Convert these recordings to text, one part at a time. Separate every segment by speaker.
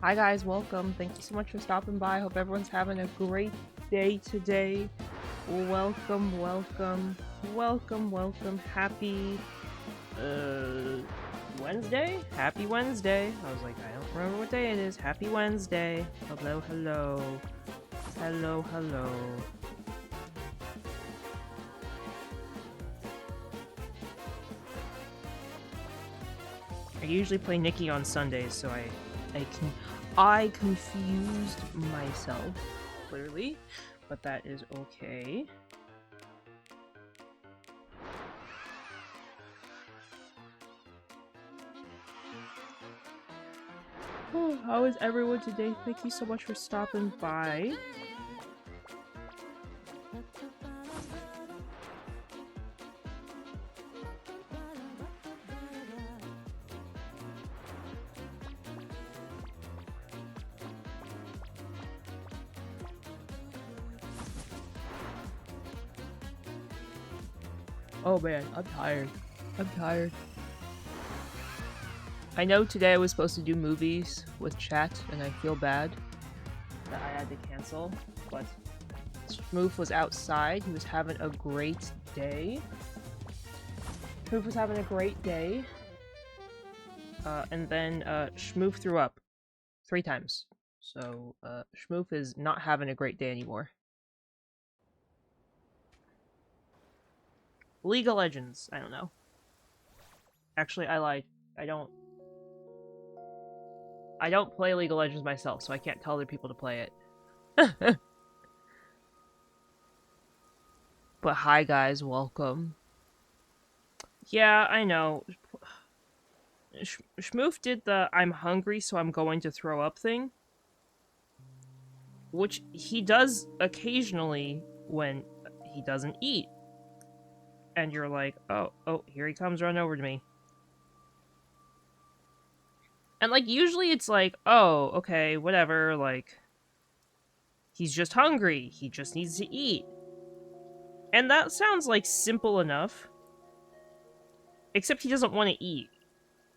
Speaker 1: Hi guys, welcome. Thank you so much for stopping by. Hope everyone's having a great day today. Welcome, welcome, welcome, welcome. Happy Wednesday? Happy Wednesday. I was like, I don't remember what day it is. Happy Wednesday. Hello, hello. Hello, hello. I usually play Nikki on Sundays, so I confused myself, clearly, but that is okay. Oh, how is everyone today? Thank you so much for stopping by. Oh man, I'm tired. I'm tired. I know today I was supposed to do movies with chat, and I feel bad that I had to cancel, but Smooth was outside. He was having a great day. Smooth was having a great day. And then Schmoof threw up 3 times. So Schmoof is not having a great day anymore. League of Legends, I don't know. Actually, I lied. I don't play League of Legends myself, so I can't tell other people to play it. But hi guys, welcome. Yeah, I know. Schmoof did the I'm hungry so I'm going to throw up thing. Which he does occasionally when he doesn't eat. And you're like, oh, here he comes, run over to me. And, like, usually it's like, oh, okay, whatever, like, he's just hungry, he just needs to eat. And that sounds, like, simple enough. Except he doesn't want to eat.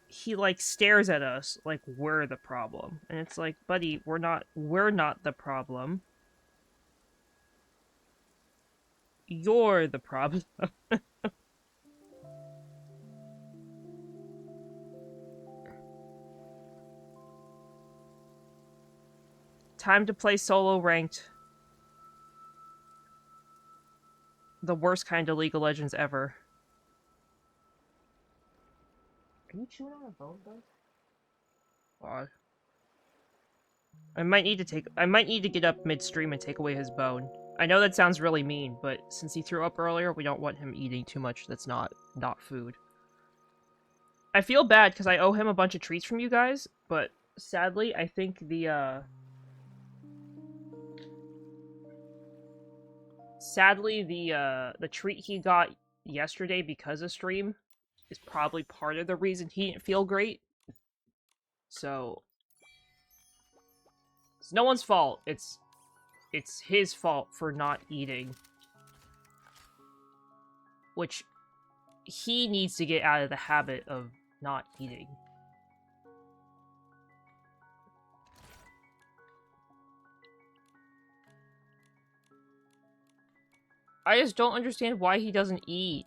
Speaker 1: He, like, stares at us like we're the problem. And it's like, buddy, we're not the problem. You're the problem. Time to play solo ranked. The worst kind of League of Legends ever. Are you chewing on a bone, bud? God. I might need to get up midstream and take away his bone. I know that sounds really mean, but since he threw up earlier, we don't want him eating too much that's not food. I feel bad because I owe him a bunch of treats from you guys, but sadly, I think the treat he got yesterday because of stream is probably part of the reason he didn't feel great. So it's no one's fault. It's his fault for not eating. Which he needs to get out of the habit of not eating. I just don't understand why he doesn't eat.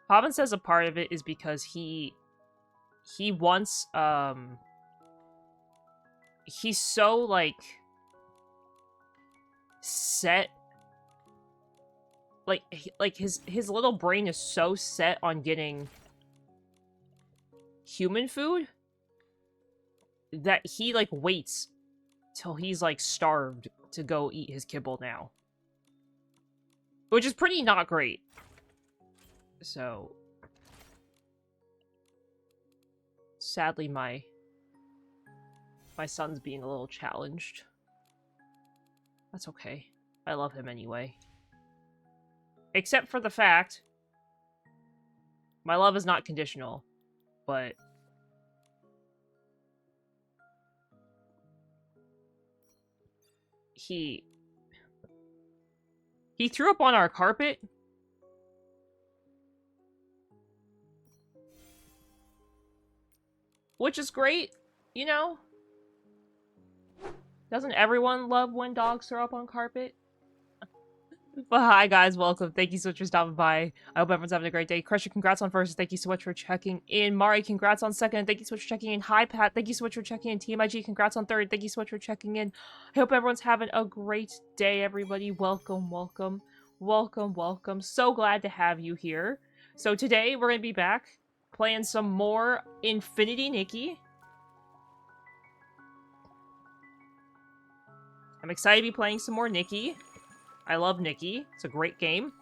Speaker 1: Pavan says a part of it is because he wants he's so like set, like his little brain is so set on getting human food that he like waits till he's like starved to go eat his kibble now, which is pretty not great. So sadly my son's being a little challenged. That's okay. I love him anyway. Except for the fact my love is not conditional, but he He threw up on our carpet. Which is great, you know? Doesn't everyone love when dogs throw up on carpet? But hi guys, welcome. Thank you so much for stopping by. I hope everyone's having a great day. Crusher, congrats on first. Thank you so much for checking in. Mari, congrats on second. Thank you so much for checking in. Hi Pat, thank you so much for checking in. TMIG, congrats on third. Thank you so much for checking in. I hope everyone's having a great day, everybody. Welcome, welcome, welcome, welcome. So glad to have you here. So today we're going to be back playing some more Infinity Nikki. I'm excited to be playing some more Nikki. I love Nikki. It's a great game.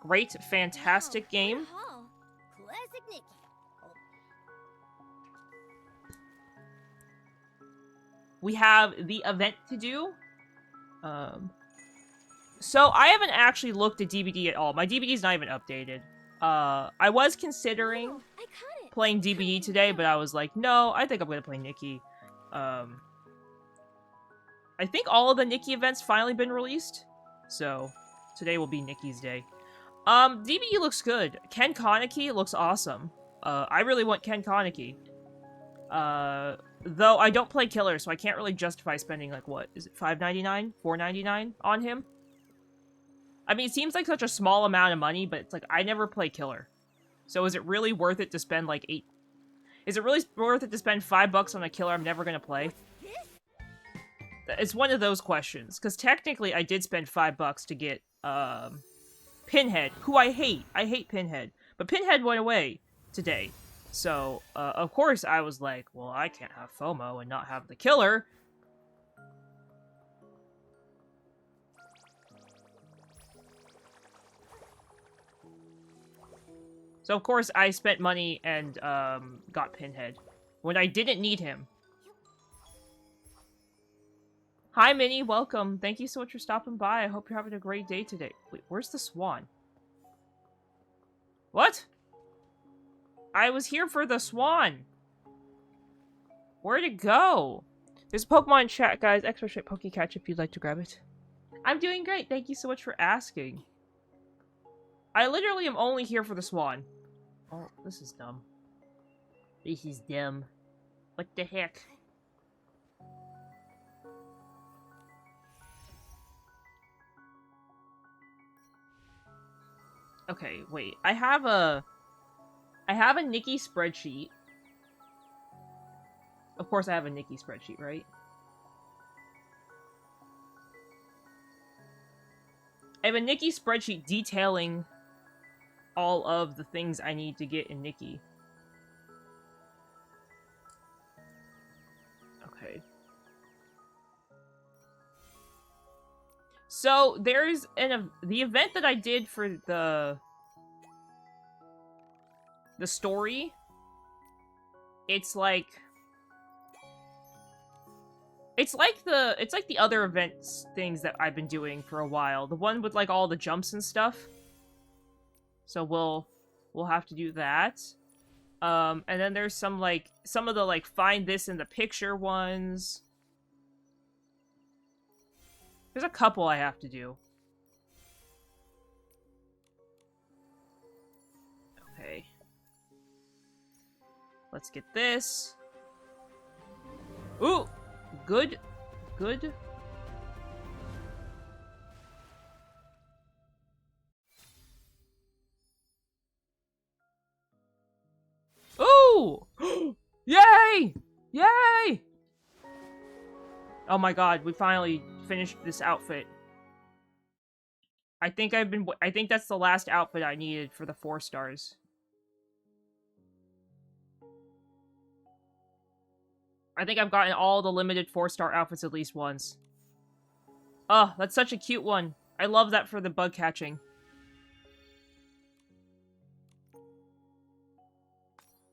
Speaker 1: Great, fantastic game.
Speaker 2: Classic Nikki.
Speaker 1: We have the event to do. So I haven't actually looked at DBD at all. My DBD is not even updated. I was considering playing DBD today, but I was like, no, I think I'm gonna play Nikki. I think all of the Nikki events finally been released, so today will be Nikki's day. DBD looks good. Ken Kaneki looks awesome. I really want Ken Kaneki. Though I don't play Killer, so I can't really justify spending, like, what, is it $5.99? $4.99 on him? I mean, it seems like such a small amount of money, but it's like, I never play Killer. So is it really worth it to spend, like, Is it really worth it to spend $5 on a Killer I'm never gonna play? It's one of those questions, because technically I did spend $5 to get, Pinhead, who I hate. I hate Pinhead. But Pinhead went away today. So, of course I was like, well, I can't have FOMO and not have the Killer. So, of course, I spent money and, got Pinhead. When I didn't need him. Hi, Minnie. Welcome. Thank you so much for stopping by. I hope you're having a great day today. Wait, where's the swan? What? I was here for the swan. Where'd it go? There's a Pokemon in chat, guys. Extra shit Pokecatch if you'd like to grab it. I'm doing great. Thank you so much for asking. I literally am only here for the swan. Oh, this is dumb. This is dumb. What the heck? Okay, wait. I have a Nikki spreadsheet. Of course I have a Nikki spreadsheet, right? I have a Nikki spreadsheet detailing all of the things I need to get in Nikki. Okay. So, there's the event that I did for the story. It's like the other events things that I've been doing for a while. The one with like all the jumps and stuff. So we'll have to do that. And then there's some of the like find this in the picture ones. There's a couple I have to do. Okay. Let's get this. Ooh! Good. Good. Ooh! Yay! Yay! Oh my god, we finally finished this outfit. I think that's the last outfit I needed for the 4 stars. I think I've gotten all the limited 4-star outfits at least once. Oh, that's such a cute one. I love that for the bug catching.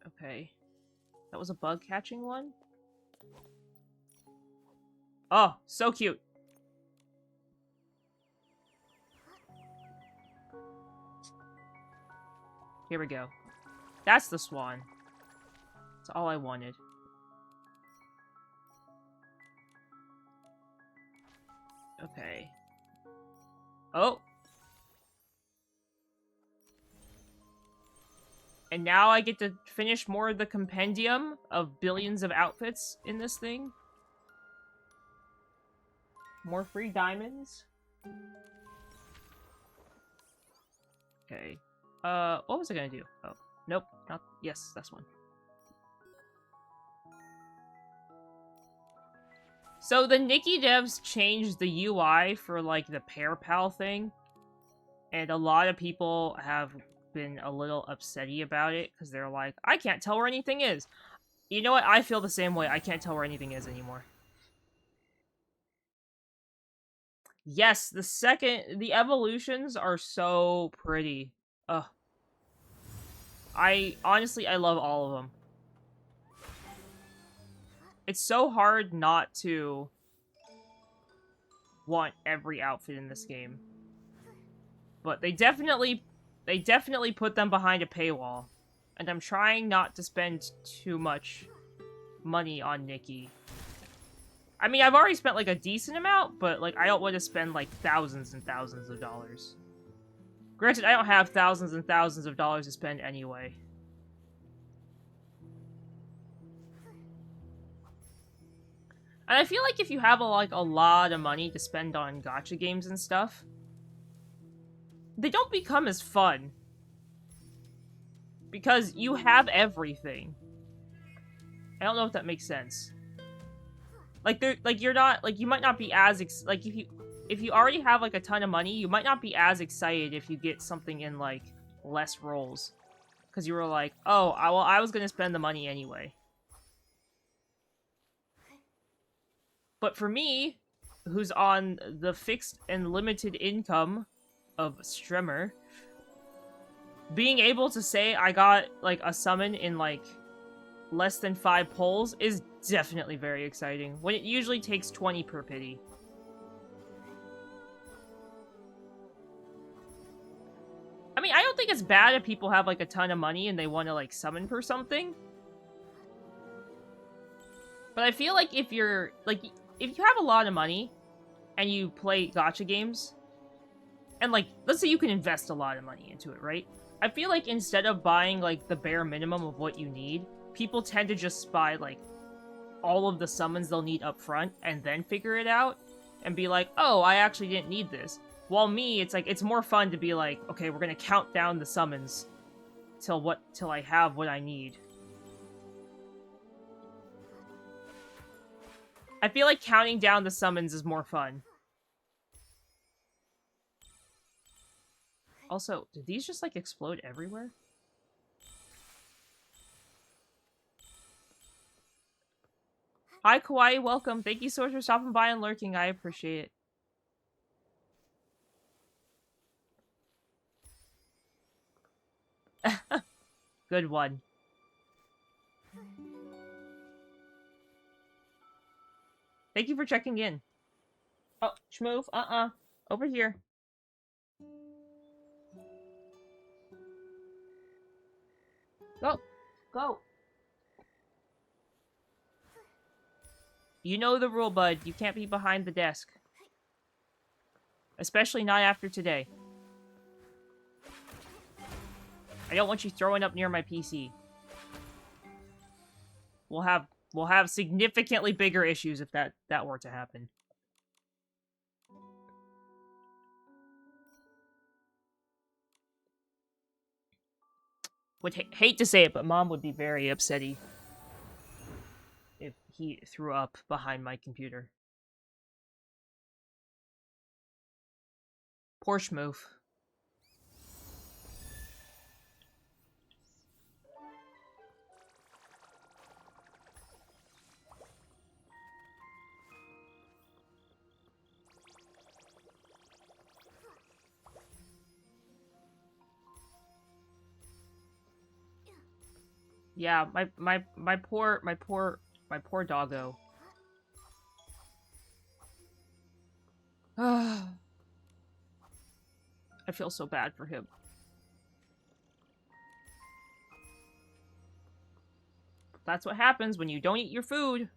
Speaker 1: Okay. That was a bug catching one? Oh, so cute. Here we go. That's the swan. That's all I wanted. Okay. Oh. And now I get to finish more of the compendium of billions of outfits in this thing. More free diamonds. Okay. What was I gonna do? Oh, nope, not. Yes, that's one. So the Nikki devs changed the UI for like the pair pal thing, and a lot of people have been a little upsetty about it because they're like, I can't tell where anything is. You know what? I feel the same way. I can't tell where anything is anymore. Yes, the evolutions are so pretty. Ugh. Honestly, I love all of them. It's so hard not to want every outfit in this game. But they definitely put them behind a paywall. And I'm trying not to spend too much money on Nikki. I mean, I've already spent like a decent amount, but like I don't want to spend like thousands and thousands of dollars. Granted, I don't have thousands and thousands of dollars to spend anyway. And I feel like if you have like a lot of money to spend on gacha games and stuff, they don't become as fun. Because you have everything. I don't know if that makes sense. Like you're not like you might not be as like if you already have like a ton of money, you might not be as excited if you get something in like less rolls, because you were like, oh, I was gonna spend the money anyway. But for me, who's on the fixed and limited income of Stremmer, being able to say I got like a summon in like less than 5 pulls is definitely very exciting, when it usually takes 20 per pity. I mean, I don't think it's bad if people have like a ton of money and they want to like summon for something. But I feel like if you're like, if you have a lot of money and you play gacha games, and like, let's say you can invest a lot of money into it, right? I feel like instead of buying like the bare minimum of what you need, people tend to just buy like all of the summons they'll need up front and then figure it out and be like, oh, I actually didn't need this. While me, it's like, it's more fun to be like, okay, we're gonna count down the summons till I have what I need. I feel like counting down the summons is more fun. Also, did these just like explode everywhere? Hi, Kawaii, welcome. Thank you so much for stopping by and lurking. I appreciate it. Good one. Thank you for checking in. Oh, Schmoove, over here. Go. Go. You know the rule, bud. You can't be behind the desk. Especially not after today. I don't want you throwing up near my PC. We'll have significantly bigger issues if that were to happen. Would hate to say it, but Mom would be very upsetty if he threw up behind my computer. Porsche move. Yeah, my poor doggo. I feel so bad for him. That's what happens when you don't eat your food.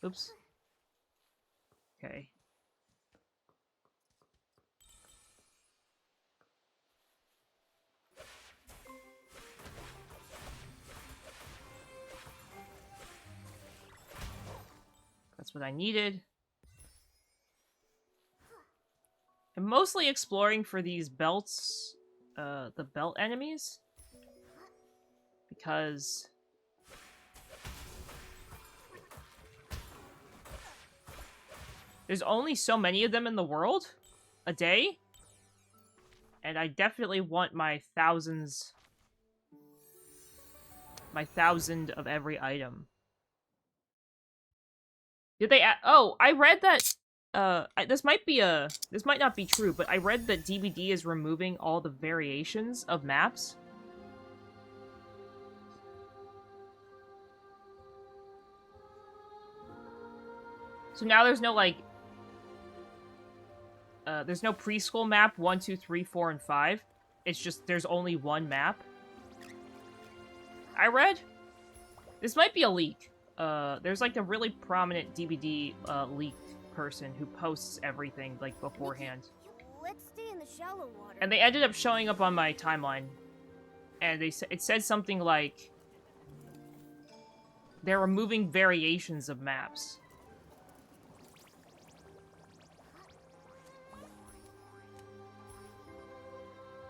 Speaker 1: Oops. Okay. That's what I needed. I'm mostly exploring for these belts, the belt enemies. Because there's only so many of them in the world a day. And I definitely want my thousands. My 1,000 of every item. Did they oh, I read that this might not be true, but I read that DBD is removing all the variations of maps. So now there's no like there's no preschool map 1, 2, 3, 4, and 5. It's just there's only one map. I read. This might be a leak. There's like a really prominent DBD leak person who posts everything like beforehand.
Speaker 2: Let's stay in the shallow water.
Speaker 1: And they ended up showing up on my timeline. And it said something like they're removing variations of maps.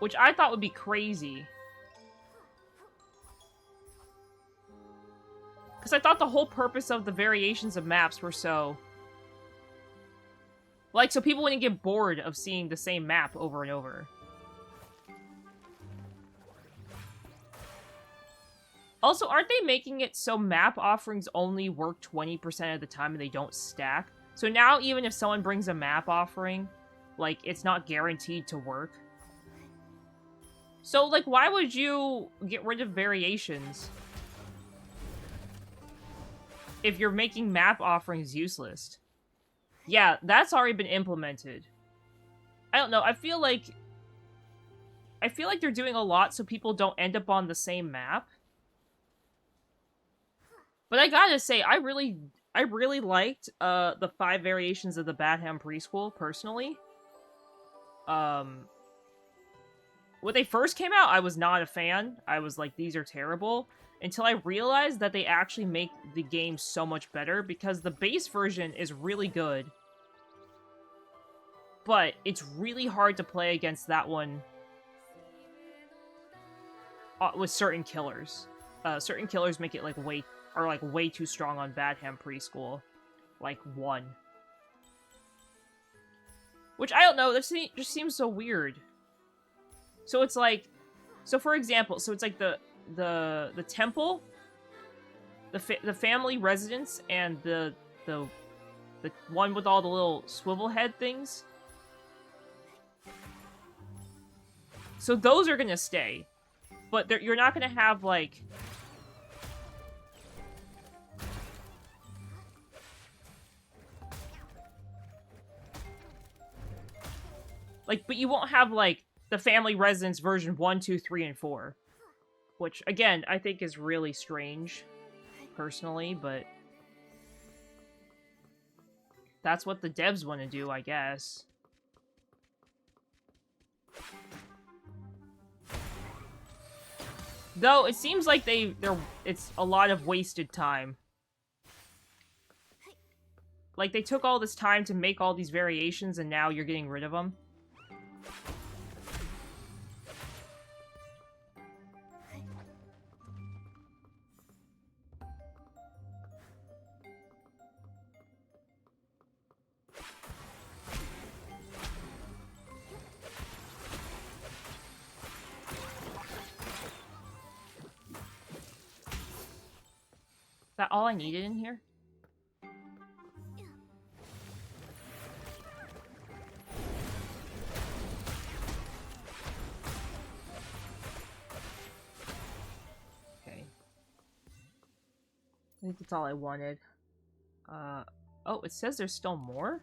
Speaker 1: Which I thought would be crazy. Because I thought the whole purpose of the variations of maps were so... like, so people wouldn't get bored of seeing the same map over and over. Also, aren't they making it so map offerings only work 20% of the time and they don't stack? So now even if someone brings a map offering, like, it's not guaranteed to work. So, like, why would you get rid of variations if you're making map offerings useless? Yeah, that's already been implemented. I don't know, I feel like they're doing a lot so people don't end up on the same map. But I gotta say, I really liked the 5 variations of the Batham Preschool, personally. When they first came out, I was not a fan. I was like, these are terrible. Until I realized that they actually make the game so much better, because the base version is really good. But it's really hard to play against that one with certain killers. Certain killers make it like way too strong on Batham Preschool. Like 1. Which, I don't know, that just seems so weird. So it's like, so for example, so it's like the temple, the family residence, and the one with all the little swivel head things. So those are gonna stay, but you're not gonna have like but you won't have like the family residence version 1, 2, 3, and 4. Which, again, I think is really strange, personally, but that's what the devs want to do, I guess. Though, it seems like it's a lot of wasted time. Like, they took all this time to make all these variations, and now you're getting rid of them. Is that all I needed in here? Okay. I think that's all I wanted. Oh, it says there's still more?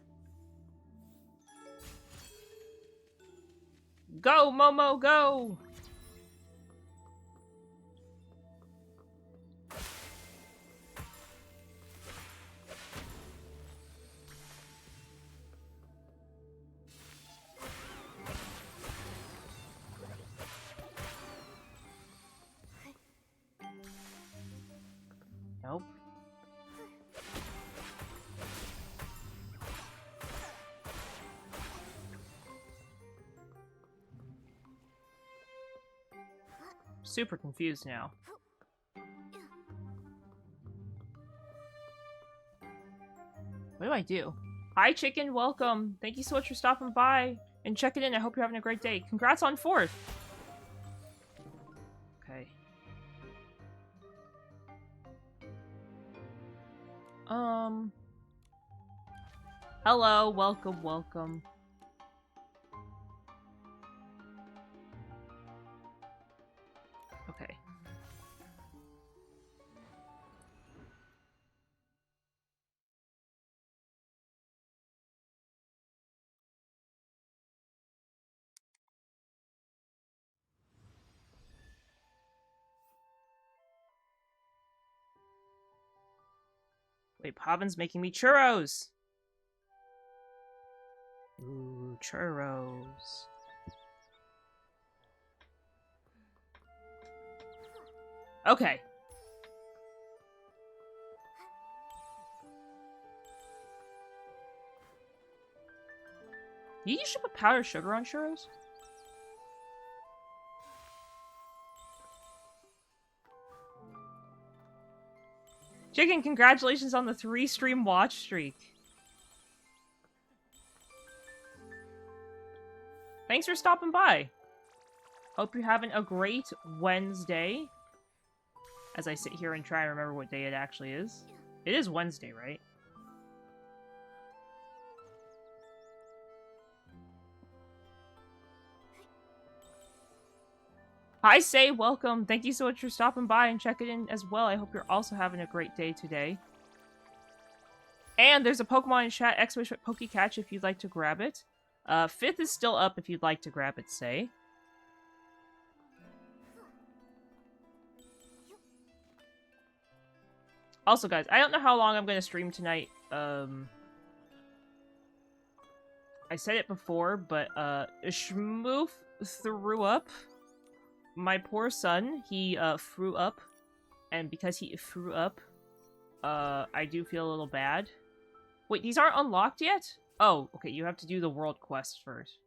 Speaker 1: Go, Momo, go! super confused now. What do I do? Hi, chicken. Welcome. Thank you so much for stopping by and checking in. I hope you're having a great day. Congrats on 4th. Okay. Hello. Welcome. Welcome. Okay. Wait, Pavin's making me churros! Ooh, churros. Okay. You should put powdered sugar on churros? Chicken, congratulations on the 3-stream watch streak. Thanks for stopping by. Hope you're having a great Wednesday. As I sit here and try to remember what day it actually is. It is Wednesday, right? Hi, Say, welcome. Thank you so much for stopping by and checking in as well. I hope you're also having a great day today. And there's a Pokemon in chat, !PokeCatch, if you'd like to grab it. 5th is still up if you'd like to grab it, Say. Also, guys, I don't know how long I'm going to stream tonight. I said it before, but Shmoof threw up. My poor son, he threw up. And because he threw up, I do feel a little bad. Wait, these aren't unlocked yet? Oh, okay, you have to do the world quest first.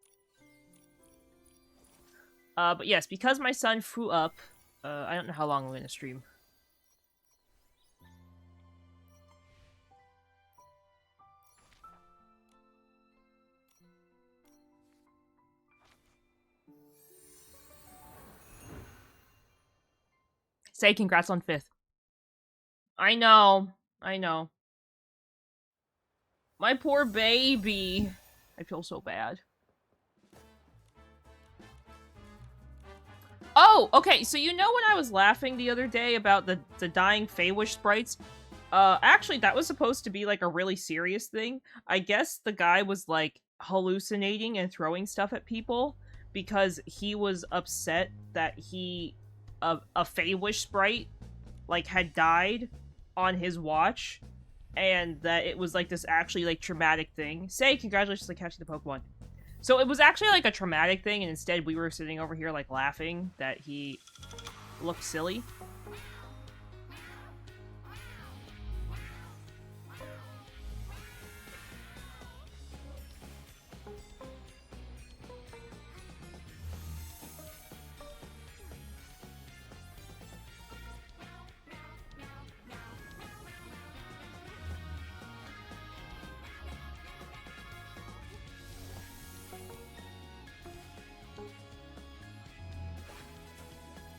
Speaker 1: But yes, because my son threw up, I don't know how long I'm going to stream. Say congrats on 5th. I know. I know. My poor baby. I feel so bad. Oh, okay, so you know when I was laughing the other day about the dying Feywish sprites? Actually, that was supposed to be, like, a really serious thing. I guess the guy was, like, hallucinating and throwing stuff at people because he was upset that a Feywish sprite, like, had died on his watch, and that it was, like, this actually, like, traumatic thing. Say, congratulations on catching the Pokemon. So it was actually, like, a traumatic thing, and instead we were sitting over here, like, laughing that he looked silly.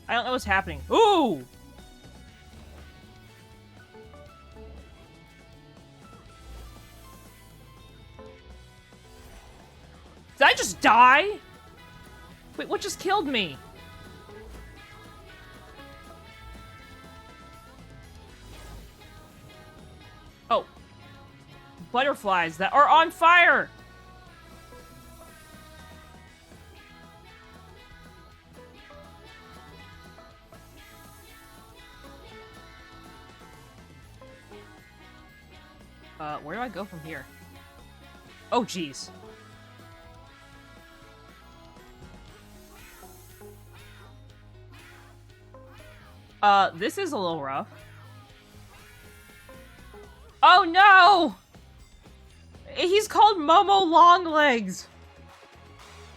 Speaker 1: I don't know what's happening. Ooh! Did I just die? Wait, what just killed me? Oh. Butterflies that are on fire! Where do I go from here? Oh, jeez. This is a little rough. Oh, no! He's called Momo Longlegs!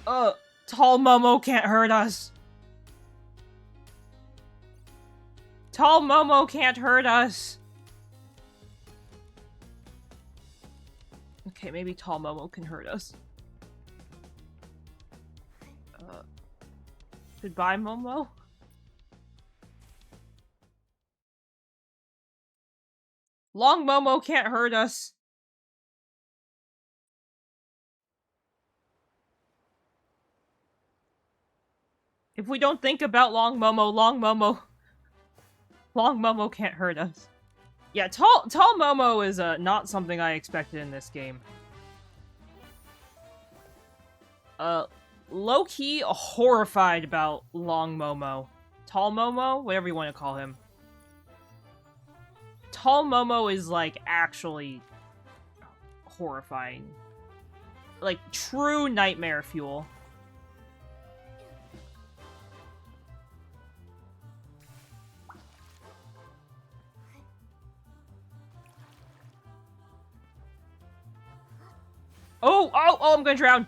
Speaker 1: Tall Momo can't hurt us. Tall Momo can't hurt us. Okay, maybe Tall Momo can hurt us. Goodbye, Momo. Long Momo can't hurt us. If we don't think about Long Momo can't hurt us. Yeah, Tall Momo is not something I expected in this game. Low-key horrified about Long Momo. Tall Momo? Whatever you want to call him. Tall Momo is, like, actually horrifying. Like, true nightmare fuel. Oh, I'm gonna drown!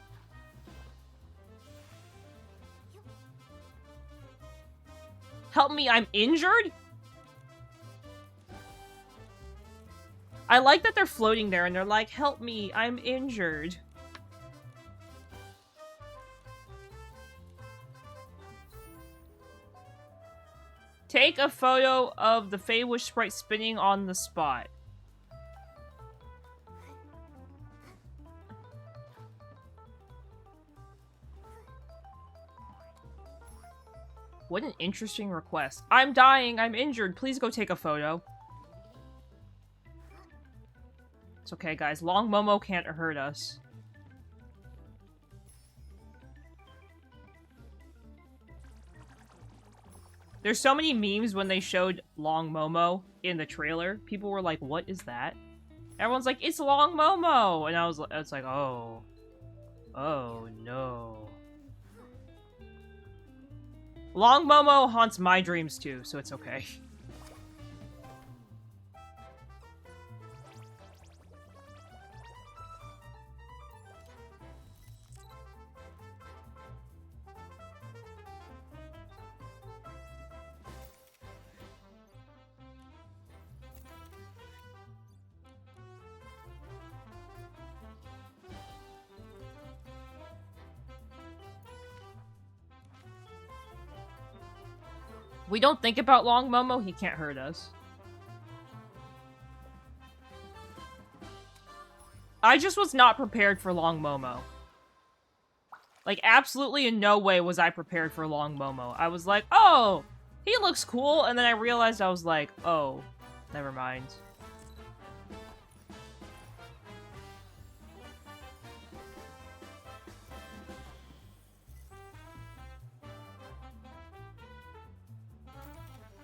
Speaker 1: Help me, I'm injured? I like that they're floating there and they're like, help me, I'm injured. Take a photo of the Feywish sprite spinning on the spot. What an interesting request. I'm dying, I'm injured, please go take a photo. It's okay, guys. Long Momo can't hurt us. There's so many memes when they showed Long Momo in the trailer. People were like, what is that? Everyone's like, it's Long Momo! And I was like, oh. Oh, no. Long Momo haunts my dreams too, so it's okay. We don't think about Long Momo, he can't hurt us. I just was not prepared for Long Momo. Like, absolutely in no way was I prepared for Long Momo. I was like, oh, he looks cool, and then I realized I was like, oh, never mind.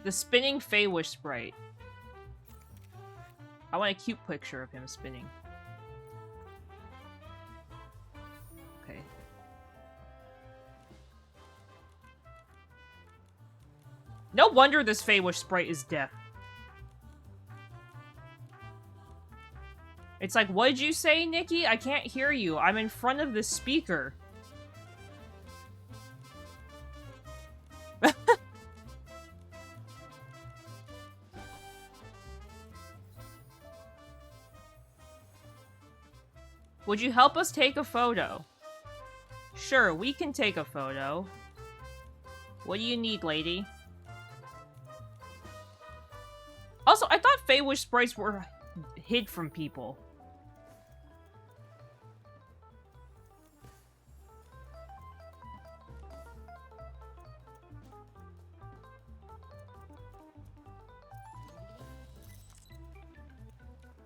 Speaker 1: The spinning Feywish sprite. I want a cute picture of him spinning. Okay. No wonder this Feywish sprite is deaf. It's like, what did you say, Nikki? I can't hear you. I'm in front of the speaker. Would you help us take a photo? Sure, we can take a photo. What do you need, lady? Also, I thought Feywish sprites were hid from people.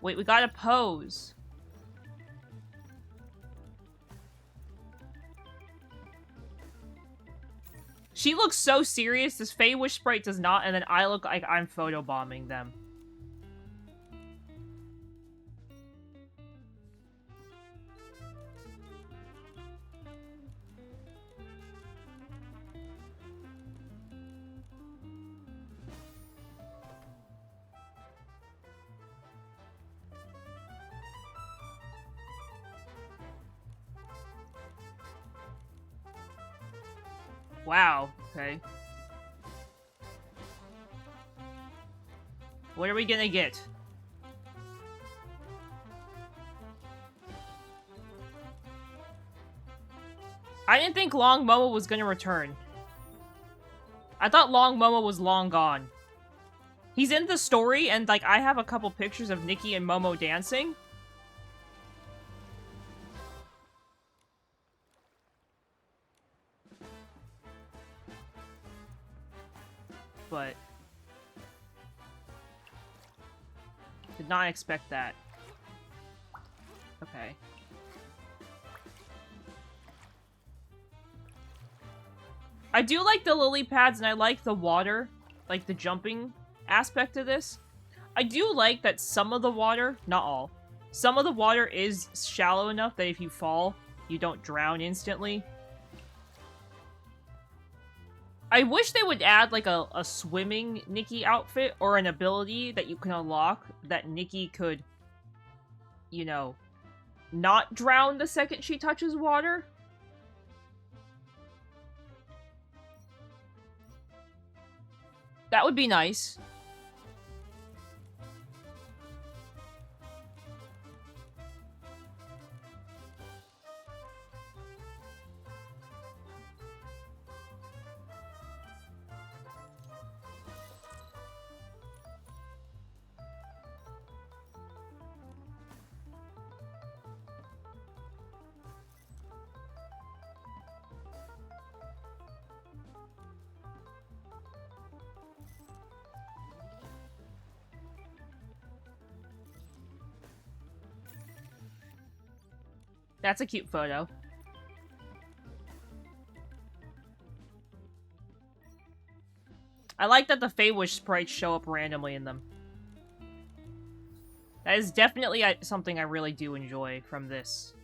Speaker 1: Wait, we gotta pose. She looks so serious, this Feywish sprite does not, and then I look like I'm photobombing them. Wow, okay. What are we gonna get? I didn't think Long Momo was gonna return. I thought Long Momo was long gone. He's in the story, and, like, I have a couple pictures of Nikki and Momo dancing. But... did not expect that. Okay. I do like the lily pads, and I like the water, like the jumping aspect of this. I do like that some of the water, not all, some of the water is shallow enough that if you fall, you don't drown instantly. I wish they would add, like, a swimming Nikki outfit, or an ability that you can unlock that Nikki could, you know, not drown the second she touches water. That would be nice. That's a cute photo. I like that the Feywish sprites show up randomly in them. That is definitely something I really do enjoy from this.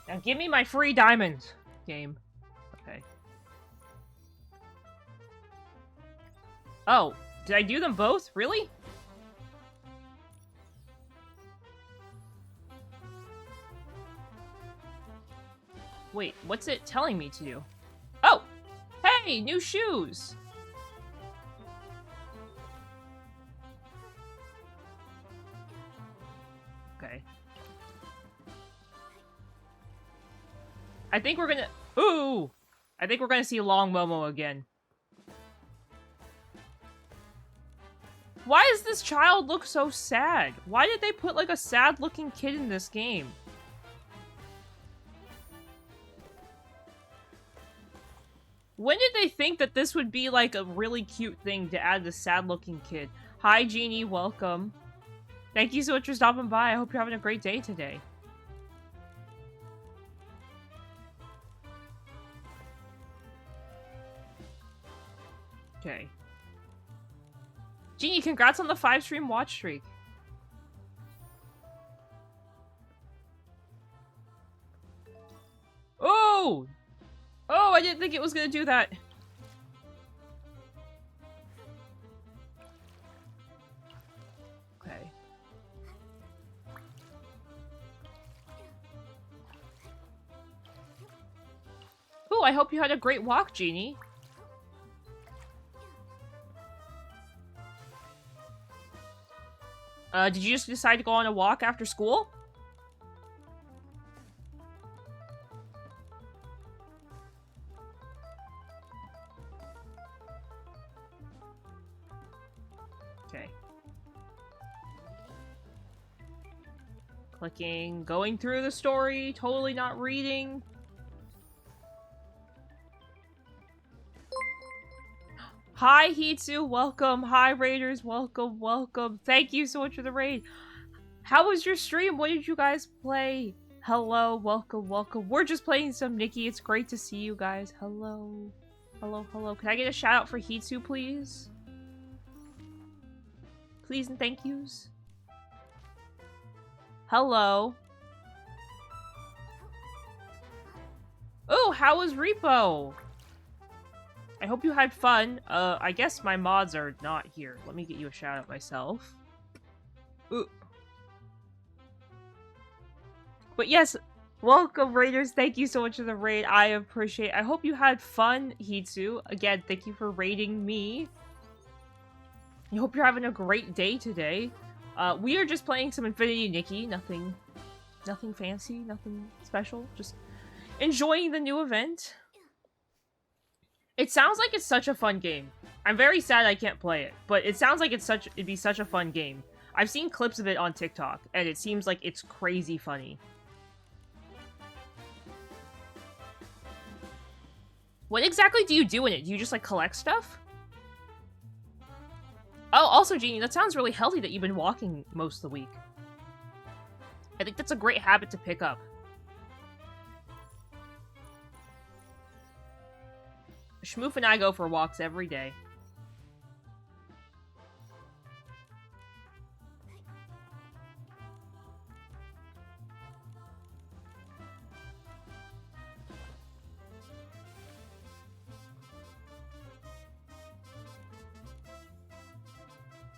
Speaker 1: Now give me my free diamonds, game. Okay. Oh, did I do them both? Really? Wait, what's it telling me to do? Oh! Hey, new shoes! Okay. I think we're gonna... Ooh! I think we're gonna see Long Momo again. Why does this child look so sad? Why did they put, like, a sad-looking kid in this game? When did they think that this would be, like, a really cute thing to add the sad-looking kid? Hi, Jeannie. Welcome. Thank you so much for stopping by. I hope you're having a great day today. Okay. Jeannie, congrats on the 5-stream watch streak. Oh! Oh, I didn't think it was gonna do that. Okay. Oh, I hope you had a great walk, Jeannie. Did you just decide to go on a walk after school? Okay. Clicking, going through the story, totally not reading. Hi, Hitsu, welcome. Hi, Raiders, welcome, welcome. Thank you so much for the raid. How was your stream? What did you guys play? Hello, welcome, welcome. We're just playing some Nikki. It's great to see you guys. Hello. Hello, hello. Can I get a shout out for Hitsu, please? Please and thank yous. Hello. Oh, how was Repo? I hope you had fun. I guess my mods are not here. Let me get you a shout out myself. Ooh. But yes, welcome, Raiders. Thank you so much for the raid. I appreciate. I hope you had fun, Hitsu. Again, thank you for raiding me. I hope you're having a great day today. We are just playing some Infinity Nikki. Nothing fancy, nothing special. Just enjoying the new event. It sounds like it's such a fun game. I'm very sad I can't play it, but it sounds like it'd be such a fun game. I've seen clips of it on TikTok, and it seems like it's crazy funny. What exactly do you do in it? Do you just, like, collect stuff? Oh, also, Jeannie, that sounds really healthy that you've been walking most of the week. I think that's a great habit to pick up. Schmoof and I go for walks every day.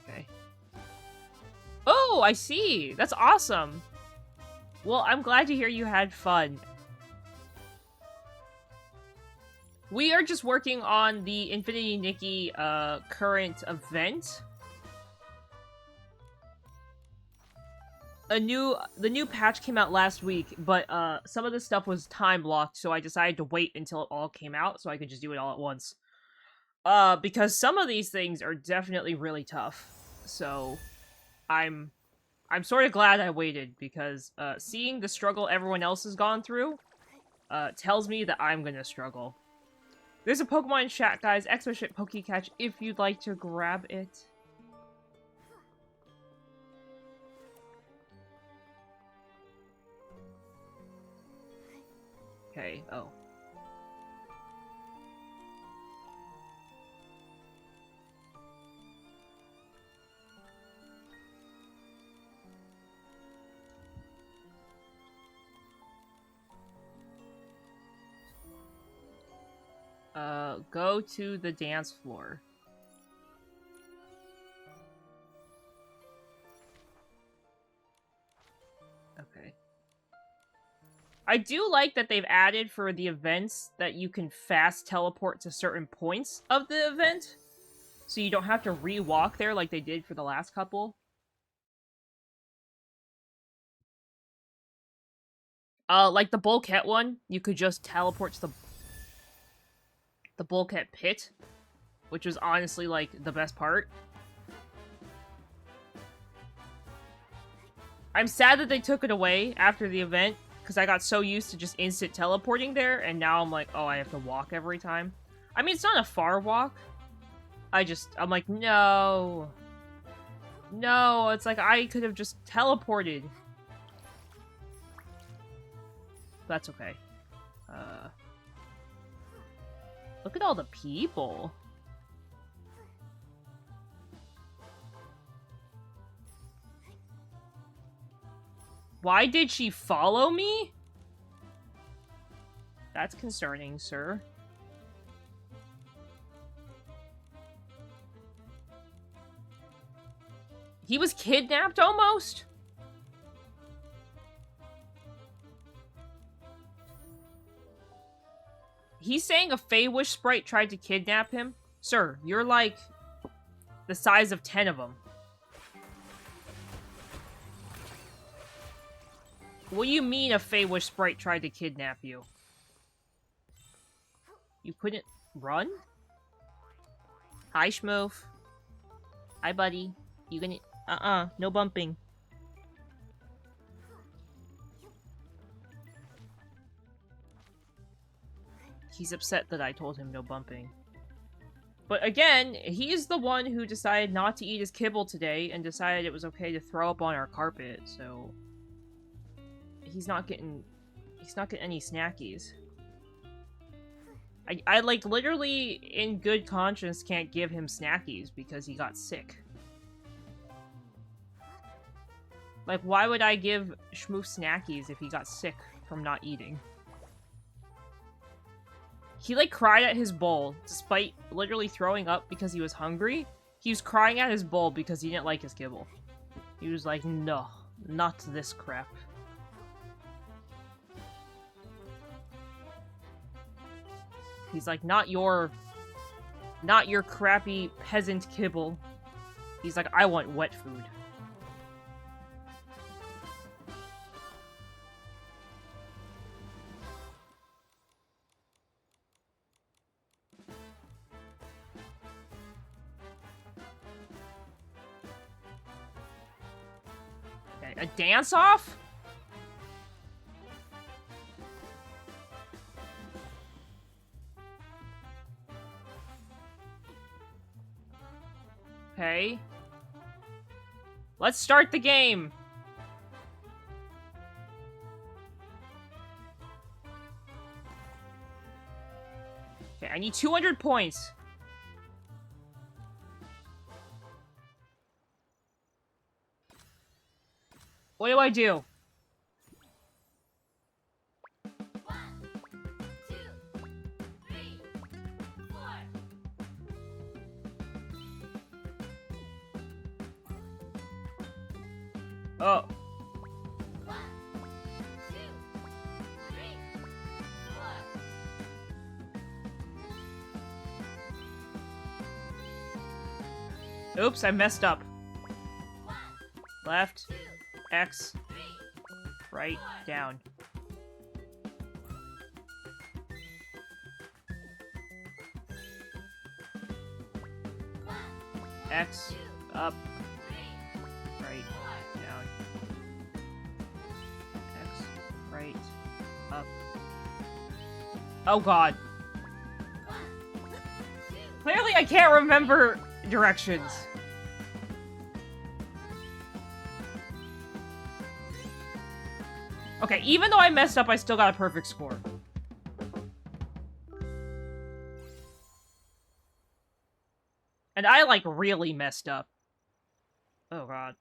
Speaker 1: Okay. Oh, I see! That's awesome! Well, I'm glad to hear you had fun. We are just working on the Infinity Nikki current event. The new patch came out last week, but some of the stuff was time locked, so I decided to wait until it all came out so I could just do it all at once. Because some of these things are definitely really tough. So I'm sort of glad I waited, because seeing the struggle everyone else has gone through tells me that I'm gonna struggle. There's a Pokemon chat, guys. Expert Pokecatch if you'd like to grab it. Okay, oh. Go to the dance floor. Okay. I do like that they've added for the events that you can fast teleport to certain points of the event. So you don't have to re-walk there like they did for the last couple. Like the Bulkhead one, you could just teleport to the Bulkhead pit, which was honestly, like, the best part. I'm sad that they took it away after the event, because I got so used to just instant teleporting there, and now I'm like, oh, I have to walk every time. I mean, it's not a far walk. I'm like, no. No, it's like I could have just teleported. That's okay. Look at all the people. Why did she follow me? That's concerning, sir. He was kidnapped almost? He's saying a Feywish sprite tried to kidnap him? Sir, you're like the size of 10 of them. What do you mean a Feywish sprite tried to kidnap you? You couldn't run? Hi, Schmoof. Hi, buddy. You gonna... no bumping. He's upset that I told him no bumping. But again, he's the one who decided not to eat his kibble today and decided it was okay to throw up on our carpet, so... He's not getting any snackies. I like, literally, in good conscience, can't give him snackies because he got sick. Like, why would I give Schmoof snackies if he got sick from not eating? He, like, cried at his bowl, despite literally throwing up because he was hungry. He was crying at his bowl because he didn't like his kibble. He was like, no, not this crap. He's like, not your crappy peasant kibble. He's like, I want wet food. Okay, a dance-off? Okay. Let's start the game! Okay, I need 200 points. What do I do?
Speaker 2: 1, 2, 3, 4.
Speaker 1: Oh.
Speaker 2: 1, 2, 3, 4.
Speaker 1: Oops, I messed up.
Speaker 2: 1,
Speaker 1: Left,
Speaker 2: 2,
Speaker 1: X,
Speaker 2: 3,
Speaker 1: right,
Speaker 2: 4.
Speaker 1: down. X, up,
Speaker 2: 3,
Speaker 1: right,
Speaker 2: 4.
Speaker 1: down. X, right, up. Oh god.
Speaker 2: 1, 2,
Speaker 1: Clearly I can't remember directions. Okay, even though I messed up, I still got a perfect score. And I, like, really messed up. Oh god.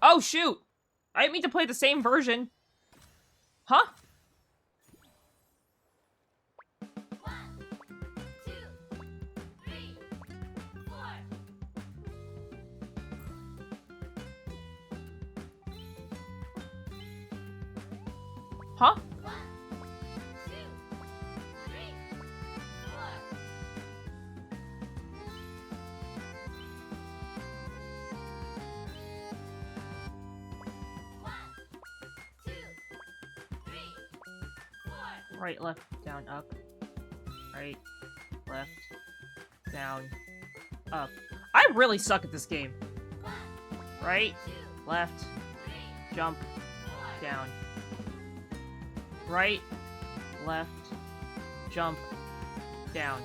Speaker 1: Oh, shoot! I didn't mean to play the same version. Huh?
Speaker 2: 1, 2, 3, 4.
Speaker 1: Huh?
Speaker 2: 1, 2, 3, 4.
Speaker 1: Right, left, down, up. Right, left, down, up. I really suck at this game. Right, left, jump, down. Right, left, jump, down.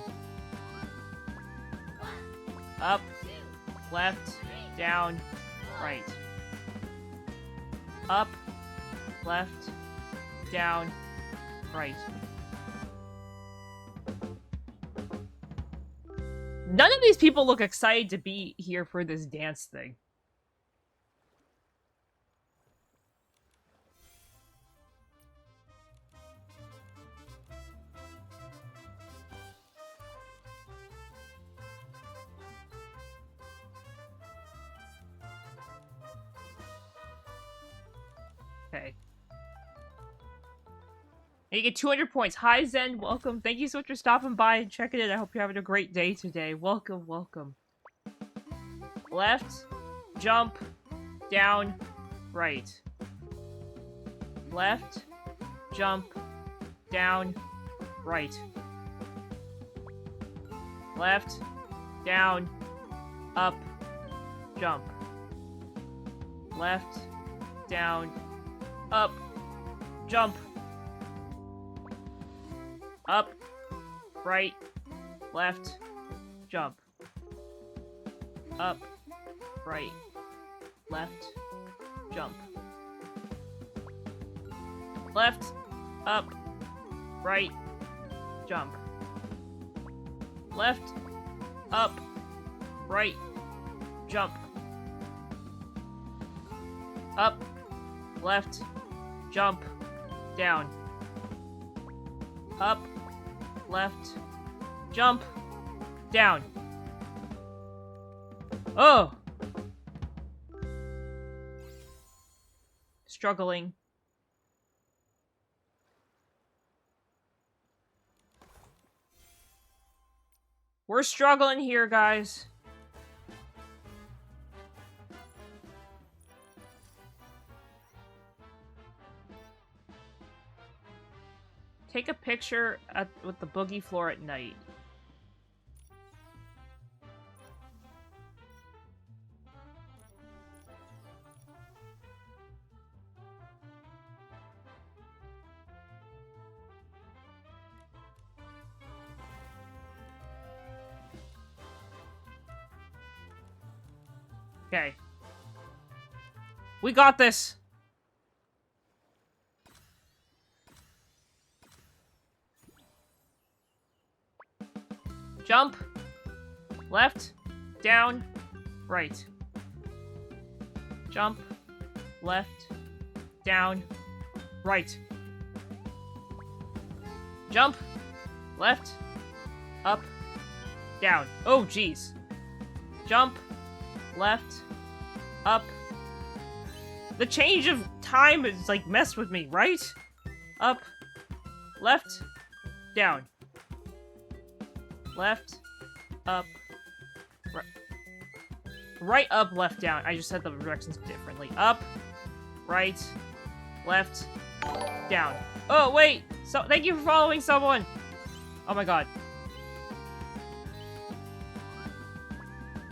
Speaker 1: Up, left, down, right. Up, left, down, right. None of these people look excited to be here for this dance thing. Okay. And you get 200 points. Hi, Zen. Welcome. Thank you so much for stopping by and checking in. I hope you're having a great day today. Welcome, welcome. Left, jump, down, right. Left, jump, down, right. Left, down, up, jump. Left, down, up, jump. Up, right, left, jump. Up, right, left, jump. Left, up, right, jump. Left, up, right, jump. Up, left, jump, down. Up, left, jump, down. Oh! Struggling. We're struggling here, guys. Take a picture with the boogie floor at night. Okay. We got this! Jump. Left. Down. Right. Jump. Left. Down. Right. Jump. Left. Up. Down. Oh, jeez. Jump. Left. Up. The change of time is, like, messed with me, right? Up. Left. Down. Left. Up. Right. Right, up, left, down. I just said the directions differently. Up. Right. Left. Down. Oh, wait! So, thank you for following someone! Oh my god.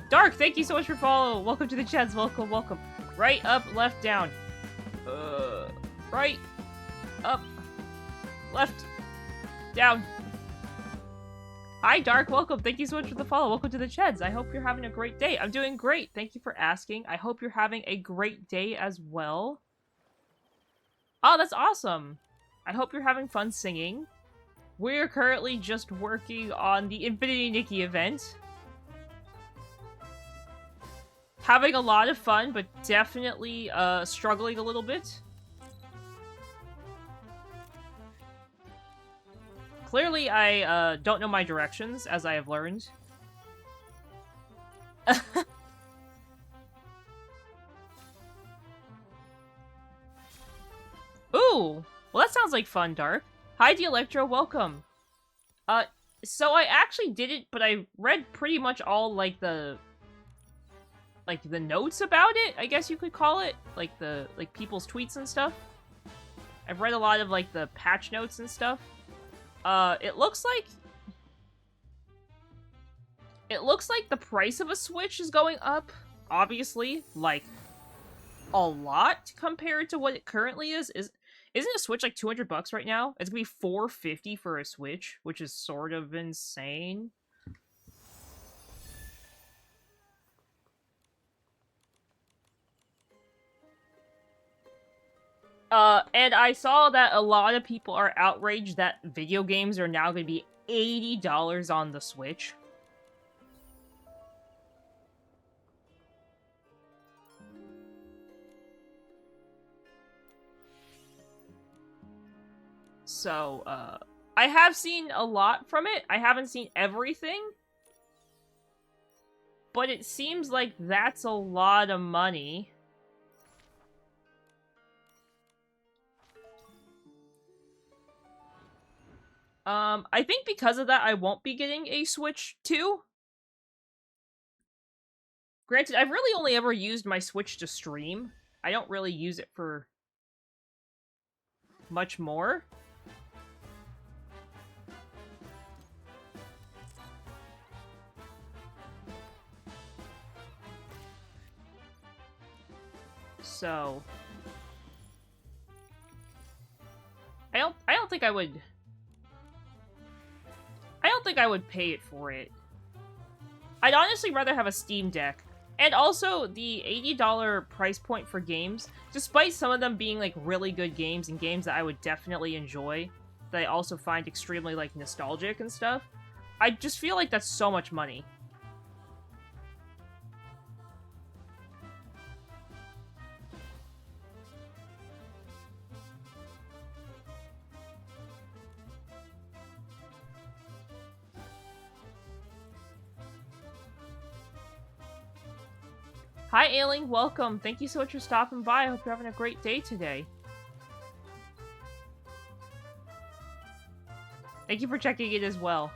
Speaker 1: Dark, thank you so much for following. Welcome to the chats. Welcome, welcome. Right, up, left, down. Right, up, left, down. Hi, Dark. Welcome. Thank you so much for the follow. Welcome to the chats. I hope you're having a great day. I'm doing great. Thank you for asking. I hope you're having a great day as well. Oh, that's awesome. I hope you're having fun singing. We're currently just working on the Infinity Nikki event. Having a lot of fun, but definitely struggling a little bit. Clearly, I don't know my directions, as I have learned. Ooh! Well, that sounds like fun, Dark. Hi, Electro, welcome. So I actually did it, but I read pretty much all, like, the notes about it, I guess you could call it. Like, people's tweets and stuff. I've read a lot of, like, the patch notes and stuff. It looks like the price of a Switch is going up, obviously, like, a lot compared to what it currently is. Isn't a Switch like $200 right now? It's gonna be $450 for a Switch, which is sort of insane. And I saw that a lot of people are outraged that video games are now gonna be $80 on the Switch. So, I have seen a lot from it. I haven't seen everything. But it seems like that's a lot of money. I think because of that, I won't be getting a Switch 2. Granted, I've really only ever used my Switch to stream. I don't really use it for much more. So I don't think I would pay it for it. I'd honestly rather have a Steam Deck. And also, the $80 price point for games, despite some of them being, like, really good games and games that I would definitely enjoy, that I also find extremely, like, nostalgic and stuff, I just feel like that's so much money. Hi, Ailing. Welcome. Thank you so much for stopping by. I hope you're having a great day today. Thank you for checking it as well.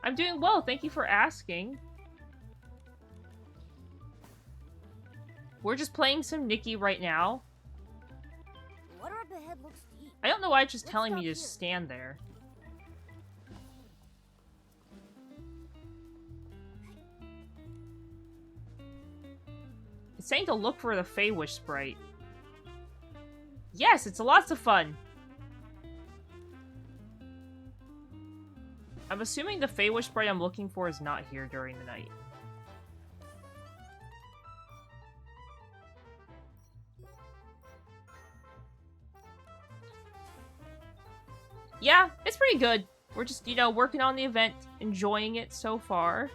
Speaker 1: I'm doing well. Thank you for asking. We're just playing some Nikki right now.
Speaker 2: What up ahead looks deep.
Speaker 1: I don't know why it's just
Speaker 2: Let's
Speaker 1: telling me
Speaker 2: stop
Speaker 1: to
Speaker 2: here.
Speaker 1: stand there. It's saying to look for the Feywish sprite. Yes, it's lots of fun. I'm assuming the Feywish sprite I'm looking for is not here during the night. Yeah, it's pretty good. We're just, you know, working on the event, enjoying it so far.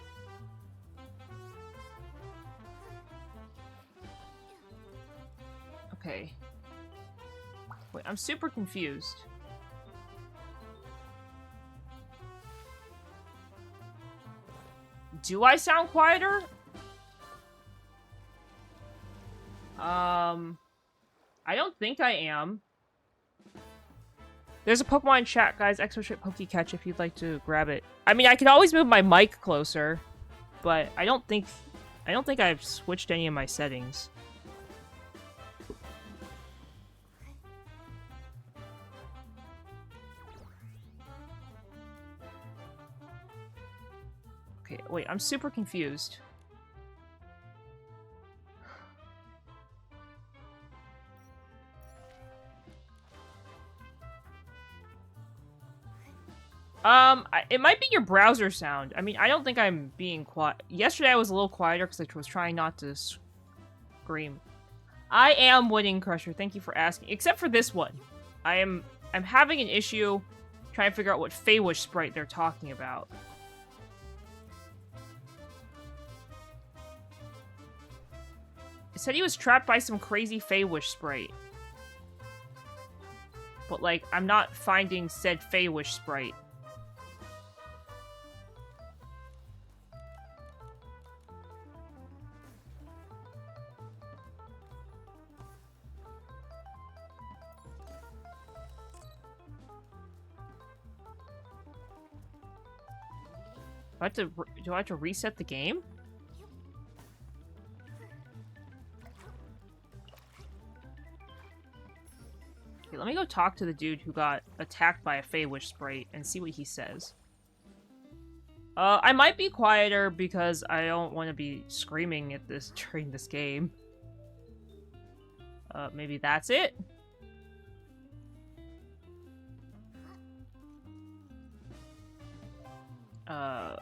Speaker 1: Okay. Wait, I'm super confused. Do I sound quieter? I don't think I am. There's a Pokemon chat, guys. Extra Ship Pokecatch if you'd like to grab it. I mean, I can always move my mic closer, but I don't think I've switched any of my settings. Okay, wait, I'm super confused. It might be your browser sound. I mean, I don't think I'm being quiet. Yesterday I was a little quieter because I was trying not to scream. I am winning, Crusher. Thank you for asking. Except for this one. I'm having an issue trying to figure out what Feywish sprite they're talking about. It said he was trapped by some crazy Feywish sprite. But, like, I'm not finding said Feywish sprite. Do I have to reset the game? Okay, let me go talk to the dude who got attacked by a Feywish sprite and see what he says. I might be quieter because I don't want to be screaming at this during this game. Maybe that's it?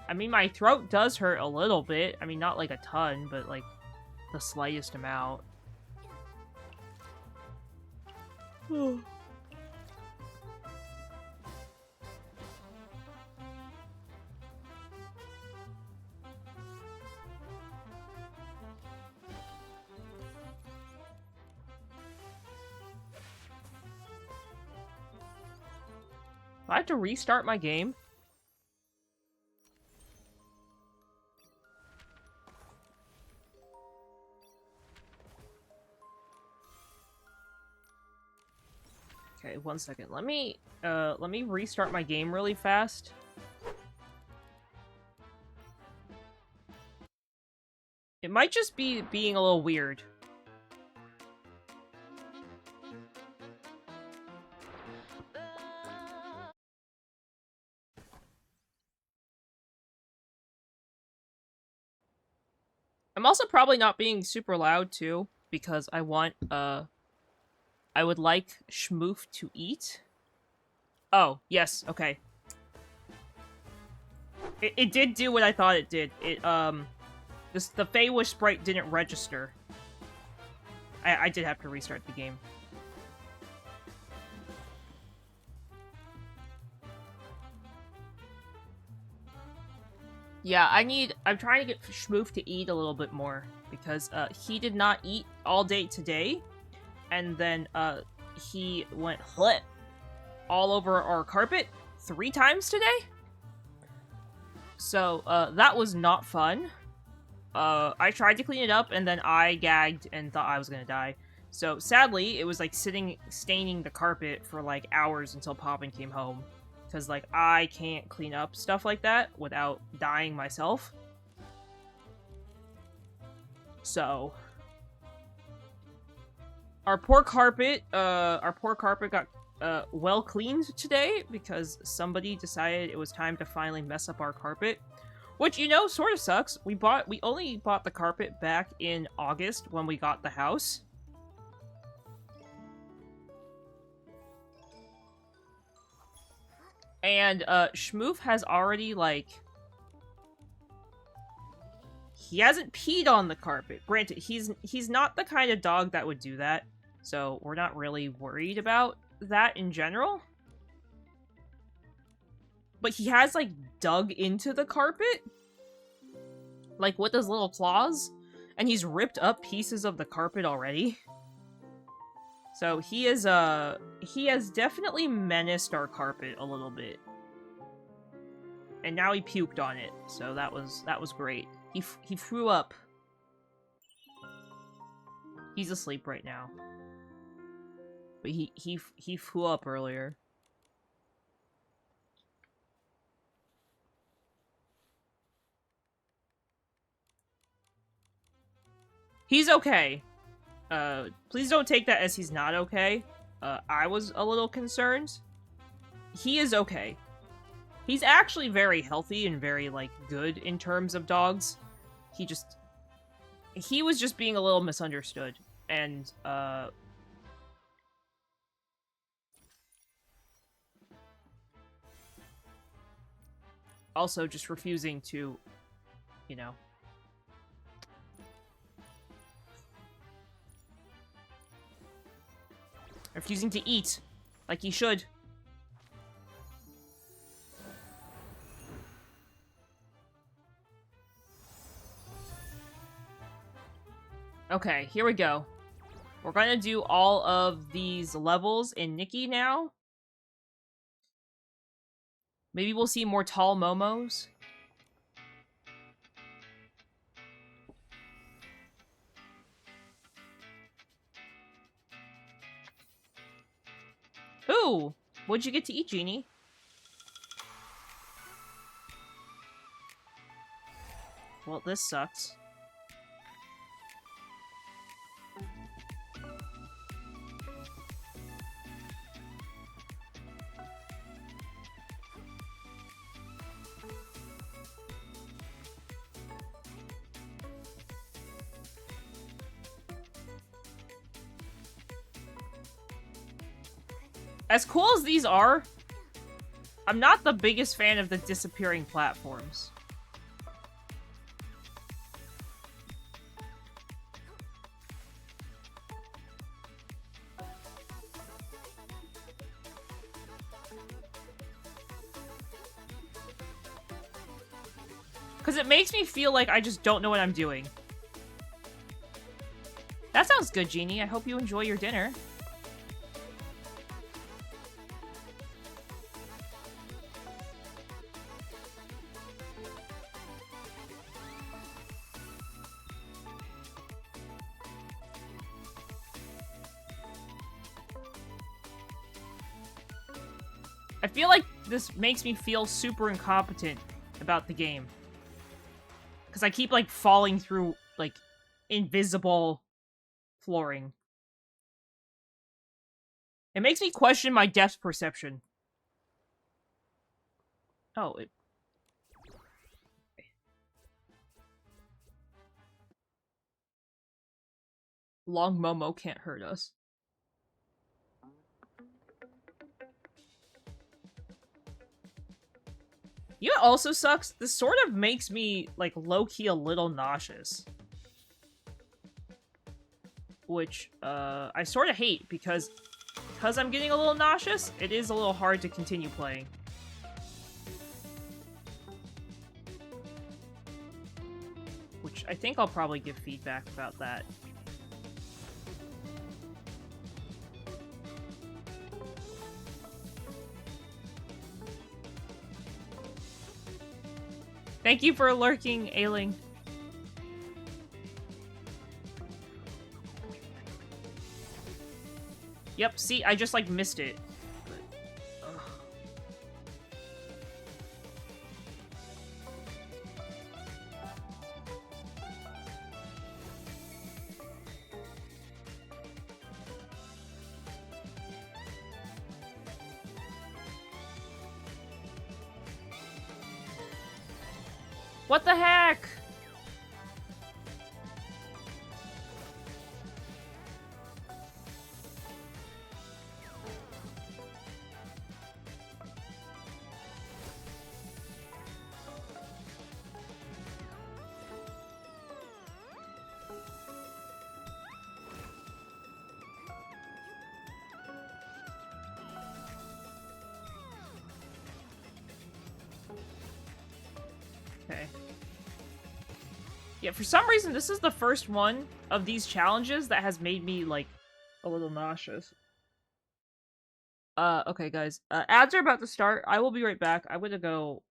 Speaker 1: I mean, my throat does hurt a little bit. I mean, not like a ton, but like the slightest amount. Do I have to restart my game? Okay, one second. Let me restart my game really fast. It might just be being a little weird. I'm also probably not being super loud too, because I want, I would like Schmoof to eat. Oh, yes, okay. It did do what I thought it did. The Feywish sprite didn't register. I did have to restart the game. Yeah, I'm trying to get Schmoof to eat a little bit more because he did not eat all day today, and then he went hlit all over our carpet 3 times today. So that was not fun. I tried to clean it up, and then I gagged and thought I was gonna die. So sadly, it was like staining the carpet for like hours until Poppin came home. Because like I can't clean up stuff like that without dying myself. So our poor carpet got well cleaned today because somebody decided it was time to finally mess up our carpet. Which, you know, sort of sucks. We only bought the carpet back in August when we got the house. And Schmoof has already, like, he hasn't peed on the carpet. Granted, he's not the kind of dog that would do that, so we're not really worried about that in general. But he has, like, dug into the carpet, like, with his little claws, and he's ripped up pieces of the carpet already. So he has definitely menaced our carpet a little bit. And now he puked on it, so that was great. He threw up. He's asleep right now. But he flew up earlier. He's okay. Please don't take that as he's not okay. I was a little concerned. He is okay. He's actually very healthy and very, like, good in terms of dogs. He was just being a little misunderstood. And, also just refusing to, you know... refusing to eat, like he should. Okay, here we go. We're gonna do all of these levels in Nikki now. Maybe we'll see more tall Momos. Ooh! What'd you get to eat, Genie? Well, this sucks. As cool as these are, I'm not the biggest fan of the disappearing platforms. Because it makes me feel like I just don't know what I'm doing. That sounds good, Genie. I hope you enjoy your dinner. I feel like this makes me feel super incompetent about the game. Because I keep, like, falling through, like, invisible flooring. It makes me question my depth perception. Oh, it... Long Momo can't hurt us. You know what also sucks? This sort of makes me, like, low-key a little nauseous. Which, I sort of hate, because I'm getting a little nauseous, it is a little hard to continue playing. I think I'll probably give feedback about that. Thank you for lurking, Ailing. Yep, see, I just, like, missed it. What the heck? Okay. Yeah, for some reason, this is the first one of these challenges that has made me, like, a little nauseous. Okay, guys. Ads are about to start. I will be right back. I'm gonna go,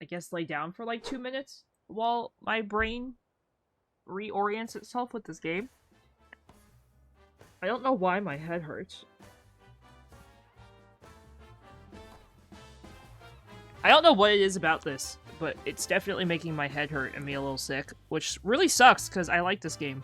Speaker 1: I guess, lay down for, like, 2 minutes while my brain reorients itself with this game. I don't know why my head hurts. I don't know what it is about this, but it's definitely making my head hurt and me a little sick, which really sucks because I like this game.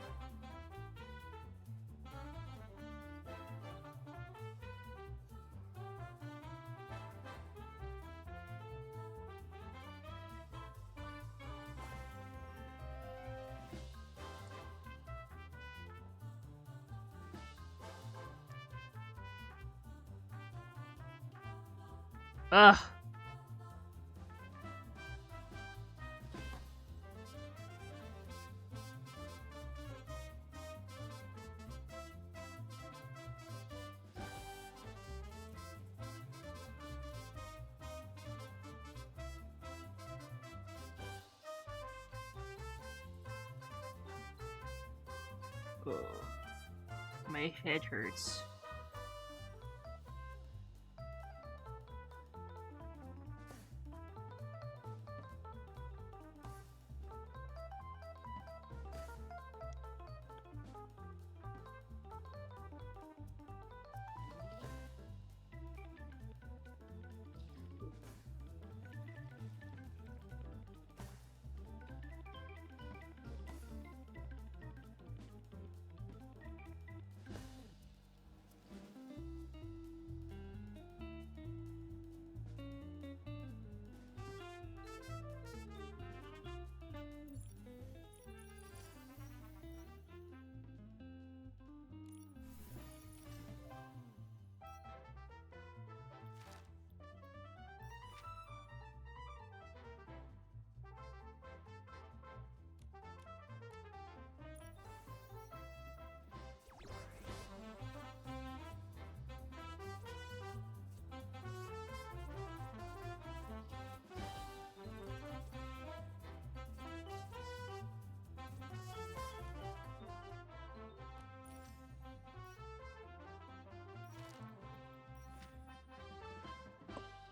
Speaker 1: Ugh. Ugh. My head hurts.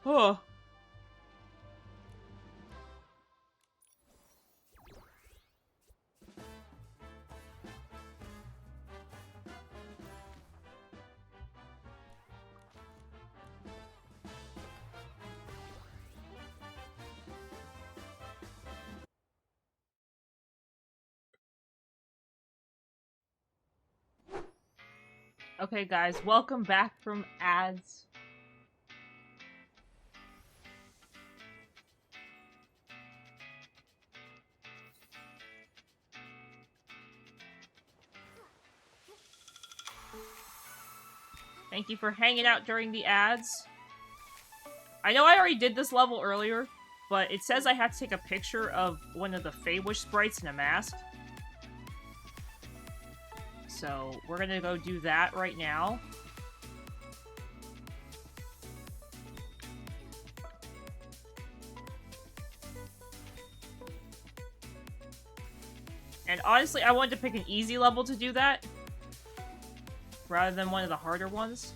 Speaker 1: Oh. Okay, guys, welcome back from ads. Thank you for hanging out during the ads. I know I already did this level earlier, but it says I have to take a picture of one of the Feywish sprites in a mask. So, we're gonna go do that right now. And honestly, I wanted to pick an easy level to do that, rather than one of the harder ones.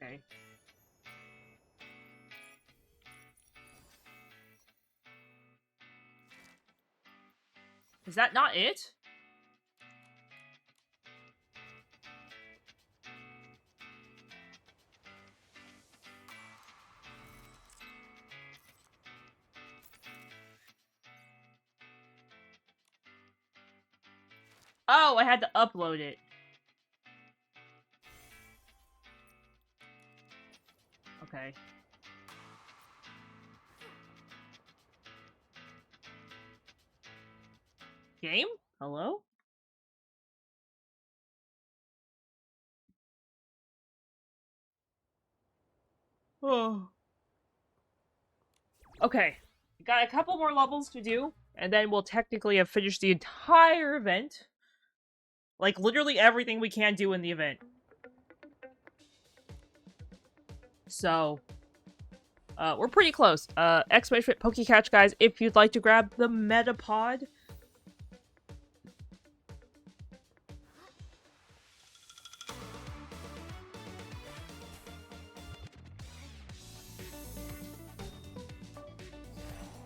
Speaker 1: Okay. Is that not it? Oh, I had to upload it. Okay. Game? Hello? Oh. Okay. Got a couple more levels to do, and then we'll technically have finished the entire event. Like, literally everything we can do in the event. So, we're pretty close. Exclamation Pokecatch, guys, if you'd like to grab the Metapod.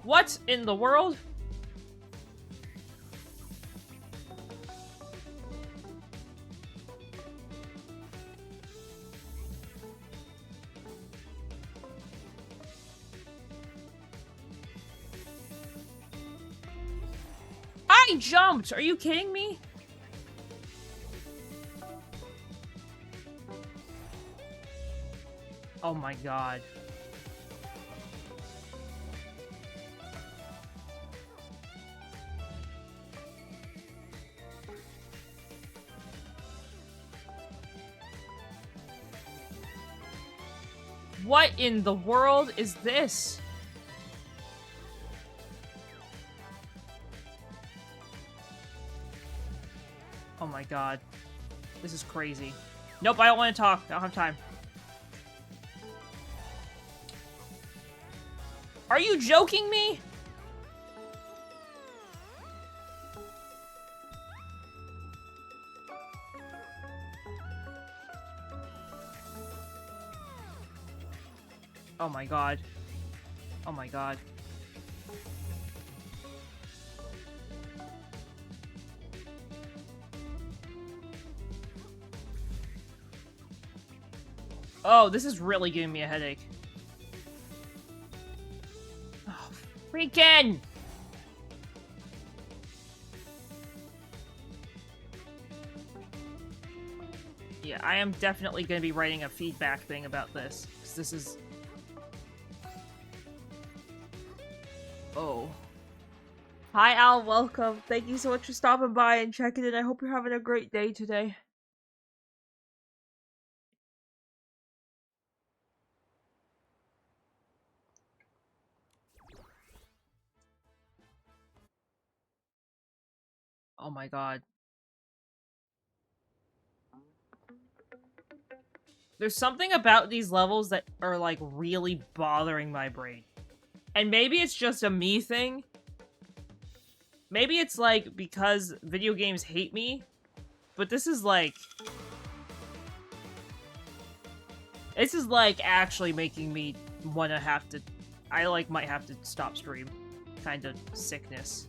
Speaker 1: What in the world? I jumped! Are you kidding me? Oh my god. What in the world is this? Oh my god. This is crazy. Nope, I don't want to talk. I don't have time. Are you joking me? Oh my god. Oh my god. Oh, this is really giving me a headache. Oh, freaking! Yeah, I am definitely going to be writing a feedback thing about this. Because this is... Oh. Hi, Al. Welcome. Thank you so much for stopping by and checking in. I hope you're having a great day today. Oh my god. There's something about these levels that are, like, really bothering my brain. And maybe it's just a me thing. Maybe it's, like, because video games hate me. But this is, like... This is, like, actually making me wanna have to... I, like, might have to stop stream. Kind of sickness.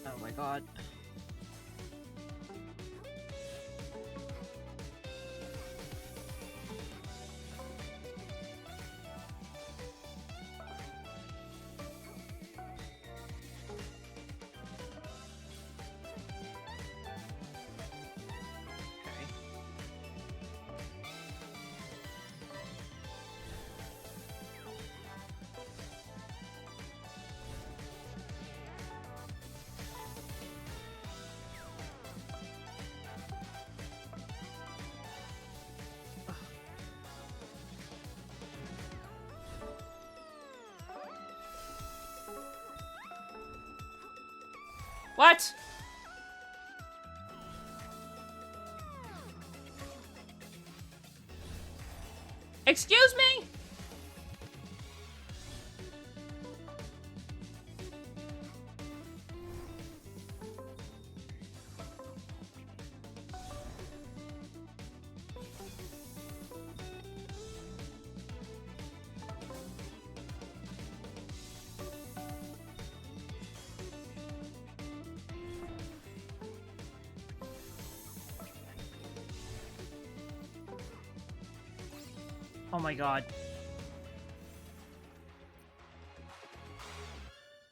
Speaker 1: Oh my god. What? Excuse me? Oh my god.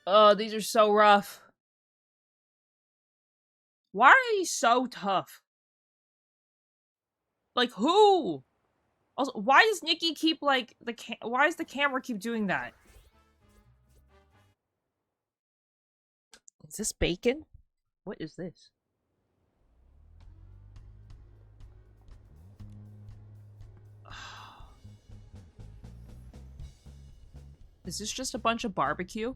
Speaker 1: Oh, these are so rough. Why are these so tough? Like, who? Also, why does Nikki keep, like, why does the camera keep doing that? Is this bacon? What is this? Is this just a bunch of barbecue?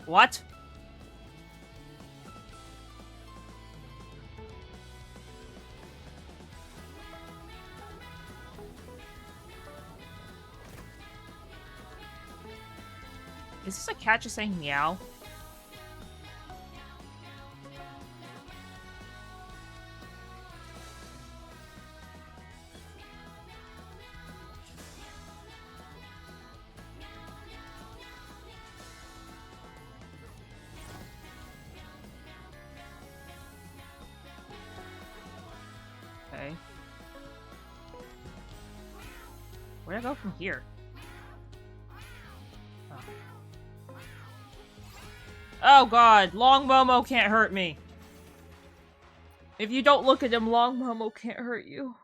Speaker 1: What? Is this a cat just saying meow? Okay. Where'd I go from here? Oh god, Long Momo can't hurt me. If you don't look at him, Long Momo can't hurt you.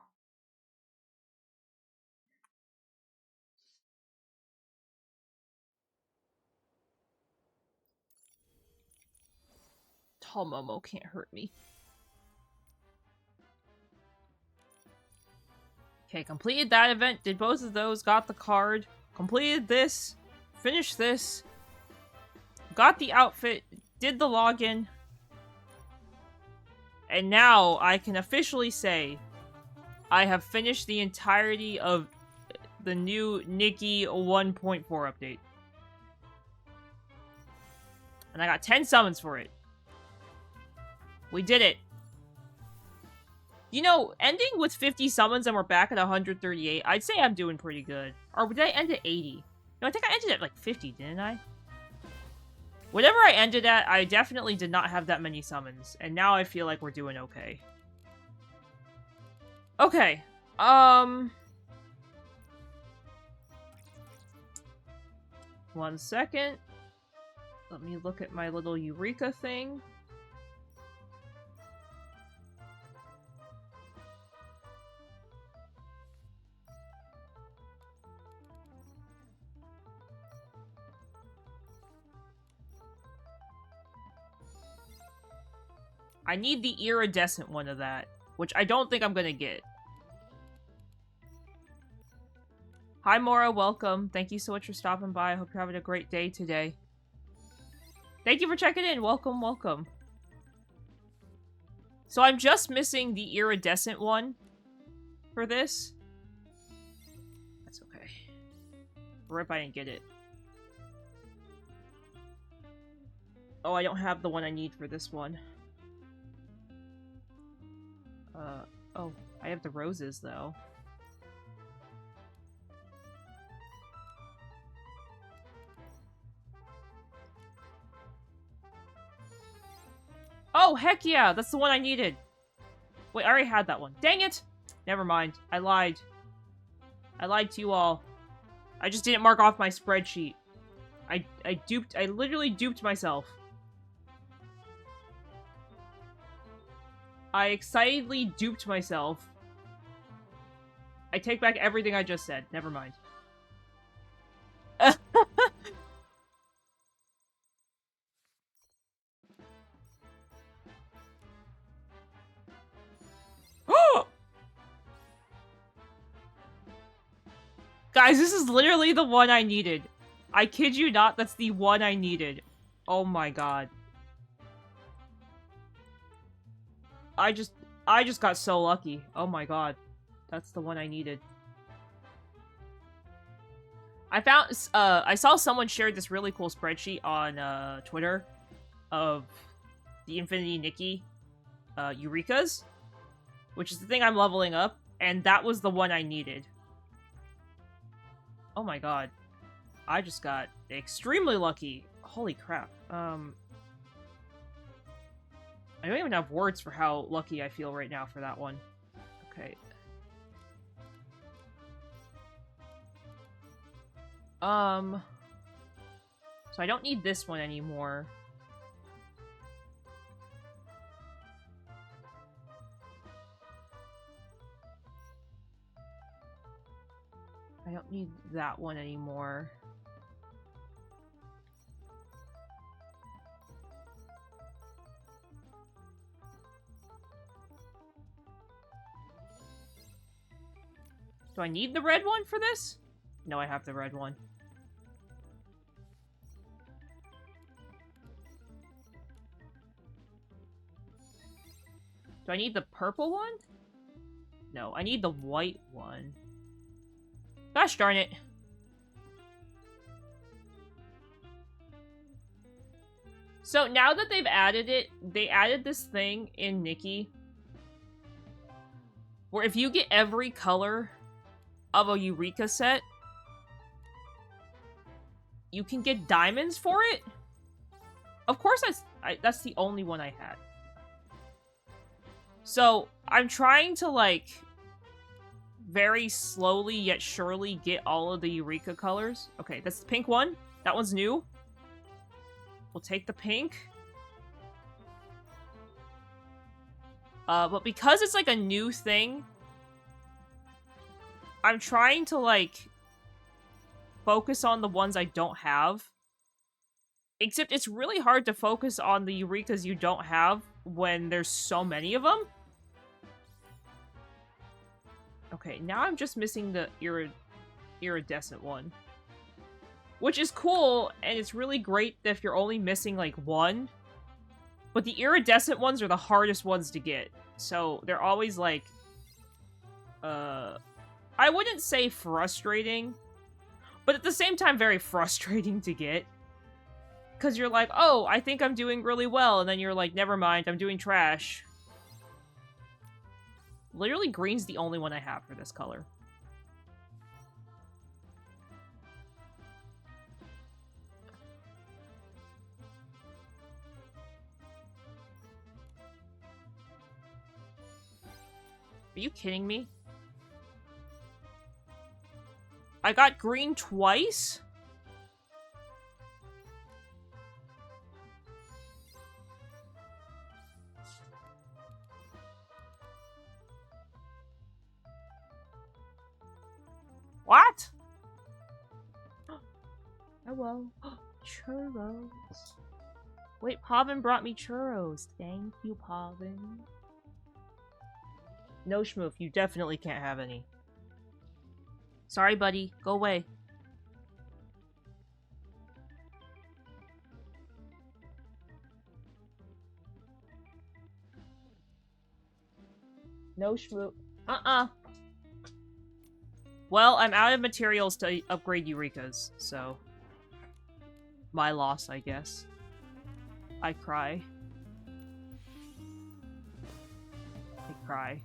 Speaker 1: Tall Momo can't hurt me. Okay, completed that event, did both of those, got the card, completed this, finished this, got the outfit, did the login, and now I can officially say I have finished the entirety of the new Nikki 1.4 update. And I got 10 summons for it. We did it. You know, ending with 50 summons and we're back at 138, I'd say I'm doing pretty good. Or did I end at 80? No, I think I ended at like 50, didn't I? Whatever I ended at, I definitely did not have that many summons. And now I feel like we're doing okay. Okay. 1 second. Let me look at my little Eureka thing. I need the iridescent one of that, which I don't think I'm gonna get. Hi, Mora, welcome. Thank you so much for stopping by. I hope you're having a great day today. Thank you for checking in. Welcome, welcome. So I'm just missing the iridescent one for this. That's okay. Rip, I didn't get it. Oh, I don't have the one I need for this one. Oh, I have the roses, though. Oh, heck yeah! That's the one I needed! Wait, I already had that one. Dang it! Never mind. I lied. I lied to you all. I just didn't mark off my spreadsheet. I literally duped myself. I excitedly duped myself. I take back everything I just said. Never mind. Guys, this is literally the one I needed. I kid you not, that's the one I needed. Oh my god. I just got so lucky. Oh my god. That's the one I needed. I saw someone shared this really cool spreadsheet on Twitter of the Infinity Nikki Eureka's, which is the thing I'm leveling up, and that was the one I needed. Oh my god. I just got extremely lucky. Holy crap. I don't even have words for how lucky I feel right now for that one. Okay. So I don't need this one anymore. I don't need that one anymore. Do I need the red one for this? No, I have the red one. Do I need the purple one? No, I need the white one. Gosh darn it. So now that they've added it, they added this thing in Nikki where if you get every color of a Eureka set, you can get diamonds for it. Of course, that's the only one I had. So I'm trying to, like, very slowly yet surely get all of the Eureka colors. Okay, that's the pink one. That one's new. We'll take the pink. But because it's, like, a new thing, I'm trying to, like, focus on the ones I don't have. Except it's really hard to focus on the Eurekas you don't have when there's so many of them. Okay, now I'm just missing the iridescent one. Which is cool, and it's really great if you're only missing, like, one. But the iridescent ones are the hardest ones to get. So, they're always, like... I wouldn't say frustrating, but at the same time very frustrating to get. Because you're like, oh, I think I'm doing really well, and then you're like, never mind, I'm doing trash. Literally, green's the only one I have for this color. Are you kidding me? I got green twice? What? Hello. Churros. Wait, Pavin brought me churros. Thank you, Pavin. No, Schmoof, you definitely can't have any. Sorry, buddy. Go away. No, Schmoof. Well, I'm out of materials to upgrade Eurekas, so... my loss, I guess. I cry. I cry.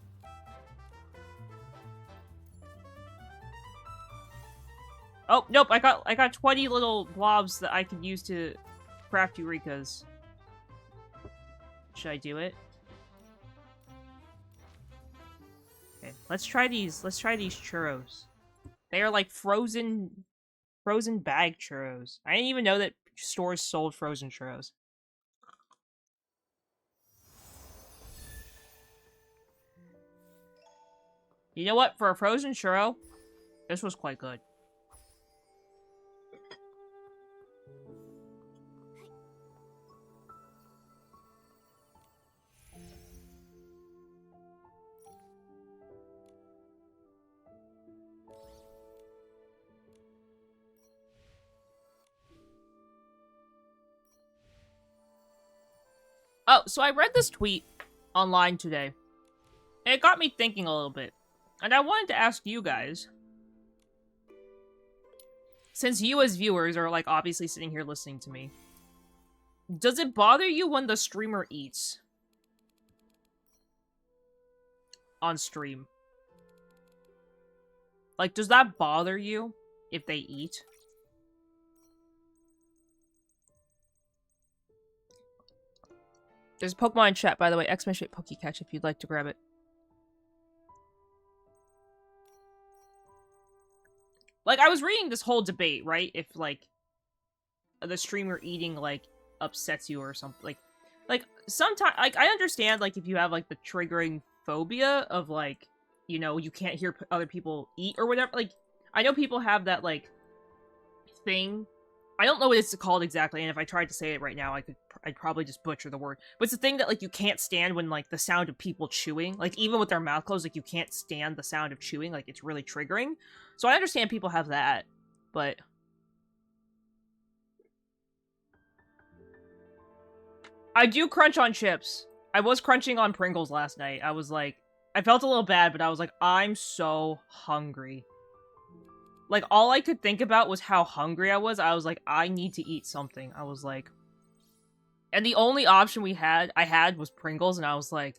Speaker 1: Oh, nope, I got 20 little blobs that I can use to craft Eurekas. Should I do it? Okay, let's try these churros. They are like frozen bag churros. I didn't even know that stores sold frozen churros. You know what? For a frozen churro, this was quite good. Oh, so I read this tweet online today. And it got me thinking a little bit. And I wanted to ask you guys, since you as viewers are like obviously sitting here listening to me, does it bother you when the streamer eats on stream? Like, does that bother you if they eat? There's a Pokemon in chat, by the way. Exclamation Pokecatch if you'd like to grab it. Like, I was reading this whole debate, right? If, like, the streamer eating, like, upsets you or something. Like sometimes, like, I understand, like, if you have, like, the triggering phobia of, like, you know, you can't hear other people eat or whatever. Like, I know people have that, like, thing. I don't know what it's called exactly, and if I tried to say it right now, I'd probably just butcher the word. But it's the thing that, like, you can't stand when, like, the sound of people chewing. Like, even with their mouth closed, like, you can't stand the sound of chewing. Like, it's really triggering. So I understand people have that, but... I do crunch on chips. I was crunching on Pringles last night. I was like... I felt a little bad, but I was like, I'm so hungry. Like, all I could think about was how hungry I was. I was like, I need to eat something. I was like... And the only option I had was Pringles, and I was like,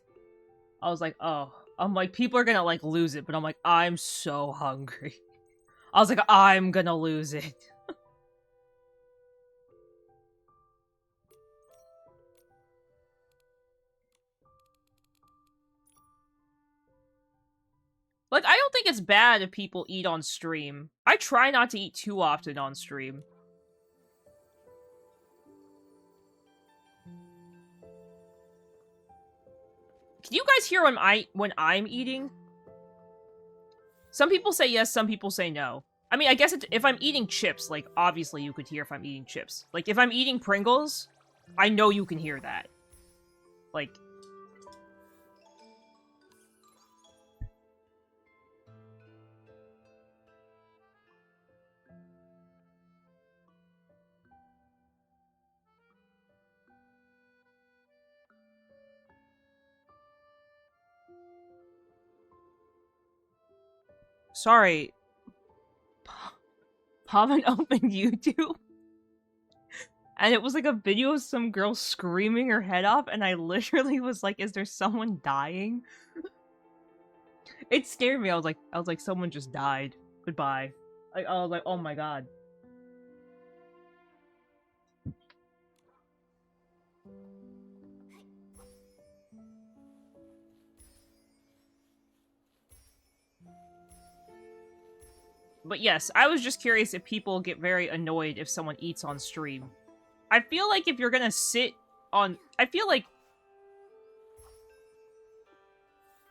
Speaker 1: oh. I'm like, people are gonna, like, lose it, but I'm like, I'm so hungry. I was like, I'm gonna lose it. Like, I don't think it's bad if people eat on stream. I try not to eat too often on stream. Can you guys hear when I'm eating? Some people say yes, some people say no. I mean, I guess if I'm eating chips, like, obviously you could hear if I'm eating chips. Like, if I'm eating Pringles, I know you can hear that. Like... Sorry. Pavan opened YouTube. And it was like a video of some girl screaming her head off, and I literally was like, is there someone dying? It scared me. I was like, someone just died. Goodbye. Like, I was like, oh my god. But yes, I was just curious if people get very annoyed if someone eats on stream. I feel like if you're gonna sit on... I feel like...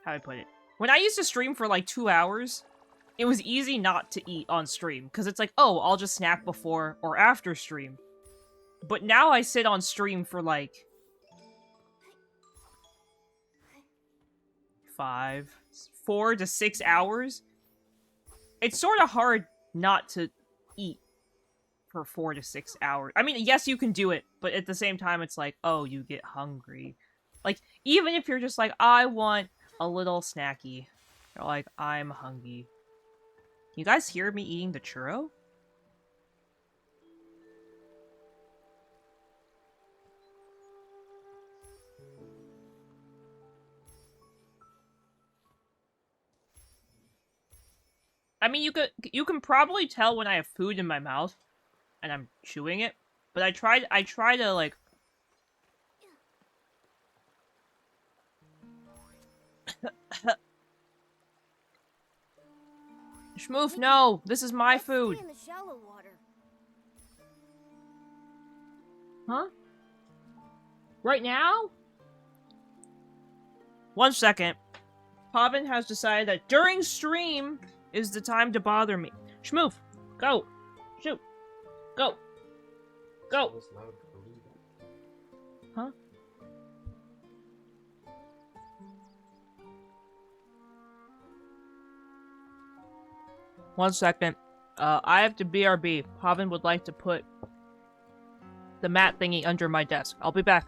Speaker 1: How do I put it? When I used to stream for like 2 hours, it was easy not to eat on stream. Because it's like, oh, I'll just snack before or after stream. But now I sit on stream for like... 4 to 6 hours. It's sort of hard not to eat for 4 to 6 hours. I mean, yes, you can do it, but at the same time, it's like, oh, you get hungry. Like, even if you're just like, I want a little snacky, you're like, I'm hungry. Can you guys hear me eating the churro? I mean, you can probably tell when I have food in my mouth and I'm chewing it, but I try to like Schmoof, no! This is my
Speaker 2: Let's stay
Speaker 1: food!
Speaker 2: in the shallow water.
Speaker 1: Huh? Right now? 1 second. Pavin has decided that during stream is the time to bother me. Schmoof, go! Shoot! Go! Go! Huh? One second. I have to BRB. Pavin would like to put the mat thingy under my desk. I'll be back.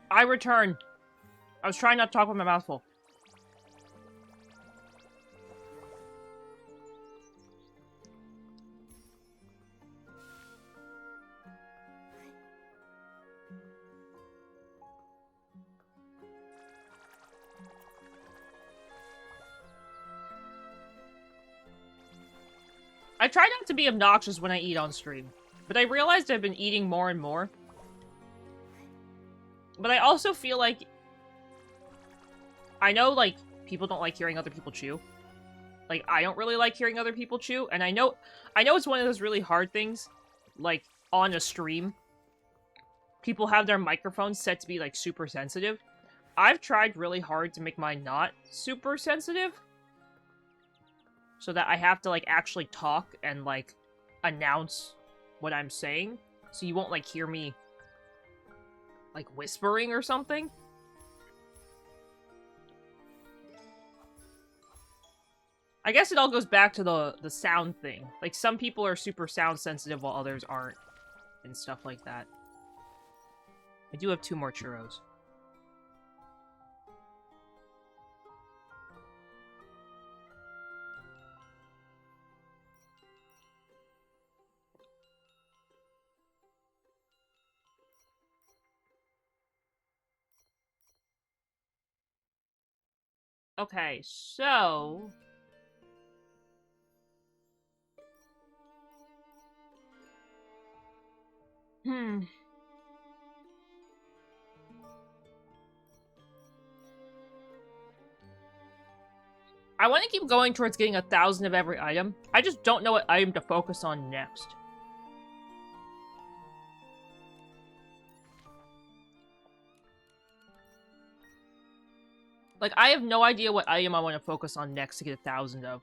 Speaker 1: I return. I was trying not to talk with my mouth full. I try not to be obnoxious when I eat on stream, but I realized I've been eating more and more. But I also feel like... I know, like, people don't like hearing other people chew. Like, I don't really like hearing other people chew, and I know it's one of those really hard things, like, on a stream. People have their microphones set to be, like, super sensitive. I've tried really hard to make mine not super sensitive. So that I have to, like, actually talk and, like, announce what I'm saying. So you won't, like, hear me, like, whispering or something. I guess it all goes back to the sound thing. Like, some people are super sound sensitive while others aren't. And stuff like that. I do have 2 more churros. Okay, so... I want to keep going towards getting 1,000 of every item. I just don't know what item to focus on next. Like, I have no idea what item I want to focus on next to get 1,000 of.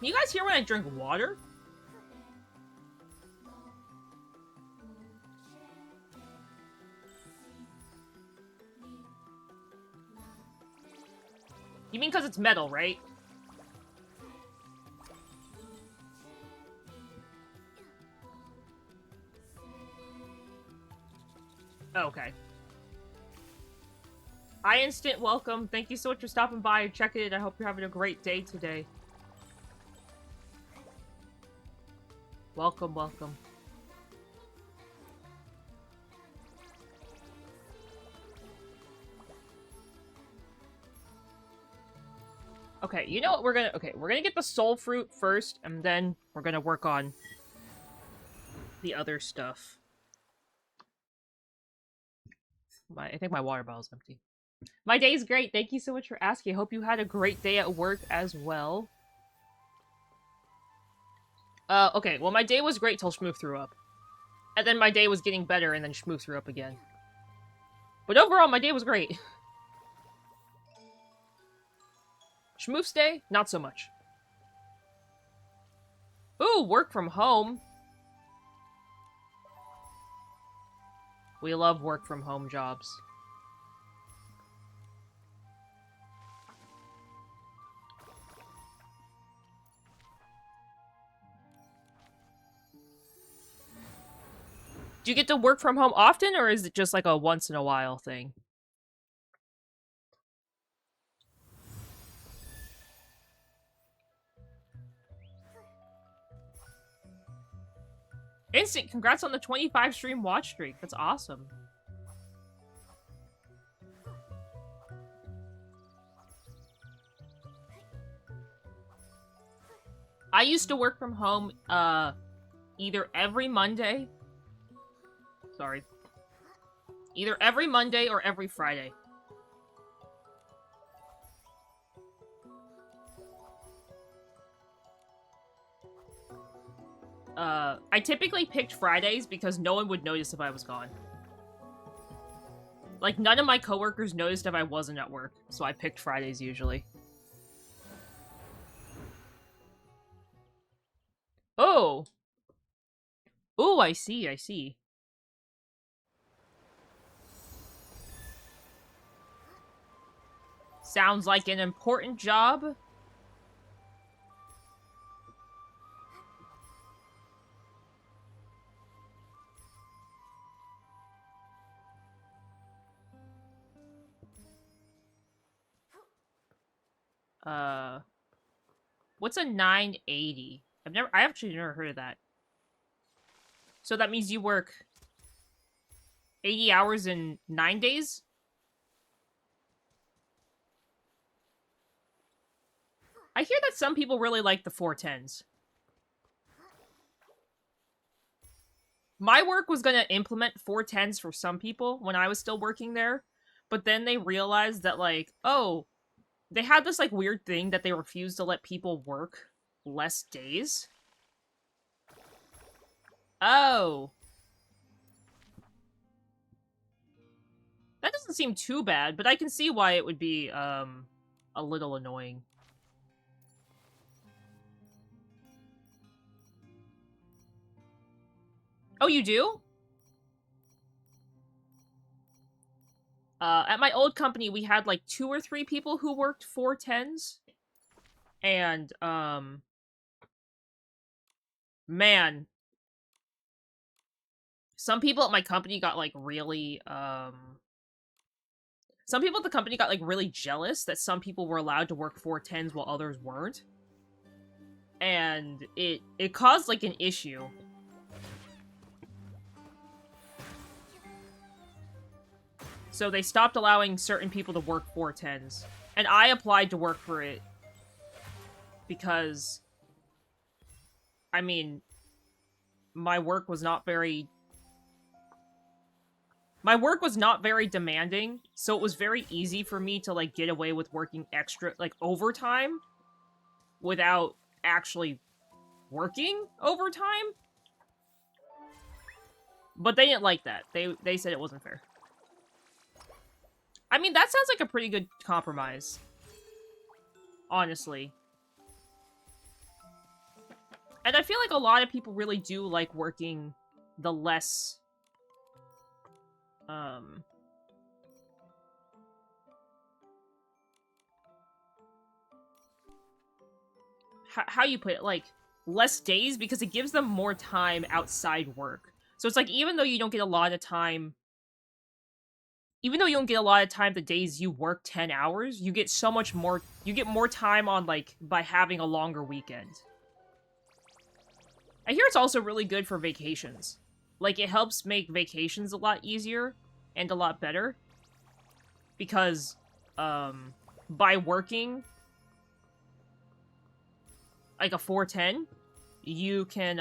Speaker 1: Can you guys hear when I drink water? You mean because it's metal, right? Okay. Hi, Instant Welcome. Thank you so much for stopping by and checking it. I hope you're having a great day today. Welcome, welcome. Okay, you know what we're gonna... Okay, we're gonna get the soul fruit first, and then we're gonna work on the other stuff. I think my water bottle's empty. My day's great. Thank you so much for asking. I hope you had a great day at work as well. Okay, well my day was great till Shmoo threw up. And then my day was getting better, and then Shmoo threw up again. But overall, my day was great. Shmoof's day? Not so much. Ooh, work from home. We love work from home jobs. Do you get to work from home often, or is it just like a once in a while thing? Instant, congrats on the 25 stream watch streak. That's awesome. I used to work from home, either every Monday... Sorry. Either every Monday or every Friday. I typically picked Fridays because no one would notice if I was gone. Like, none of my coworkers noticed if I wasn't at work, so I picked Fridays usually. Oh! Oh, I see, I see. Sounds like an important job. What's a 980? I actually never heard of that. So that means you work 80 hours in 9 days? I hear that some people really like the 410s. My work was going to implement 410s for some people when I was still working there, but then they realized that, like, oh, they had this, like, weird thing that they refused to let people work less days. Oh. That doesn't seem too bad, but I can see why it would be, a little annoying. Oh, you do? At my old company, we had, like, 2 or 3 people who worked 410s. And, man. Some people at my company got, like, really, some people at the company got, like, really jealous that some people were allowed to work 410s while others weren't. And it caused, like, an issue. So they stopped allowing certain people to work 410s. And I applied to work for it. Because, I mean, my work was not very demanding, so it was very easy for me to, like, get away with working extra, like, overtime without actually working overtime. But they didn't like that. They said it wasn't fair. I mean, that sounds like a pretty good compromise. Honestly. And I feel like a lot of people really do like working the less, how you put it, like, less days, because it gives them more time outside work. So it's like, even though you don't get a lot of time, the days you work 10 hours, you get so much more, you get more time on, like, by having a longer weekend. I hear it's also really good for vacations. Like, it helps make vacations a lot easier and a lot better. Because, by working like a 410, you can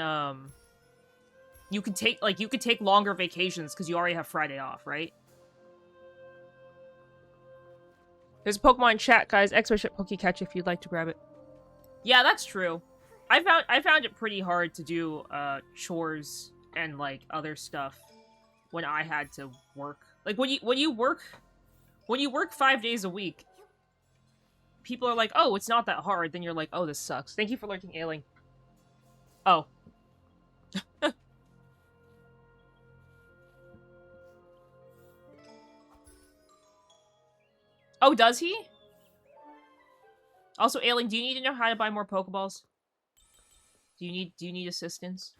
Speaker 1: take longer vacations because you already have Friday off, right? There's a Pokemon chat, guys. Expert Pokecatch if you'd like to grab it. Yeah, that's true. I found it pretty hard to do chores and like other stuff when I had to work. Like when you work 5 days a week, people are like, "Oh, it's not that hard." Then you're like, "Oh, this sucks." Thank you for lurking, Ailing. Oh. Oh, does he? Also, Ailing, do you need to know how to buy more Pokeballs? Do you need assistance?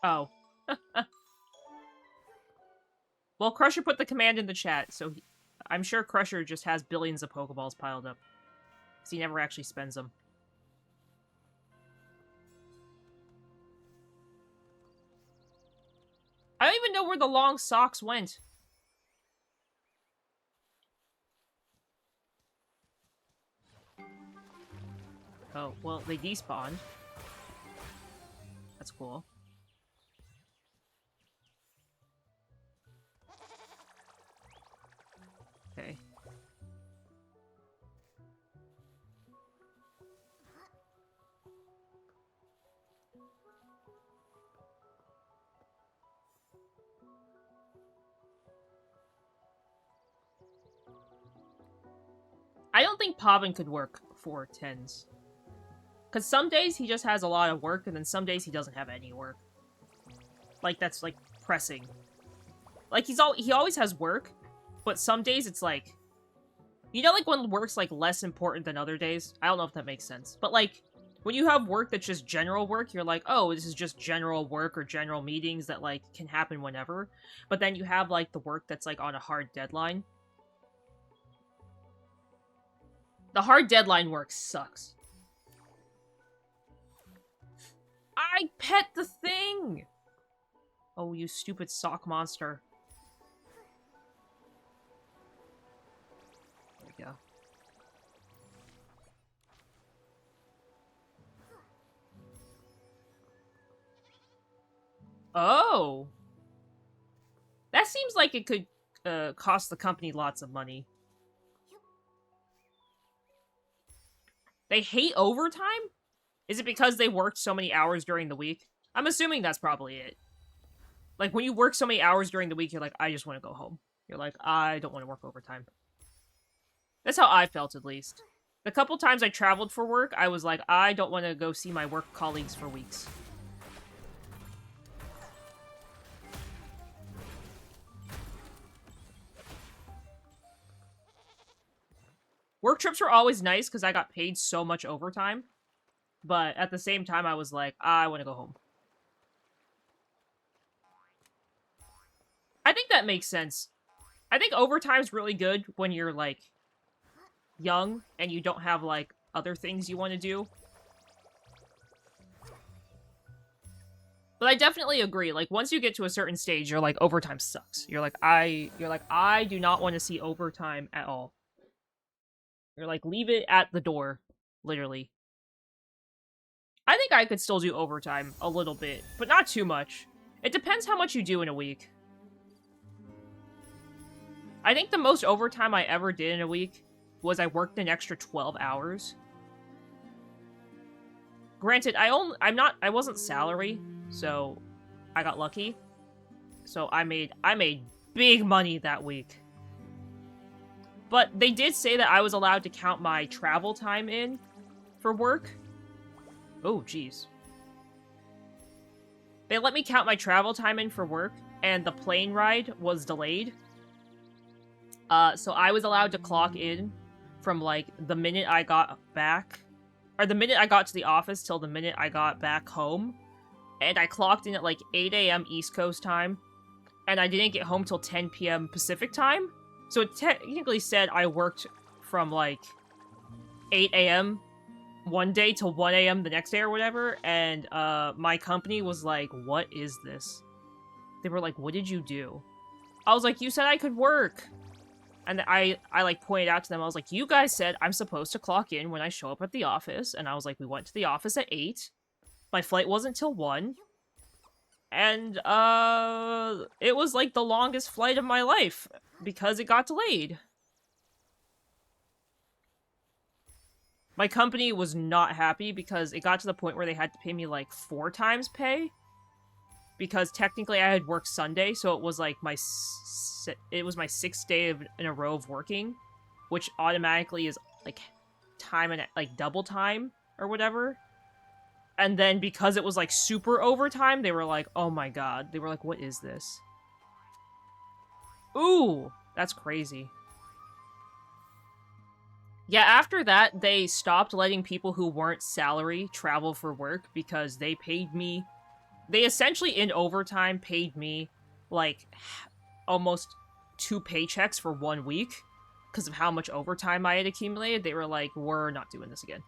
Speaker 1: Oh. Well, Crusher put the command in the chat, so I'm sure Crusher just has billions of Pokeballs piled up. Because he never actually spends them. I don't even know where the long socks went. Oh, well, they despawned. That's cool. Okay. I don't think Pavin could work 410s. Because some days he just has a lot of work, and then some days he doesn't have any work. Like, that's, like, pressing. Like, he always has work, but some days it's like... You know, like, when work's, like, less important than other days? I don't know if that makes sense. But, like, when you have work that's just general work, you're like, oh, this is just general work or general meetings that, like, can happen whenever. But then you have, like, the work that's, like, on a hard deadline. The hard deadline work sucks. I pet the thing! Oh, you stupid sock monster. There we go. Oh! That seems like it could cost the company lots of money. They hate overtime? Is it because they worked so many hours during the week? I'm assuming that's probably it. Like, when you work so many hours during the week, you're like, I just want to go home. You're like, I don't want to work overtime. That's how I felt, at least. The couple times I traveled for work, I was like, I don't want to go see my work colleagues for weeks. Work trips were always nice because I got paid so much overtime. But at the same time, I was like, I want to go home. I think that makes sense. I think overtime's really good when you're, like, young and you don't have, like, other things you want to do. But I definitely agree. Like, once you get to a certain stage, you're like, overtime sucks. You're like, I do not want to see overtime at all. You're like, leave it at the door. Literally. I think I could still do overtime a little bit, but not too much. It depends how much you do in a week. I think the most overtime I ever did in a week was I worked an extra 12 hours. Granted, I wasn't salary, so I got lucky. So I made big money that week. But they did say that I was allowed to count my travel time in for work. Oh, jeez. They let me count my travel time in for work, and the plane ride was delayed. So I was allowed to clock in from, like, the minute I got back, or the minute I got to the office till the minute I got back home. And I clocked in at, like, 8 a.m. East Coast time, and I didn't get home till 10 p.m. Pacific time. So it technically said I worked from, like, 8 a.m. one day till 1 a.m. the next day or whatever, and my company was like, what is this? They were like, what did you do? I was like, you said I could work. And I like pointed out to them, I was like, you guys said I'm supposed to clock in when I show up at the office, and I was like, we went to the office at 8. My flight wasn't till 1. And it was like the longest flight of my life because it got delayed. My company was not happy because it got to the point where they had to pay me like 4 times pay. Because technically I had worked Sunday, so it was like my 6th day in a row of working, which automatically is like time and like double time or whatever. And then because it was like super overtime, they were like, oh my god. They were like, what is this? Ooh, that's crazy. Yeah, after that, they stopped letting people who weren't salary travel for work because they paid me. They essentially, in overtime, paid me, like, almost 2 paychecks for 1 week because of how much overtime I had accumulated. They were like, we're not doing this again.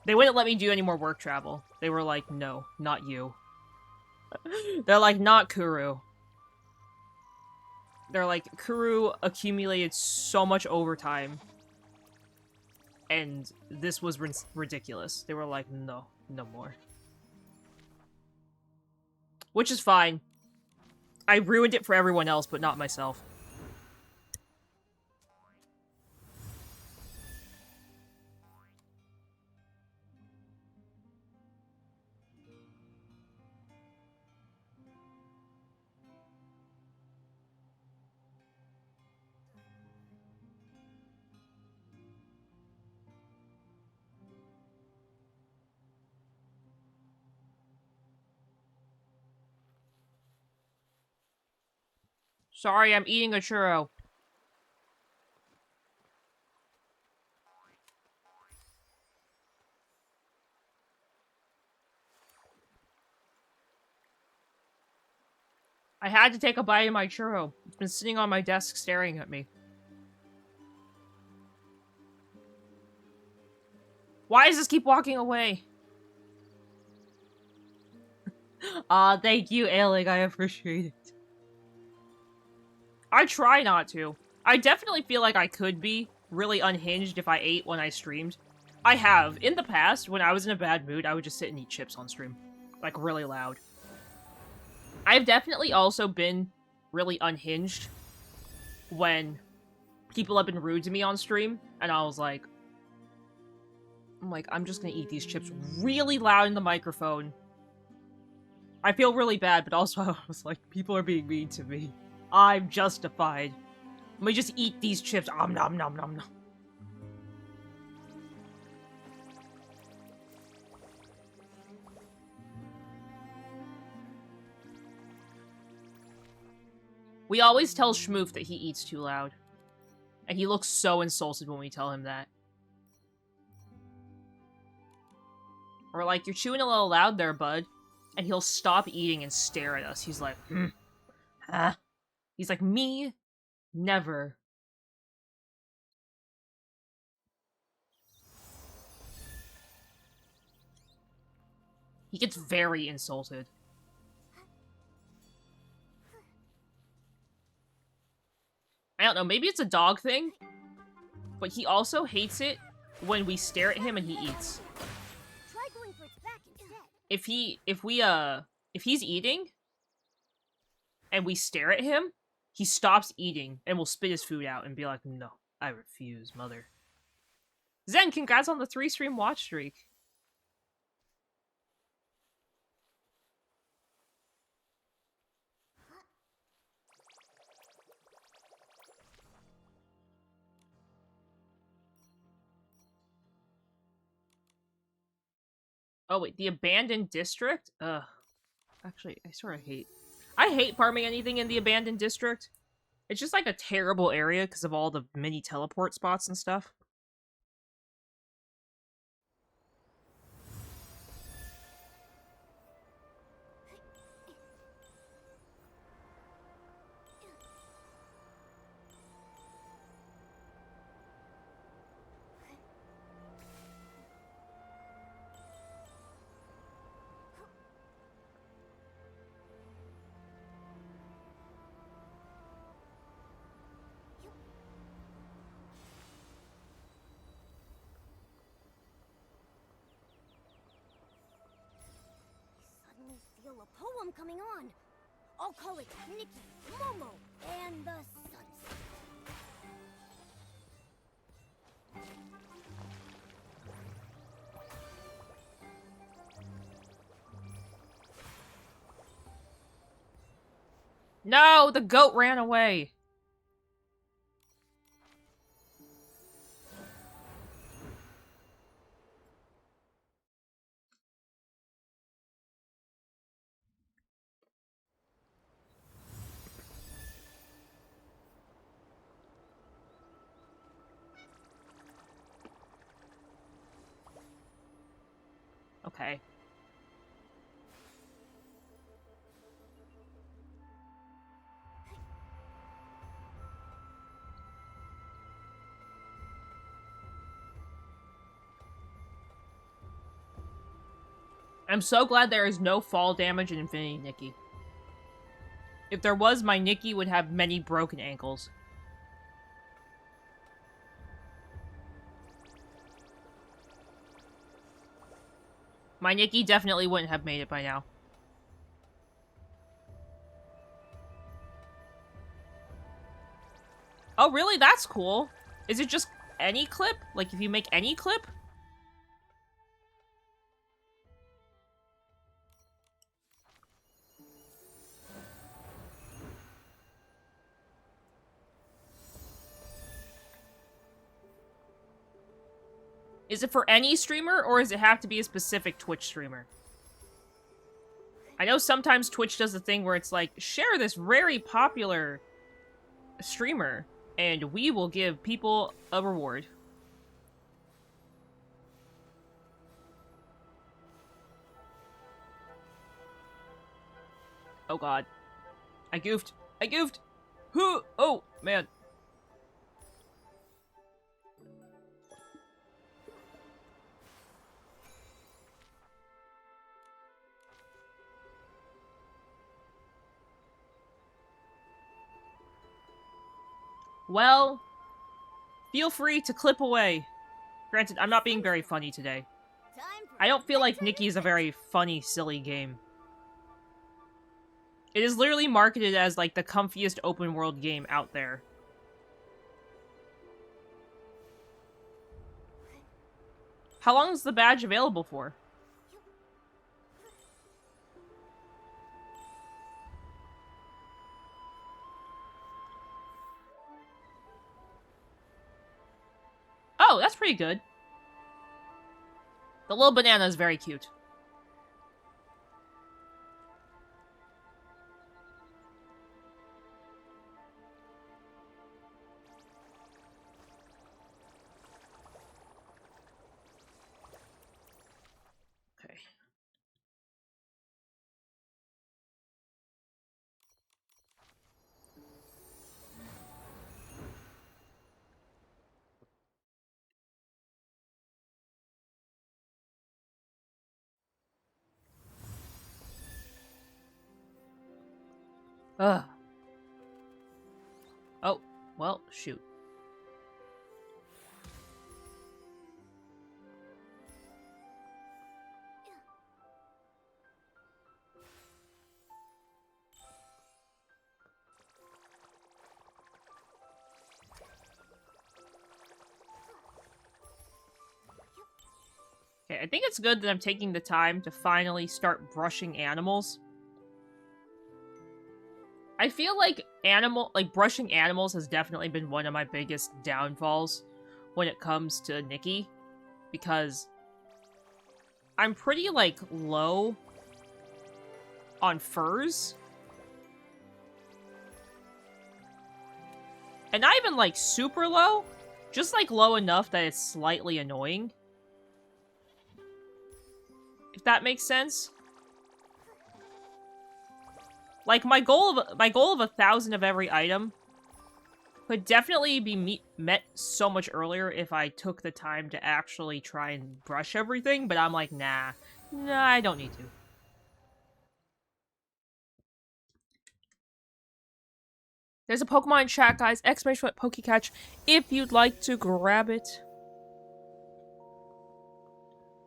Speaker 1: They wouldn't let me do any more work travel. They were like, no, not you. They're like, not Kuru. They're like, Kuru accumulated so much overtime. And this was ridiculous. They were like, no, no more. Which is fine. I ruined it for everyone else, but not myself. Sorry, I'm eating a churro. I had to take a bite of my churro. It's been sitting on my desk staring at me. Why does this keep walking away? Thank you, Ailing. I appreciate it. I try not to. I definitely feel like I could be really unhinged if I ate when I streamed. I have. In the past, when I was in a bad mood, I would just sit and eat chips on stream. Like, really loud. I've definitely also been really unhinged when people have been rude to me on stream, and I was like, I'm just gonna eat these chips really loud in the microphone. I feel really bad, but also I was like, people are being mean to me. I'm justified. Let me just eat these chips. Nom nom nom nom nom. We always tell Schmoof that he eats too loud. And he looks so insulted when we tell him that. We're like, you're chewing a little loud there, bud. And he'll stop eating and stare at us. He's like, huh? He's like, me? Never. He gets very insulted. I don't know, maybe it's a dog thing, but he also hates it when we stare at him and he eats.
Speaker 2: Try going for its back instead.
Speaker 1: If he's eating and we stare at him, he stops eating and will spit his food out and be like, no, I refuse, mother. Zen, congrats on the 3-stream watch streak. Oh, wait, the abandoned district? Ugh. Actually, I sort of hate... I hate farming anything in the abandoned district. It's just like a terrible area because of all the mini teleport spots and stuff.
Speaker 2: Suddenly feel a poem coming on. I'll call it Nikki, Momo, and the Sunset.
Speaker 1: No, the goat ran away. Okay. I'm so glad there is no fall damage in Infinity Nikki. If there was, my Nikki would have many broken ankles. My Nikki definitely wouldn't have made it by now. Oh, really? That's cool. Is it just any clip? Like, if you make any clip? Is it for any streamer, or does it have to be a specific Twitch streamer? I know sometimes Twitch does the thing where it's like, share this very popular streamer, and we will give people a reward. Oh god. I goofed. I goofed! Who? Oh, man. Well, feel free to clip away. Granted, I'm not being very funny today. I don't feel like Nikki is a very funny, silly game. It is literally marketed as, like, the comfiest open world game out there. How long is the badge available for? Oh, that's pretty good. The little banana is very cute. Okay. Ugh. Oh, well, shoot. Okay, I think it's good that I'm taking the time to finally start brushing animals. I feel like brushing animals has definitely been one of my biggest downfalls when it comes to Nikki, because I'm pretty, like, low on furs. And not even, like, super low. Just, like, low enough that it's slightly annoying. If that makes sense. Like, my goal of 1,000 of every item could definitely be met so much earlier if I took the time to actually try and brush everything, but I'm like, nah. Nah, I don't need to. There's a Pokemon in chat, guys. Exclamation point Pokecatch if you'd like to grab it.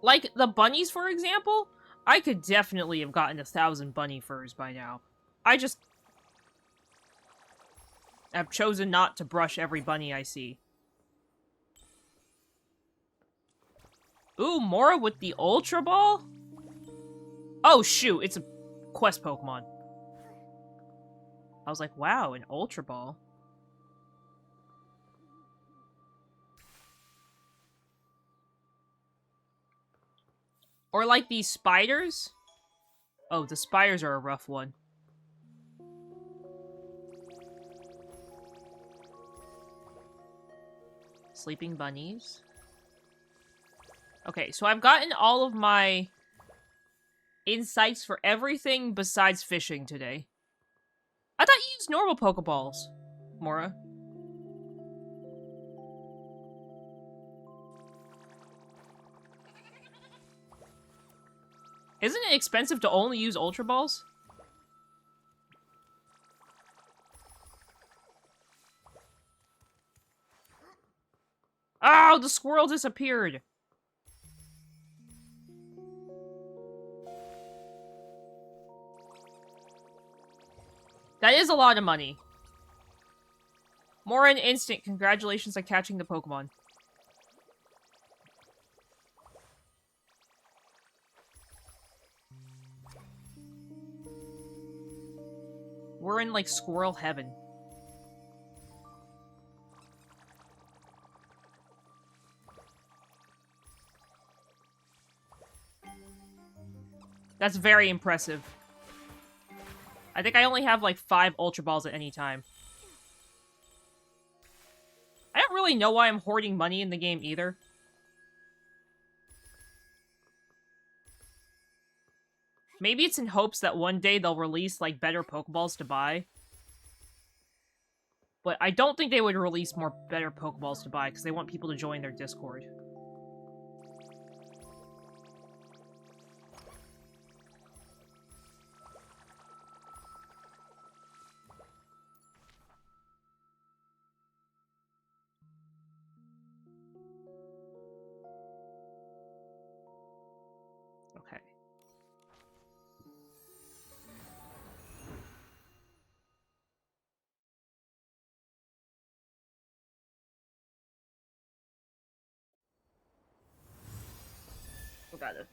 Speaker 1: Like, the bunnies, for example, I could definitely have gotten 1,000 bunny furs by now. I just have chosen not to brush every bunny I see. Ooh, Mora with the Ultra Ball? Oh, shoot, it's a quest Pokemon. I was like, wow, an Ultra Ball. Or like these spiders? Oh, the spiders are a rough one. Sleeping bunnies. Okay, so I've gotten all of my insights for everything besides fishing today. I thought you used normal Pokeballs, Mora. Isn't it expensive to only use Ultra Balls? Oh, the squirrel disappeared. That is a lot of money. More in instant. Congratulations on catching the Pokemon. We're in, like, squirrel heaven. That's very impressive. I think I only have, like, 5 Ultra Balls at any time. I don't really know why I'm hoarding money in the game either. Maybe it's in hopes that one day they'll release, like, better Pokeballs to buy. But I don't think they would release more better Pokeballs to buy, because they want people to join their Discord. Okay. We gotta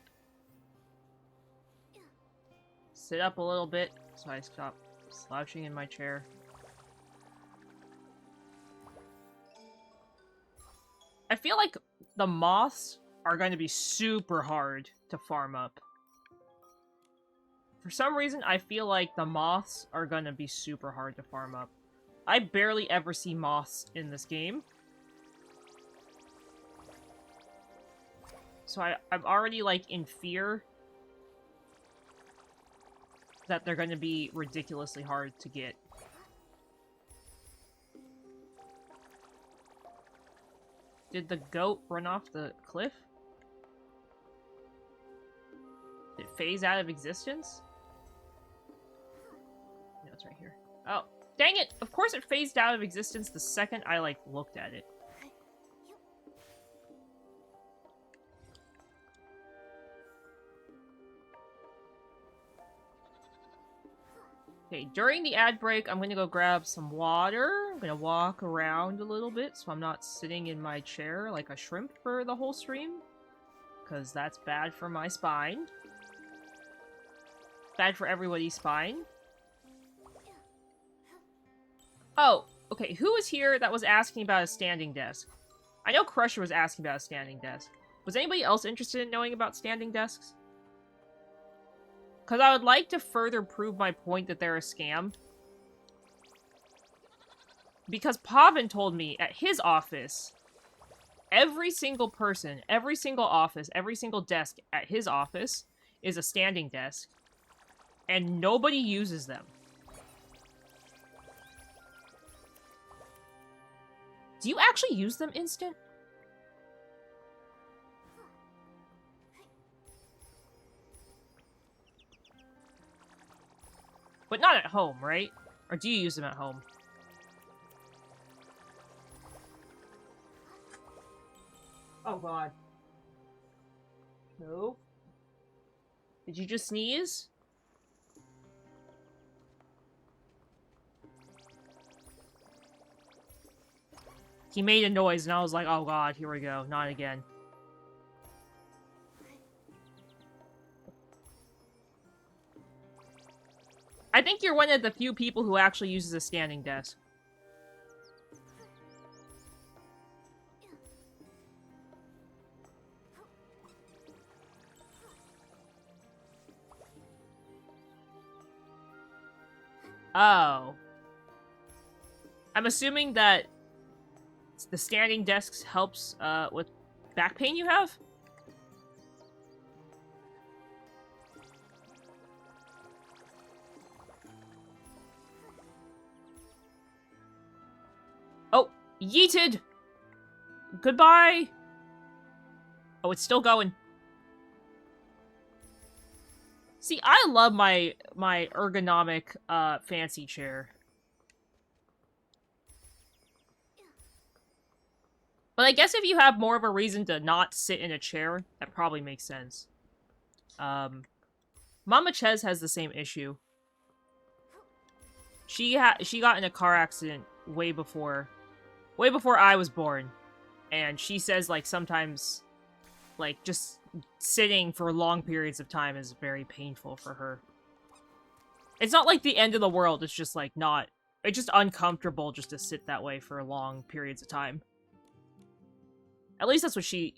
Speaker 1: sit up a little bit so I stop slouching in my chair. I feel like the moths are going to be super hard to farm up. For some reason, I feel like the moths are going to be super hard to farm up. I barely ever see moths in this game. So I'm already, like, in fear that they're going to be ridiculously hard to get. Did the goat run off the cliff? Did it phase out of existence? No, it's right here. Oh, dang it! Of course it phased out of existence the second I, like, looked at it. Okay, during the ad break, I'm gonna go grab some water. I'm gonna walk around a little bit so I'm not sitting in my chair like a shrimp for the whole stream. Because that's bad for my spine. Bad for everybody's spine. Oh, okay, who was here that was asking about a standing desk? I know Crusher was asking about a standing desk. Was anybody else interested in knowing about standing desks? Because I would like to further prove my point that they're a scam. Because Pavin told me at his office, every single person, every single office, every single desk at his office is a standing desk. And nobody uses them. Do you actually use them, Instant? But not at home, right? Or do you use them at home? Oh god. No. Did you just sneeze? He made a noise and I was like, oh god, here we go. Not again. I think you're one of the few people who actually uses a standing desk. Oh. I'm assuming that the standing desks helps with back pain you have? Oh, yeeted! Goodbye! Oh, it's still going. See, I love my ergonomic fancy chair. But I guess if you have more of a reason to not sit in a chair, that probably makes sense. Mama Ches has the same issue. She got in a car accident way before I was born. And she says, like, sometimes, like, just sitting for long periods of time is very painful for her. It's not like the end of the world, it's just, like, not... It's just uncomfortable just to sit that way for long periods of time. At least that's what she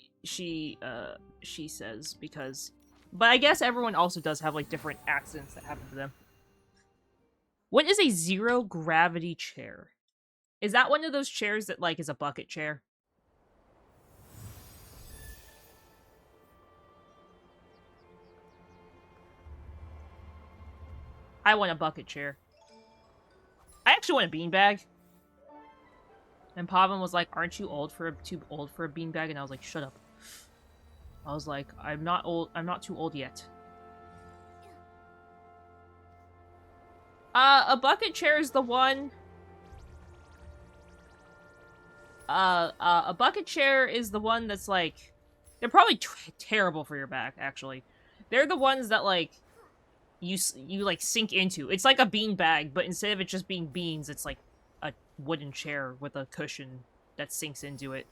Speaker 1: says, because... But I guess everyone also does have, like, different accidents that happen to them. What is a zero-gravity chair? Is that one of those chairs that, like, is a bucket chair? I want a bucket chair. I actually want a beanbag. And Pavin was like, aren't you too old for a beanbag? And I was like, shut up. I was like, I'm not too old yet. A bucket chair is the one... a bucket chair is the one that's like... They're probably terrible for your back, actually. They're the ones that, like, you like, sink into. It's like a beanbag, but instead of it just being beans, it's like a wooden chair with a cushion that sinks into it.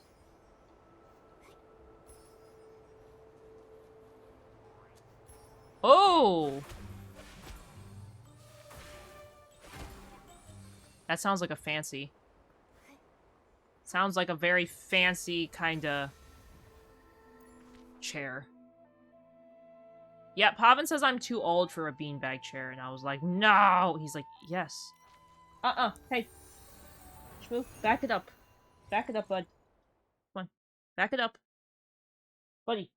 Speaker 1: Oh! That sounds like a fancy. Sounds like a very fancy kinda chair. Yeah, Pavin says I'm too old for a beanbag chair, and I was like, no! He's like, yes. Hey. Shmoo, back it up. Back it up, bud. Come on. Back it up. Buddy.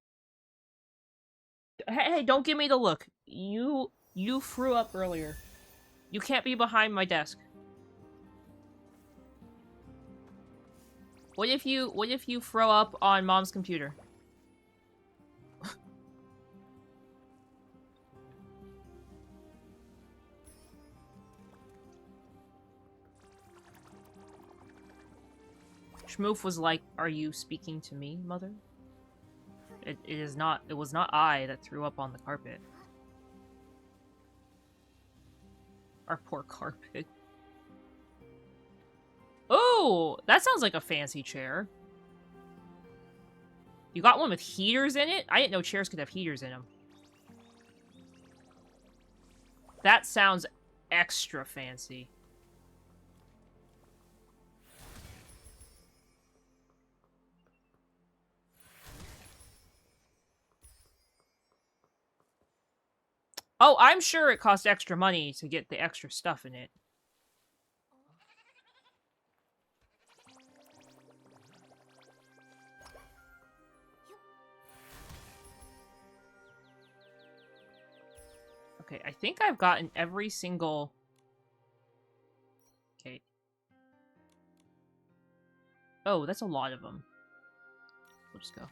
Speaker 1: Hey, don't give me the look. You threw up earlier. You can't be behind my desk. What if you throw up on Mom's computer? Schmoof was like, are you speaking to me, Mother? It was not I that threw up on the carpet. Our poor carpet. Oh, that sounds like a fancy chair. You got one with heaters in it? I didn't know chairs could have heaters in them. That sounds extra fancy. Oh, I'm sure it costs extra money to get the extra stuff in it. Okay, I think I've gotten every single... Okay. Oh, that's a lot of them. We'll just go.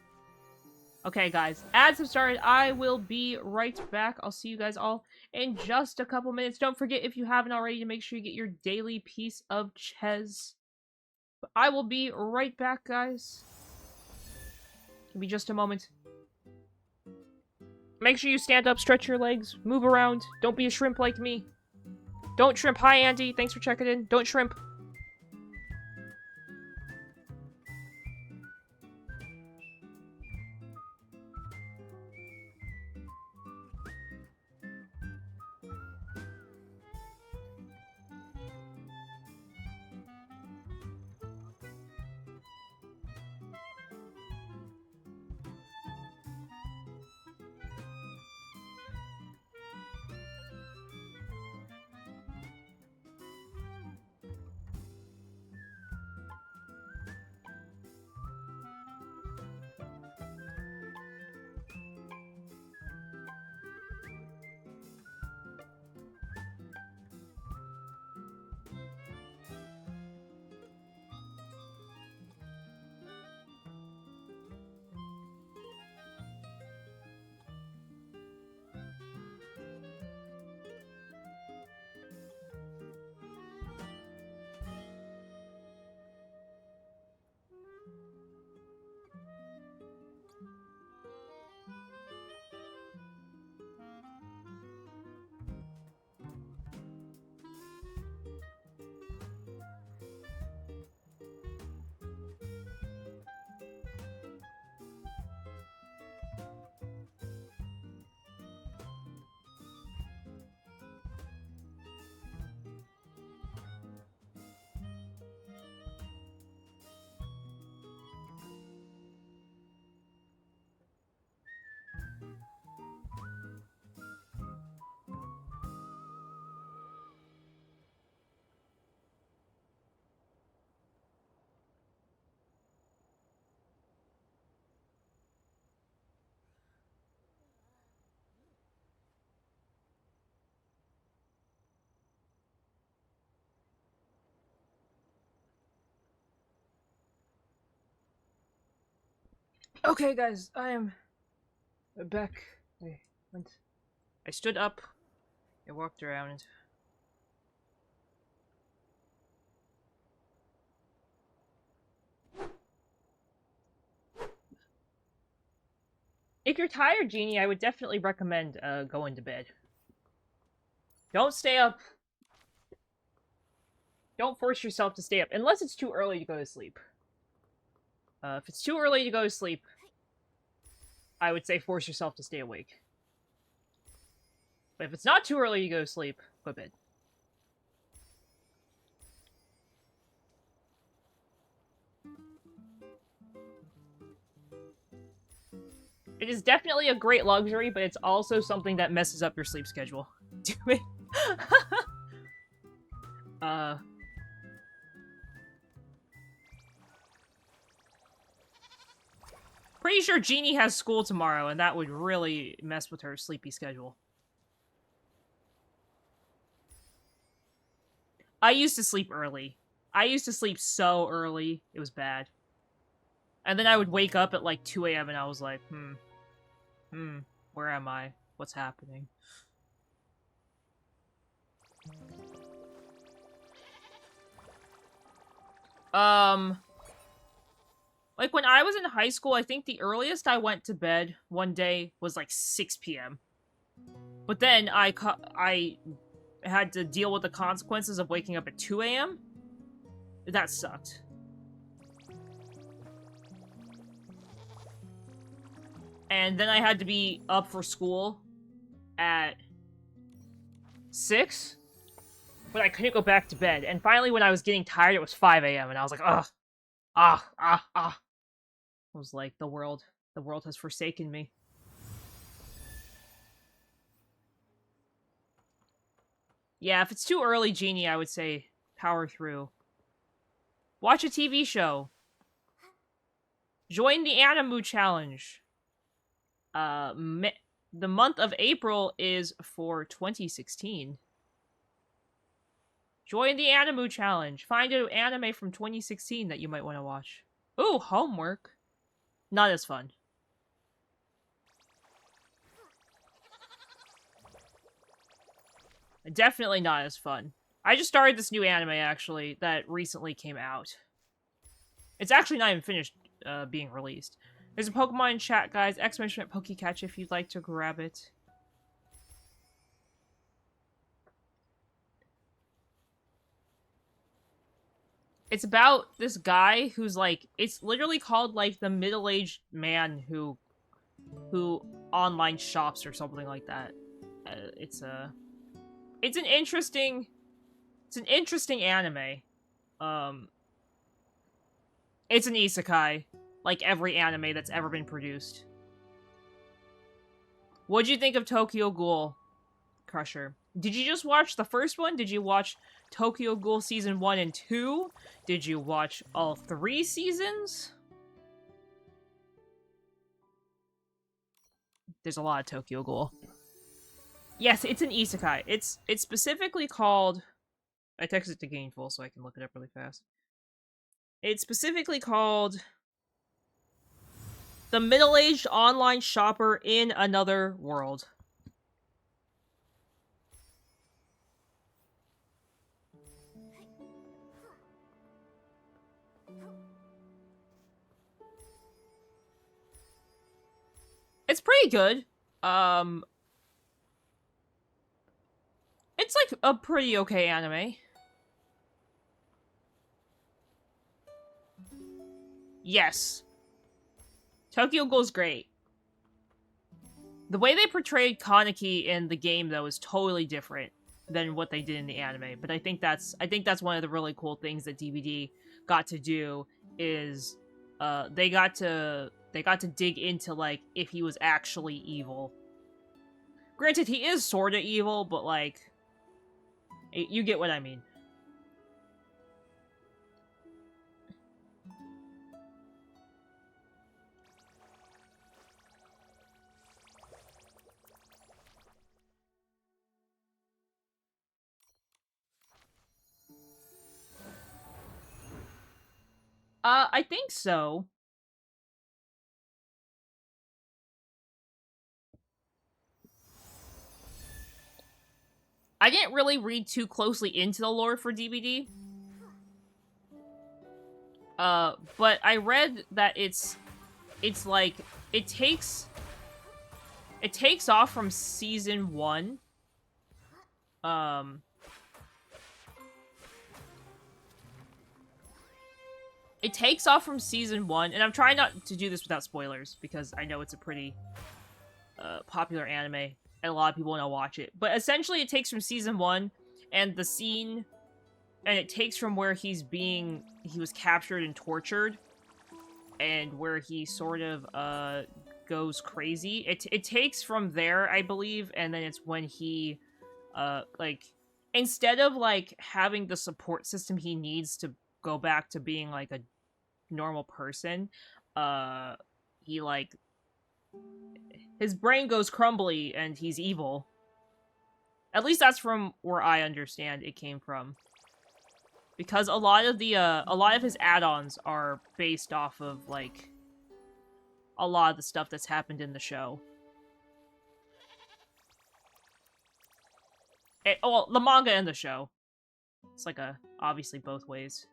Speaker 1: Okay, guys. Ads have started. I will be right back. I'll see you guys all in just a couple minutes. Don't forget, if you haven't already, to make sure you get your daily piece of Ches. But I will be right back, guys. Give me just a moment. Make sure you stand up, stretch your legs, move around. Don't be a shrimp like me. Don't shrimp. Hi, Andy. Thanks for checking in. Don't shrimp. Okay, guys, I am back. I stood up. I walked around. If you're tired, Jeannie, I would definitely recommend going to bed. Don't stay up. Don't force yourself to stay up, unless it's too early to go to sleep. If it's too early to go to sleep, I would say force yourself to stay awake. But if it's not too early to go to sleep, go to bed. It is definitely a great luxury, but it's also something that messes up your sleep schedule. Do it. Pretty sure Jeannie has school tomorrow, and that would really mess with her sleepy schedule. I used to sleep early. I used to sleep so early. It was bad. And then I would wake up at like 2 a.m. and I was like, where am I? What's happening? Like, when I was in high school, I think the earliest I went to bed one day was like 6 p.m. But then I had to deal with the consequences of waking up at 2 a.m. That sucked. And then I had to be up for school at 6. But I couldn't go back to bed. And finally, when I was getting tired, it was 5 a.m. And I was like, ugh. I was like, the world has forsaken me. Yeah, if it's too early, Genie, I would say power through. Watch a TV show. Join the Animu Challenge. The month of April is for 2016. Join the Animu Challenge. Find an anime from 2016 that you might want to watch. Ooh, homework. Not as fun. Definitely not as fun. I just started this new anime, actually, that recently came out. It's actually not even finished being released. There's a Pokemon in chat, guys. Exclamation Pokecatch if you'd like to grab it. It's about this guy who's like, it's literally called like the middle-aged man who online shops or something like that. It's an interesting anime. It's an isekai, like every anime that's ever been produced. What'd you think of Tokyo Ghoul, Crusher? Did you just watch the first one? Did you watch Tokyo Ghoul Season 1 and 2? Did you watch all 3 seasons? There's a lot of Tokyo Ghoul. Yes, it's an isekai. It's specifically called... I texted to Gainful so I can look it up really fast. It's specifically called... The Middle-Aged Online Shopper in Another World. It's pretty good. It's like a pretty okay anime. Yes. Tokyo Ghoul's great. The way they portrayed Kaneki in the game, though, is totally different than what they did in the anime. But I think that's one of the really cool things that DVD got to do is they got to dig into like if he was actually evil. Granted, he is sorta evil, but like you get what I mean. I think so. I didn't really read too closely into the lore for DBD. But I read that it's like it takes off from season 1. It takes off from season 1, and I'm trying not to do this without spoilers, because I know it's a pretty popular anime, and a lot of people want to watch it. But essentially, it takes from season 1, and the scene, and it takes from where he was captured and tortured, and where he sort of goes crazy. It takes from there, I believe, and then it's when he, like, instead of, like, having the support system he needs to go back to being, like, a normal person, he, like, his brain goes crumbly and he's evil. At least that's from where I understand it came from. Because a lot of his add-ons are based off of, like, a lot of the stuff that's happened in the show. Well, the manga and the show. It's like obviously both ways.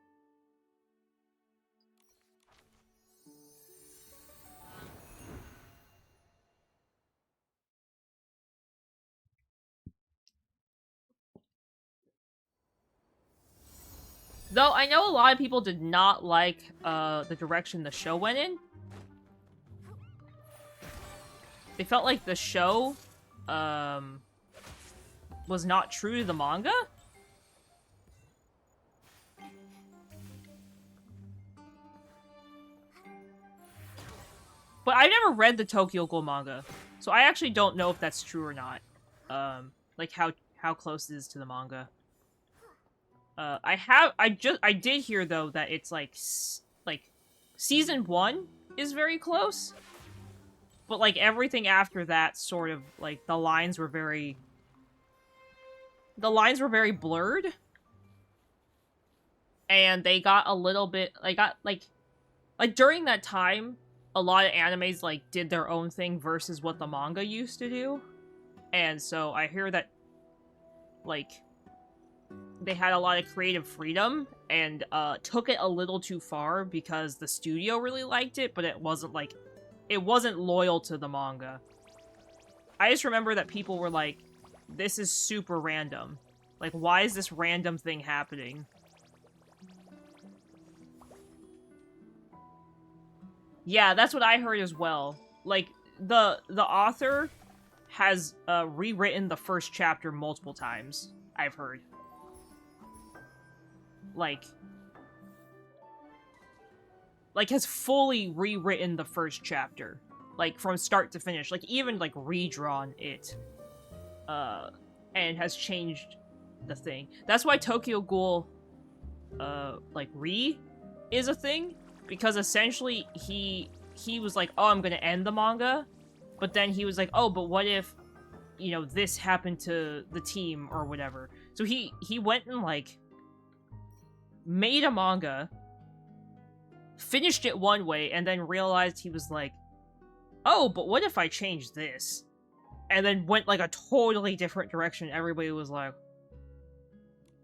Speaker 1: Though I know a lot of people did not like the direction the show went in. They felt like the show was not true to the manga. But I've never read the Tokyo Ghoul manga, so I actually don't know if that's true or not. Like how how close it is to the manga. I did hear though that it's like season 1 is very close, but like everything after that sort of like the lines were very blurred, and they got a little bit like during that time a lot of animes like did their own thing versus what the manga used to do. And so I hear that like they had a lot of creative freedom and took it a little too far because the studio really liked it, but it wasn't loyal to the manga. I just remember that people were like, this is super random. Like, why is this random thing happening? Yeah, that's what I heard as well. Like, the author has rewritten the first chapter multiple times, I've heard. Like has fully rewritten the first chapter. Like, from start to finish. Like, even, like, redrawn it. And has changed the thing. That's why Tokyo Ghoul, like, is a thing. Because essentially, he was like, oh, I'm gonna end the manga. But then he was like, oh, but what if, you know, this happened to the team or whatever. So he went and, like, made a manga, finished it one way, and then realized he was like, oh, but what if I change this? And then went, like, a totally different direction. Everybody was like,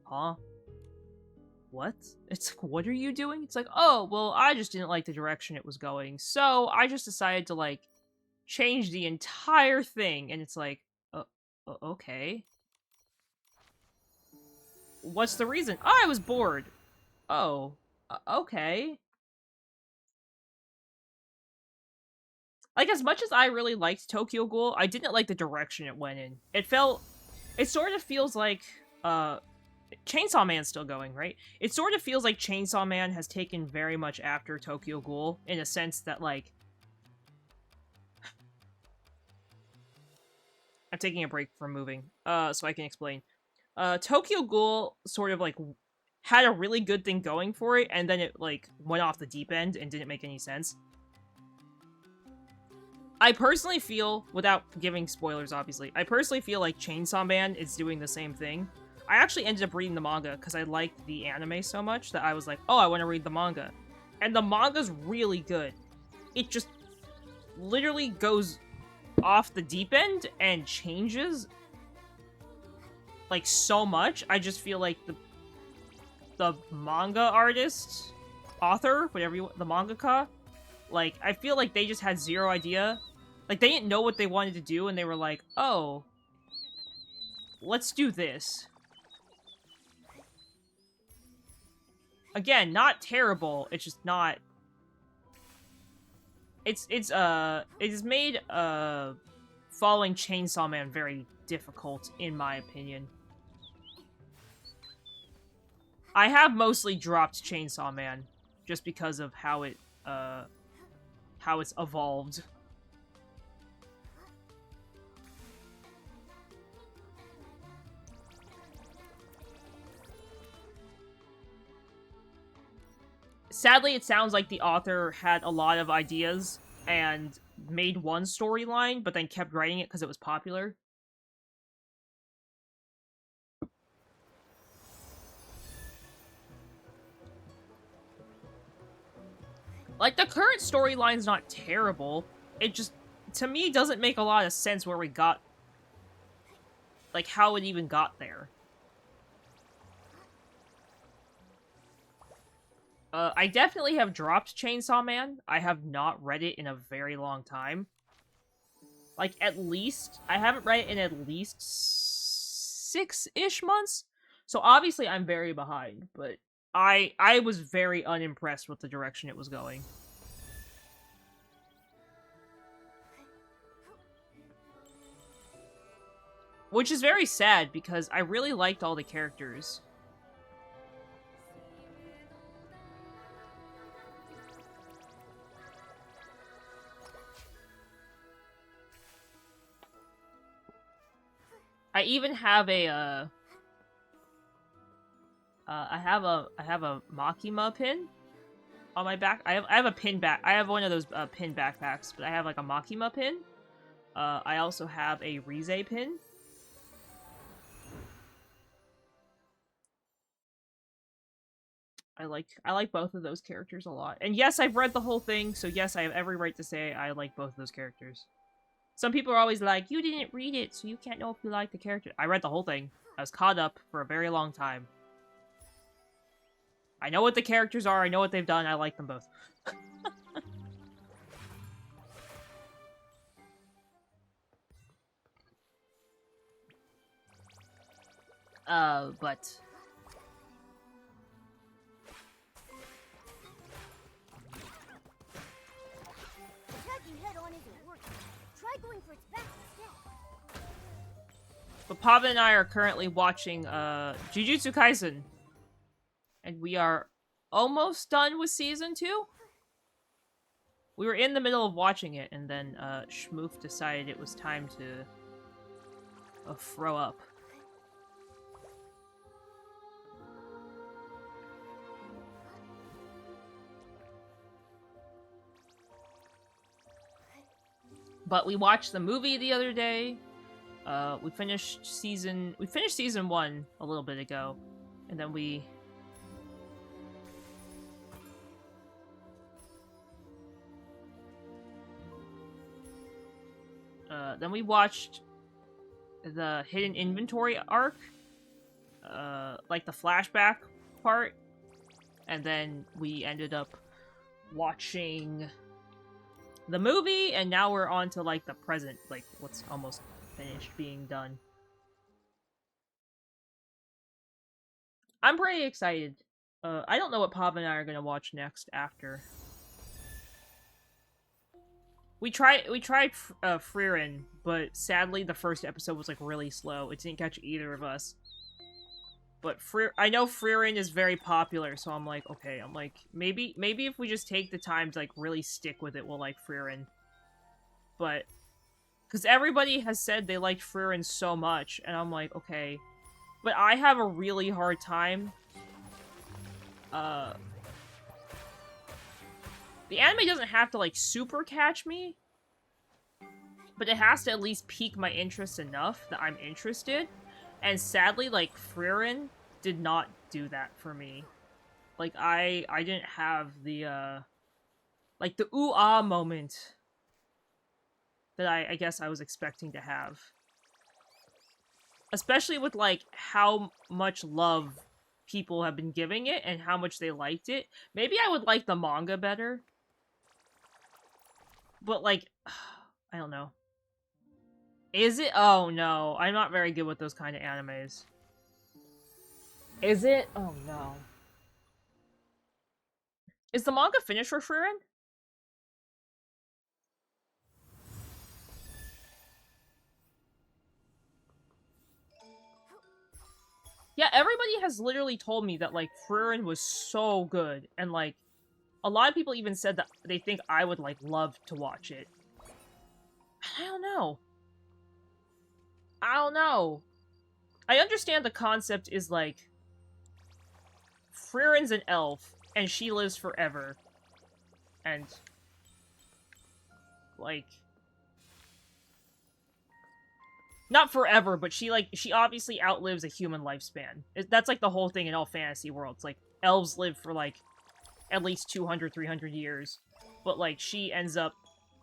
Speaker 1: huh? What? It's like, what are you doing? It's like, oh, well, I just didn't like the direction it was going, so I just decided to, like, change the entire thing. And it's like, okay. What's the reason? Oh, I was bored. Oh, okay. Like, as much as I really liked Tokyo Ghoul, I didn't like the direction it went in. It sort of feels like, Chainsaw Man's still going, right? It sort of feels like Chainsaw Man has taken very much after Tokyo Ghoul, in a sense that, like... I'm taking a break from moving, so I can explain. Tokyo Ghoul sort of, like, had a really good thing going for it, and then it, like, went off the deep end and didn't make any sense. I personally feel, without giving spoilers, obviously, I personally feel like Chainsaw Man is doing the same thing. I actually ended up reading the manga because I liked the anime so much that I was like, oh, I want to read the manga. And the manga's really good. It just literally goes off the deep end and changes, like, so much. I just feel like the manga artist, author, whatever the mangaka, like, I feel like they just had zero idea. Like, they didn't know what they wanted to do, and they were like, oh, let's do this. Again, not terrible, it's just not... It has made, following Chainsaw Man very difficult, in my opinion. I have mostly dropped Chainsaw Man, just because of how it's evolved. Sadly, it sounds like the author had a lot of ideas and made one storyline, but then kept writing it because it was popular. Like, the current storyline's not terrible. It just, to me, doesn't make a lot of sense where we got... like, how it even got there. I definitely have dropped Chainsaw Man. I have not read it in a very long time. Like, at least... I haven't read it in at least 6-ish months. So obviously I'm very behind, but I was very unimpressed with the direction it was going. Which is very sad, because I really liked all the characters. I even have a I have a Makima pin on my back. I have a pin back. I have one of those pin backpacks, but I have like a Makima pin. I also have a Rize pin. I like both of those characters a lot. And yes, I've read the whole thing, so yes, I have every right to say I like both of those characters. Some people are always like, you didn't read it, so you can't know if you like the character. I read the whole thing. I was caught up for a very long time. I know what the characters are, I know what they've done, I like them both. But...
Speaker 2: Attacking head-on isn't working. Try going for its back instead.
Speaker 1: But Pava and I are currently watching, Jujutsu Kaisen. And we are almost done with Season 2? We were in the middle of watching it, and then, Schmoof decided it was time to... throw up. But we watched the movie the other day. We finished season 1 a little bit ago, and then we watched the hidden inventory arc, like the flashback part, and then we ended up watching the movie, and now we're on to like the present, like what's almost finished being done. I'm pretty excited. I don't know what Pava and I are gonna watch next after. We tried Frieren, but sadly the first episode was like really slow. It didn't catch either of us. But I know Frieren is very popular, so I'm like, okay, maybe if we just take the time to like really stick with it, we'll like Frieren. But because everybody has said they liked Frieren so much, and I'm like, okay. But I have a really hard time. The anime doesn't have to like super catch me, but it has to at least pique my interest enough that I'm interested. And sadly, like, Frieren did not do that for me. Like, I didn't have the, like, the ooh-ah moment that I guess I was expecting to have. Especially with, like, how much love people have been giving it and how much they liked it. Maybe I would like the manga better. But, like, I don't know. Is it? Oh, no. I'm not very good with those kind of animes. Is it? Oh, no. Is the manga finished for Frieren? Yeah, everybody has literally told me that, like, Frieren was so good. And, like, a lot of people even said that they think I would, like, love to watch it. I don't know. I don't know. I understand the concept is, like, Frieren's an elf, and she lives forever. And, like... Not forever, but she obviously outlives a human lifespan. That's, like, the whole thing in all fantasy worlds. Like, elves live for, like, at least 200, 300 years. But, like, she ends up...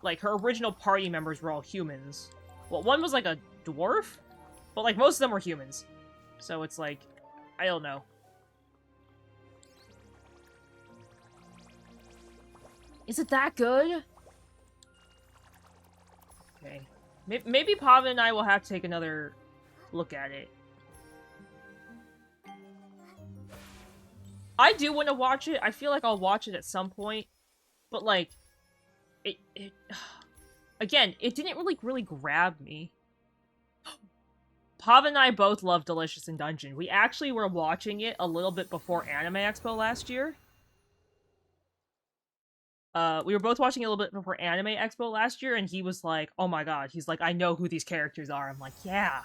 Speaker 1: Like, her original party members were all humans. Well, one was, like, a dwarf? But, like, most of them were humans. So it's, like... I don't know. Is it that good? Okay. Maybe Pava and I will have to take another look at it. I do want to watch it. I feel like I'll watch it at some point. But, like, it again, it didn't really grab me. Pava and I both love Delicious in Dungeon. We actually were watching it a little bit before Anime Expo last year. We were both watching it a little bit before Anime Expo last year, and he was like, oh my god. He's like, I know who these characters are. I'm like, yeah.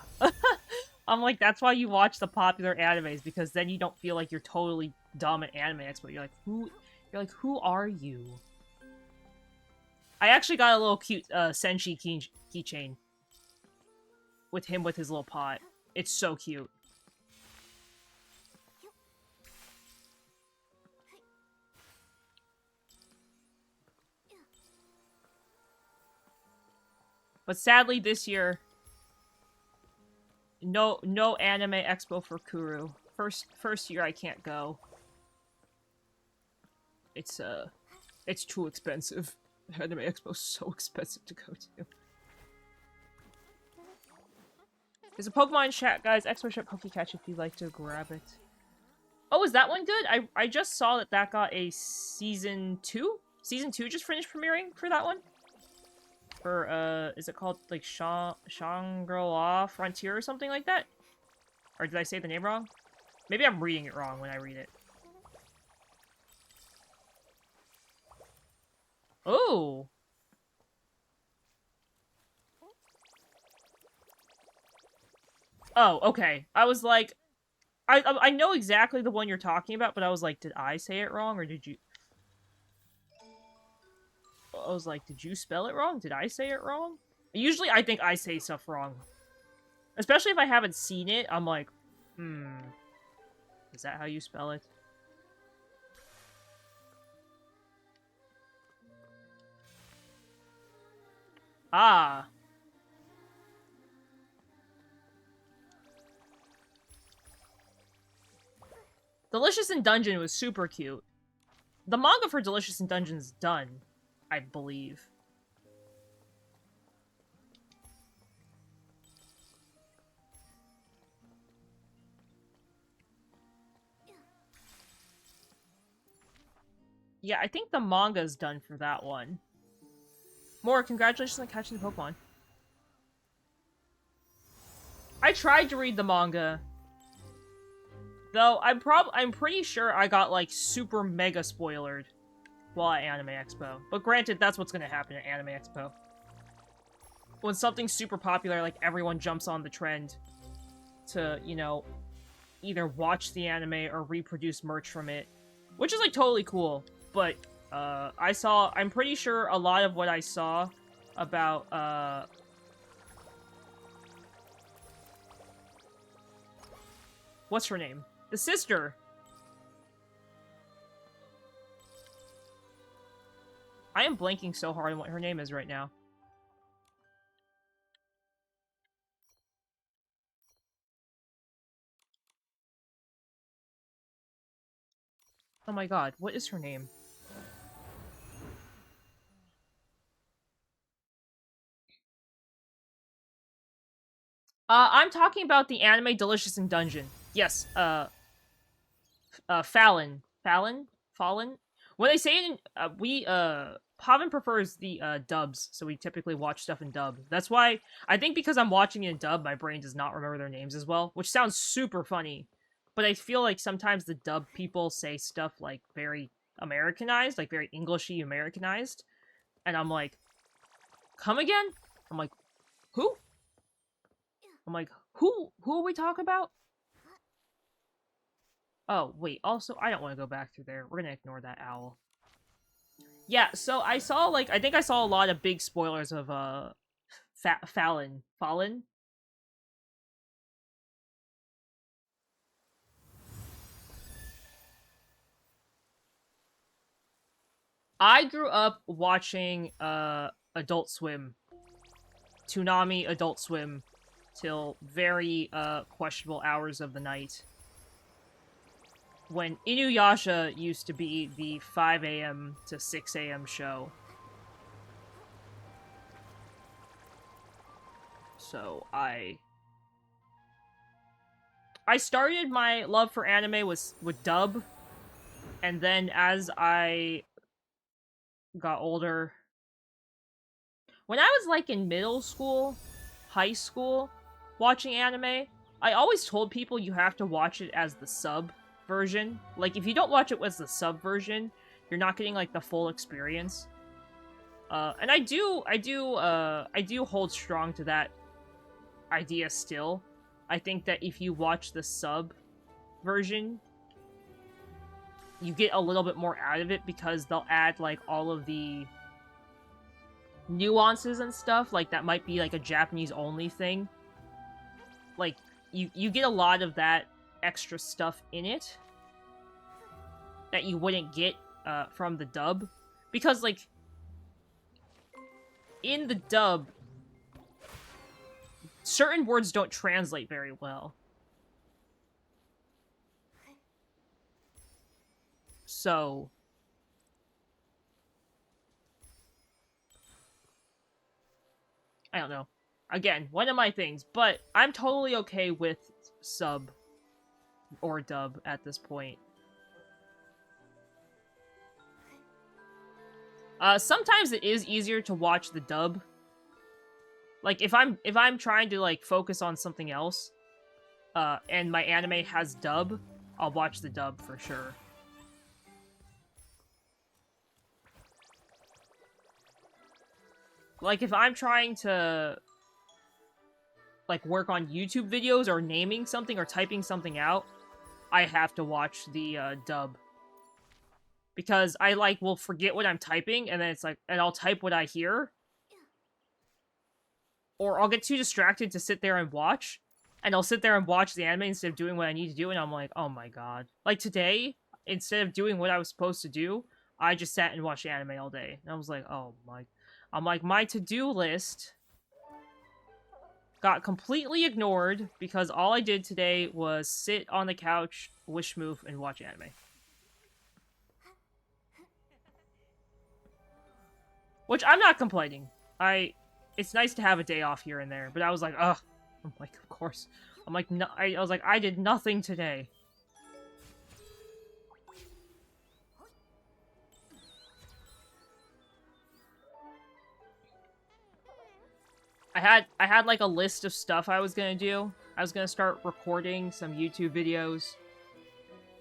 Speaker 1: I'm like, that's why you watch the popular animes, because then you don't feel like you're totally dumb at Anime Expo. Who are you? I actually got a little cute Senshi keychain with him with his little pot. It's so cute. But sadly this year, no Anime Expo for Kuru. First year I can't go. It's too expensive. Anime Expo's so expensive to go to. There's a Pokemon chat, guys. Expo Shop Pokecatch if you'd like to grab it. Oh, is that one good? I just saw that got a season 2? Season 2 just finished premiering for that one? For, is it called, like, Shangri-La Frontier or something like that? Or did I say the name wrong? Maybe I'm reading it wrong when I read it. Oh! Oh, okay. I was like... I know exactly the one you're talking about, but I was like, did I say it wrong, or did you... I was like, did you spell it wrong? Did I say it wrong? Usually I think I say stuff wrong. Especially if I haven't seen it, I'm like, is that how you spell it? Ah. Delicious in Dungeon was super cute. The manga for Delicious in Dungeon's done, I believe. Yeah, I think the manga's done for that one. More, congratulations on catching the Pokemon. I tried to read the manga. Though, I'm pretty sure I got, like, super mega spoilered while at Anime Expo. But granted, that's what's gonna happen at Anime Expo. When something's super popular, like, everyone jumps on the trend to, you know, either watch the anime or reproduce merch from it. Which is, like, totally cool. But, I'm pretty sure a lot of what I saw about, what's her name? The sister! I am blanking so hard on what her name is right now. Oh my god, what is her name? I'm talking about the anime Delicious in Dungeon. Yes, Fallon. Fallen? When they say it in, Pavan prefers the, dubs, so we typically watch stuff in dub. That's why, I think because I'm watching it in dub, my brain does not remember their names as well, which sounds super funny. But I feel like sometimes the dub people say stuff, like, very Americanized, like, very Englishy Americanized, and I'm like, come again? I'm like, who? I'm like, who are we talking about? Oh, wait, also, I don't want to go back through there. We're gonna ignore that owl. Yeah, so I saw, like, I think I saw a lot of big spoilers of, Fallon. Fallen? I grew up watching, Adult Swim. Toonami Adult Swim. Till very, questionable hours of the night. When Inuyasha used to be the 5 a.m. to 6 a.m. show. So, I started my love for anime with dub, and then as I got older, when I was, like, in middle school, high school, watching anime, I always told people you have to watch it as the sub version. Like, if you don't watch it as the sub version, you're not getting, like, the full experience. And I do hold strong to that idea still. I think that if you watch the sub version, you get a little bit more out of it because they'll add like all of the nuances and stuff like that might be like a Japanese only thing. Like you get a lot of that extra stuff in it that you wouldn't get from the dub, because like in the dub certain words don't translate very well. So I don't know. Again, one of my things, but I'm totally okay with sub or dub at this point. Sometimes it is easier to watch the dub. Like if I'm trying to like focus on something else, and my anime has dub, I'll watch the dub for sure. Like if I'm trying to like work on YouTube videos or naming something or typing something out, I have to watch the dub. Because I like will forget what I'm typing and then it's like, and I'll type what I hear. Or I'll get too distracted to sit there and watch. And I'll sit there and watch the anime instead of doing what I need to do, and I'm like, oh my god. Like today, instead of doing what I was supposed to do, I just sat and watched anime all day. And I was like, oh my. I'm like, my to-do list got completely ignored because all I did today was sit on the couch, wish move, and watch anime. Which I'm not complaining. It's nice to have a day off here and there, but I was like, ugh. I'm like, of course. I'm like, no, I was like, I did nothing today. I had like a list of stuff I was gonna do. I was gonna start recording some YouTube videos.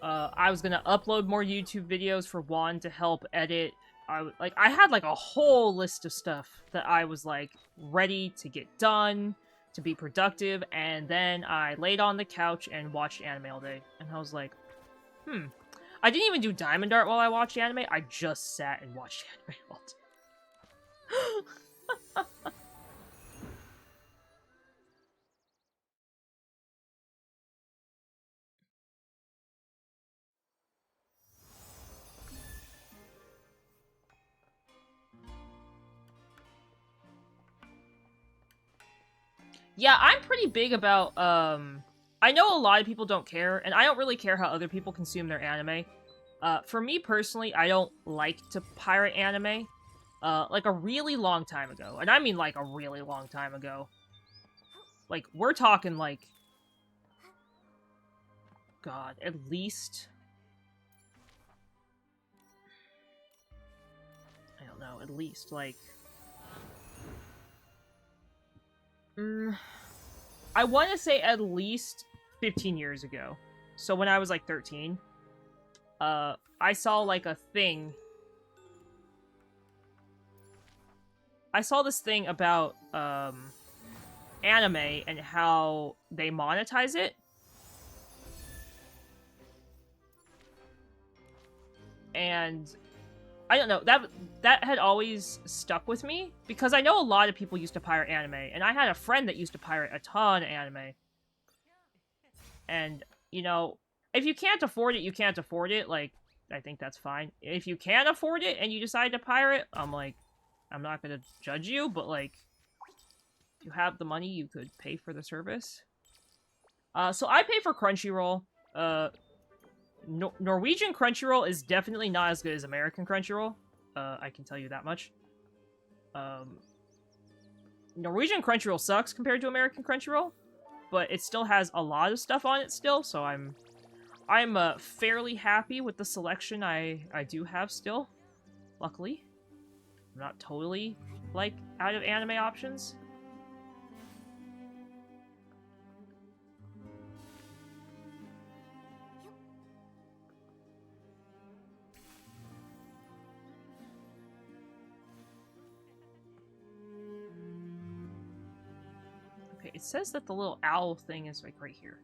Speaker 1: I was gonna upload more YouTube videos for Juan to help edit. I had like a whole list of stuff that I was like ready to get done, to be productive, and then I laid on the couch and watched anime all day. And I was like, I didn't even do Diamond Art while I watched anime. I just sat and watched anime all day. Yeah, I'm pretty big about, I know a lot of people don't care, and I don't really care how other people consume their anime. For me personally, I don't like to pirate anime. Like a really long time ago, and I mean like a really long time ago. Like, we're talking like, God, at least, I don't know, at least like, I want to say at least 15 years ago. So when I was like 13, I saw like a thing. I saw this thing about anime and how they monetize it. And I don't know, that had always stuck with me because I know a lot of people used to pirate anime, and I had a friend that used to pirate a ton of anime. And, you know, if you can't afford it, you can't afford it. Like, I think that's fine. If you can afford it and you decide to pirate, I'm like, I'm not gonna judge you, but like, if you have the money, you could pay for the service. So I pay for Crunchyroll. Norwegian Crunchyroll is definitely not as good as American Crunchyroll. I can tell you that much. Norwegian Crunchyroll sucks compared to American Crunchyroll, but it still has a lot of stuff on it still, so I'm fairly happy with the selection I do have still. Luckily, I'm not totally like out of anime options. Okay, it says that the little owl thing is like right here.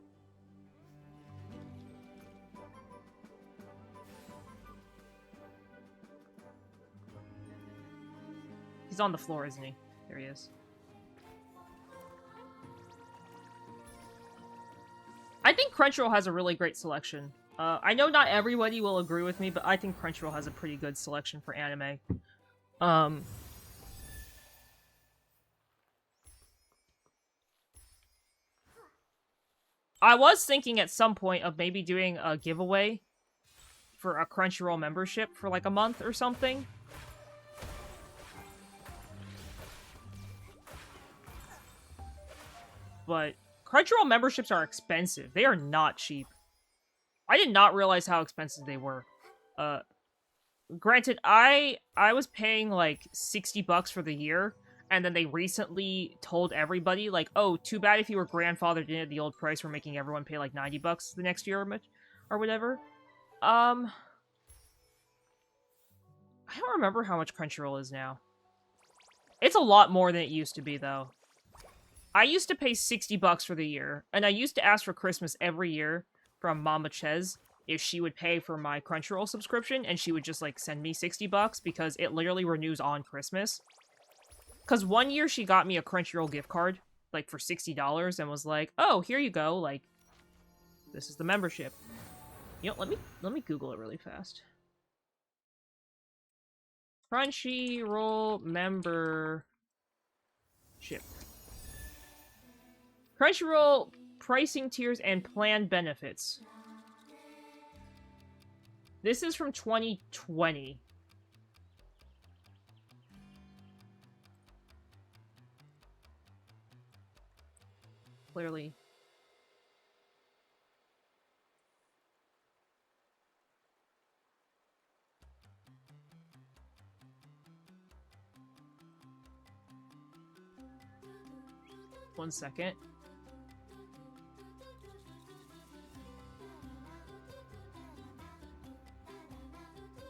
Speaker 1: He's on the floor, isn't he? There he is. I think Crunchyroll has a really great selection. I know not everybody will agree with me, but I think Crunchyroll has a pretty good selection for anime. I was thinking at some point of maybe doing a giveaway for a Crunchyroll membership for like a month or something. But Crunchyroll memberships are expensive. They are not cheap. I did not realize how expensive they were. Granted, I was paying like $60 for the year, and then they recently told everybody, like, oh, too bad if you were grandfathered in at the old price, we're making everyone pay like $90 the next year or whatever. I don't remember how much Crunchyroll is now. It's a lot more than it used to be, though. I used to pay $60 for the year, and I used to ask for Christmas every year from Mama Ches if she would pay for my Crunchyroll subscription, and she would just, like, send me $60 because it literally renews on Christmas. Because one year she got me a Crunchyroll gift card, like, for $60 and was like, oh, here you go, like, this is the membership. You know, let me Google it really fast. Crunchyroll membership. Crunchyroll pricing tiers and plan benefits. This is from 2020. Clearly. One second.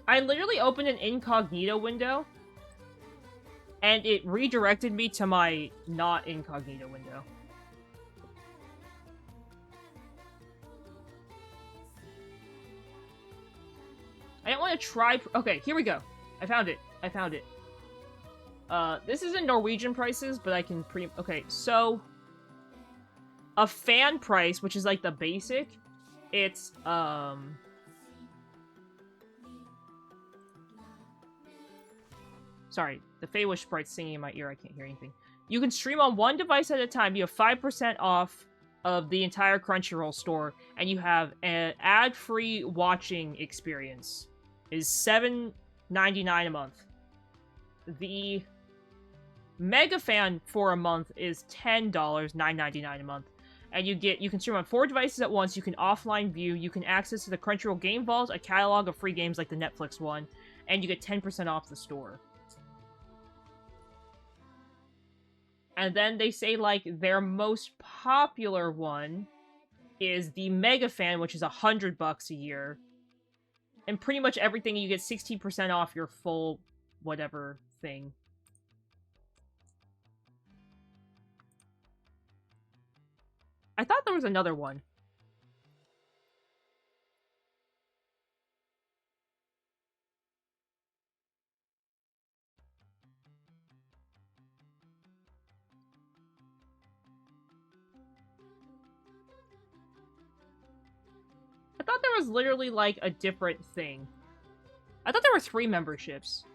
Speaker 1: I literally opened an incognito window, and it redirected me to my not incognito window. I don't want to try... Okay, here we go. I found it. I found it. This is in Norwegian prices, but I can Okay, so... A fan price, which is like the basic, it's, Sorry, the Feywish sprite's singing in my ear. I can't hear anything. You can stream on one device at a time. You have 5% off of the entire Crunchyroll store, and you have an ad-free watching experience. It is $7.99 a month. The Mega Fan for a month is $10, $9.99 a month. And you can stream on 4 devices at once. You can offline view. You can access to the Crunchyroll Game Vault, a catalog of free games like the Netflix one, and you get 10% off the store. And then they say, like, their most popular one is the Mega Fan, which is $100 a year. And pretty much everything, you get 16% off your full whatever thing. I thought there was another one. I thought there was literally, like, a different thing. I thought there were 3 memberships.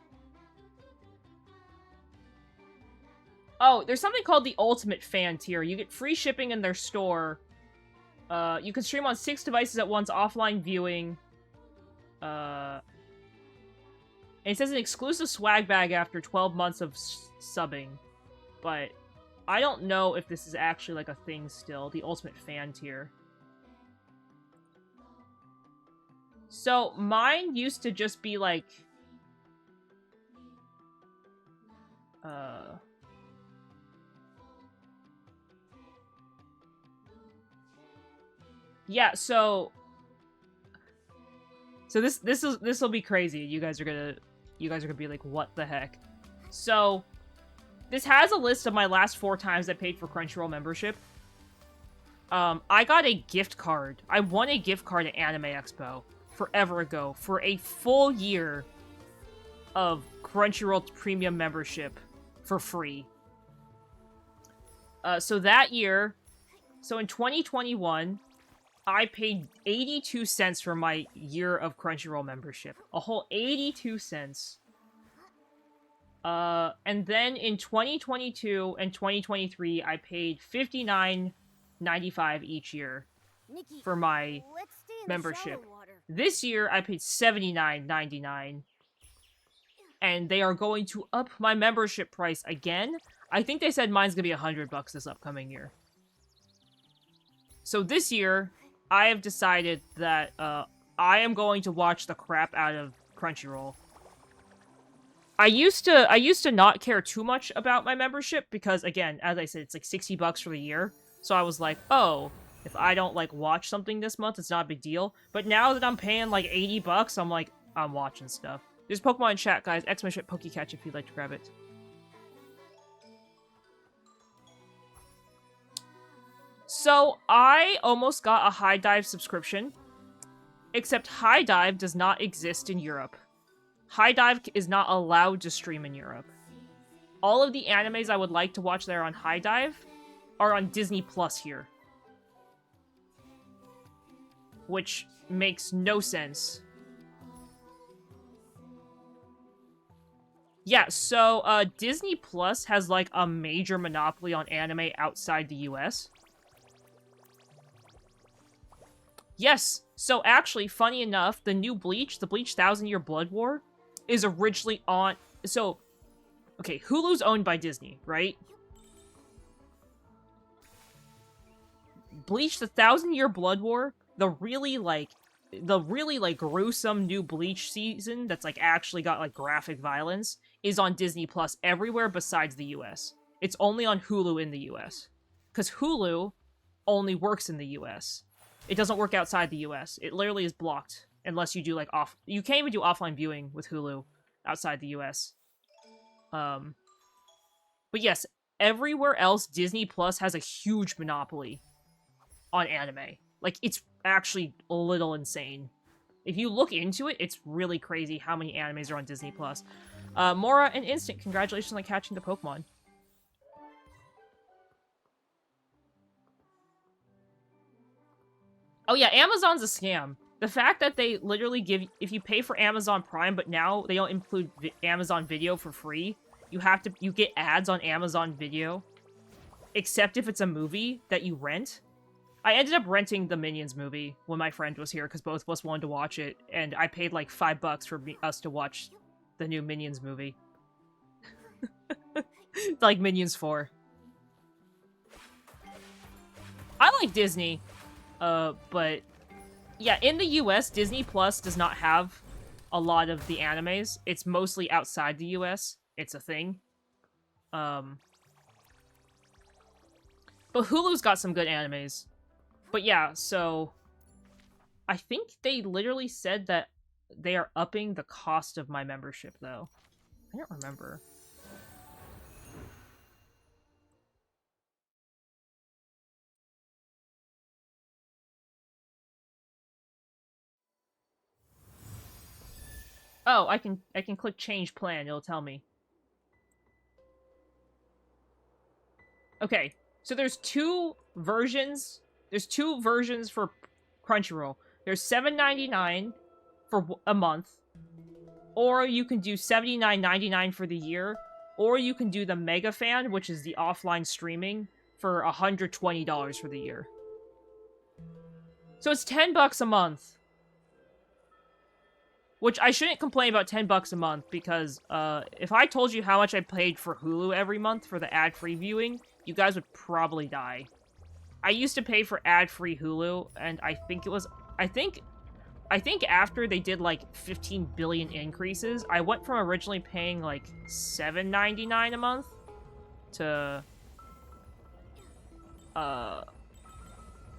Speaker 1: Oh, there's something called the Ultimate Fan tier. You get free shipping in their store. You can stream on 6 devices at once, offline viewing. And it says an exclusive swag bag after 12 months of subbing. But I don't know if this is actually, like, a thing still. The Ultimate Fan tier. So, mine used to just be, like... Yeah, so this will be crazy. You guys are gonna be like, what the heck? So This has a list of my last 4 times I paid for Crunchyroll membership. I got a gift card. I won a gift card at Anime Expo forever ago for a full year of Crunchyroll premium membership for free. So that year, so in 2021, I paid 82 cents for my year of Crunchyroll membership. A whole 82 cents. And then in 2022 and 2023, I paid $59.95 each year
Speaker 2: Nikki,
Speaker 1: for my
Speaker 2: let's stay in
Speaker 1: membership.
Speaker 2: The shallow water.
Speaker 1: This year, I paid $79.99. And they are going to up my membership price again. I think they said mine's gonna be $100 this upcoming year. So this year, I have decided that I am going to watch the crap out of Crunchyroll. I used to not care too much about my membership because, again, as I said, it's like $60 for the year. So I was like, oh, if I don't like watch something this month, it's not a big deal. But now that I'm paying like $80, I'm like, I'm watching stuff. There's Pokemon in chat, guys. Exclamation Pokecatch if you'd like to grab it. So I almost got a High Dive subscription, except High Dive does not exist in Europe. High Dive is not allowed to stream in Europe. All of the animes I would like to watch there on High Dive are on Disney Plus here. Which makes no sense. Yeah, so Disney Plus has like a major monopoly on anime outside the US. Yes, so actually, funny enough, the new Bleach, the Bleach 1000-Year Blood War, is originally on... So, okay, Hulu's owned by Disney, right? Bleach, the 1000-Year Blood War, the really gruesome new Bleach season that's, like, actually got, like, graphic violence, is on Disney Plus everywhere besides the US. It's only on Hulu in the US. Because Hulu only works in the US. It doesn't work outside the US. It literally is blocked. Unless you do, like, you can't even do offline viewing with Hulu outside the US. But yes, everywhere else, Disney Plus has a huge monopoly on anime. Like, it's actually a little insane. If you look into it, it's really crazy how many animes are on Disney Plus. Mora and Instant, congratulations on catching the Pokemon. Oh yeah, Amazon's a scam. The fact that they literally give, if you pay for Amazon Prime, but now they don't include Amazon Video for free, you get ads on Amazon Video, except if it's a movie that you rent. I ended up renting the Minions movie when my friend was here because both of us wanted to watch it, and I paid like $5 for us to watch the new Minions movie. Like Minions 4. I like Disney, but yeah, in the US, Disney Plus does not have a lot of the animes. It's mostly outside the US. It's a thing. But Hulu's got some good animes. But yeah, so I think they literally said that they are upping the cost of my membership, though. I don't remember. Oh, I can click change plan, it'll tell me. Okay, so there's two versions for Crunchyroll. There's $7.99 for a month, or you can do $79.99 for the year, or you can do the Mega Fan, which is the offline streaming, for $120 for the year. So it's $10 a month. Which I shouldn't complain about $10 a month, because if I told you how much I paid for Hulu every month for the ad-free viewing, you guys would probably die. I used to pay for ad-free Hulu, and I think it was... I think after they did, like, 15 billion increases, I went from originally paying, like, $7.99 a month to...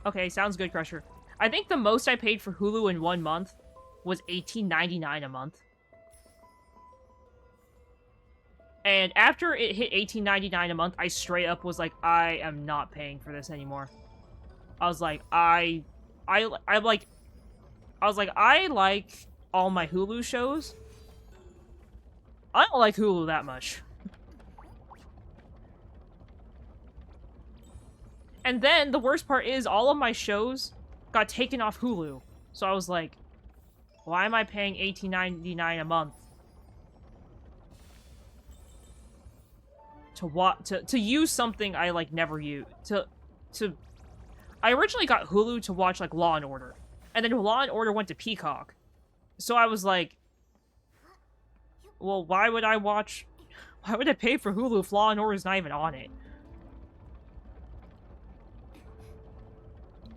Speaker 1: Okay, sounds good, Crusher. I think the most I paid for Hulu in 1 month was $18.99 a month. And after it hit $18.99 a month, I straight up was like, I am not paying for this anymore. I was like, I like all my Hulu shows. I don't like Hulu that much. And then the worst part is all of my shows got taken off Hulu. So I was like, why am I paying $18.99 a month to use something I like never use I originally got Hulu to watch like Law and Order. And then Law and Order went to Peacock. So I was like, well, why would I pay for Hulu if Law and Order is not even on it?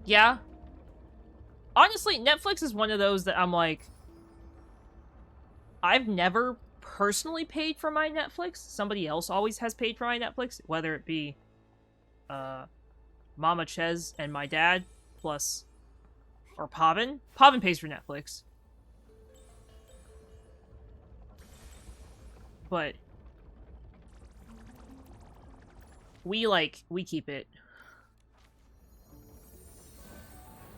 Speaker 1: Yeah. Honestly, Netflix is one of those that I'm like, I've never personally paid for my Netflix. Somebody else always has paid for my Netflix, whether it be Mama Ches and my dad, plus, or Pavin. Pavin pays for Netflix. But we keep it.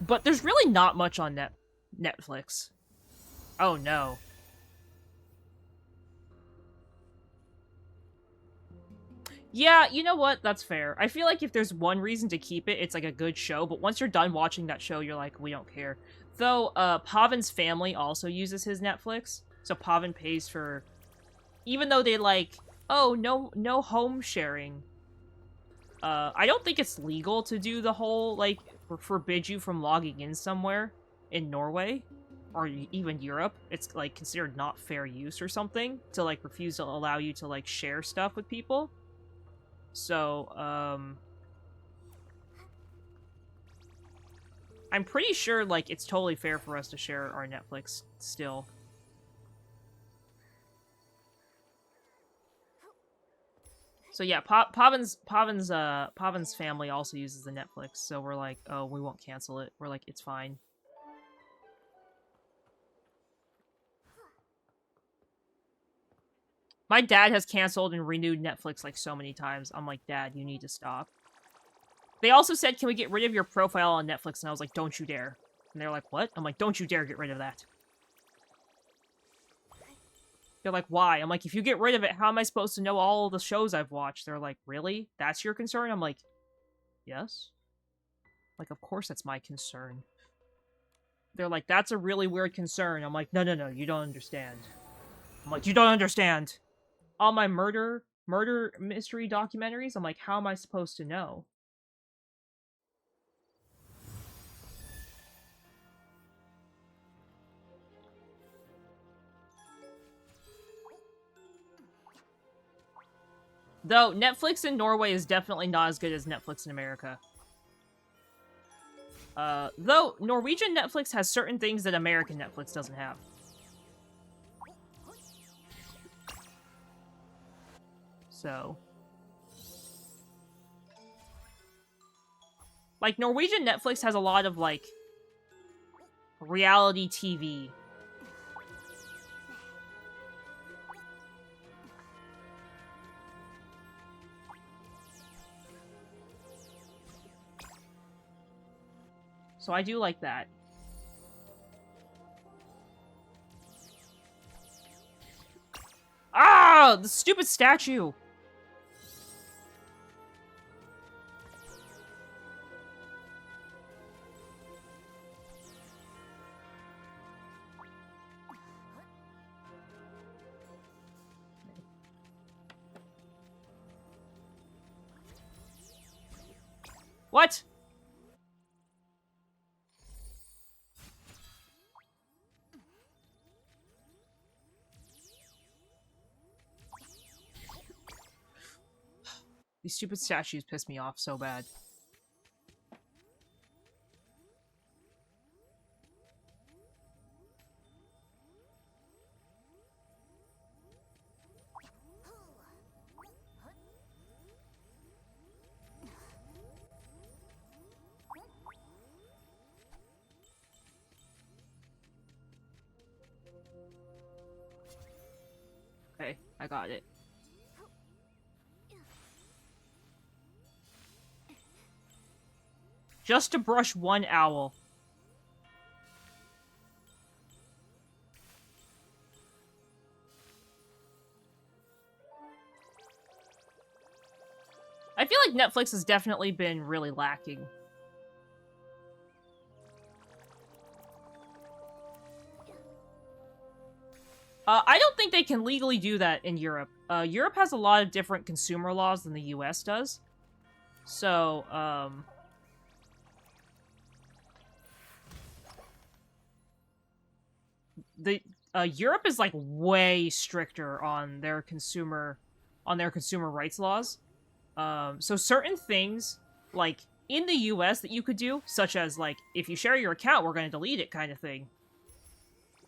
Speaker 1: But there's really not much on Netflix. Oh no. Yeah, you know what? That's fair. I feel like if there's one reason to keep it, it's like a good show, but once you're done watching that show, you're like, we don't care. Though, Pavin's family also uses his Netflix, so Pavin pays for... Even though they like, oh, no home sharing. I don't think it's legal to do the whole, like, forbid you from logging in somewhere in Norway, or even Europe. It's, like, considered not fair use or something, to, like, refuse to allow you to, like, share stuff with people. So, I'm pretty sure, like, it's totally fair for us to share our Netflix still. So yeah, Pavin's family also uses the Netflix, so we're like, oh, we won't cancel it. We're like, it's fine. My dad has canceled and renewed Netflix like so many times. I'm like, Dad, you need to stop. They also said, can we get rid of your profile on Netflix? And I was like, don't you dare. And they're like, what? I'm like, don't you dare get rid of that. They're like, why? I'm like, if you get rid of it, how am I supposed to know all the shows I've watched? They're like, really? That's your concern? I'm like, yes. Like, of course that's my concern. They're like, that's a really weird concern. I'm like, no, you don't understand. I'm like, you don't understand. All my murder mystery documentaries, I'm like, how am I supposed to know? Though, Netflix in Norway is definitely not as good as Netflix in America. Though, Norwegian Netflix has certain things that American Netflix doesn't have. So... Like, Norwegian Netflix has a lot of, like, reality TV. So I do like that. Ah! The stupid statue! What? These stupid statues piss me off so bad. Okay, I got it. Just to brush one owl. I feel like Netflix has definitely been really lacking. I don't think they can legally do that in Europe. Europe has a lot of different consumer laws than the US does. So, Europe is like way stricter on their consumer rights laws. So certain things like in the US that you could do, such as like if you share your account, we're going to delete it kind of thing.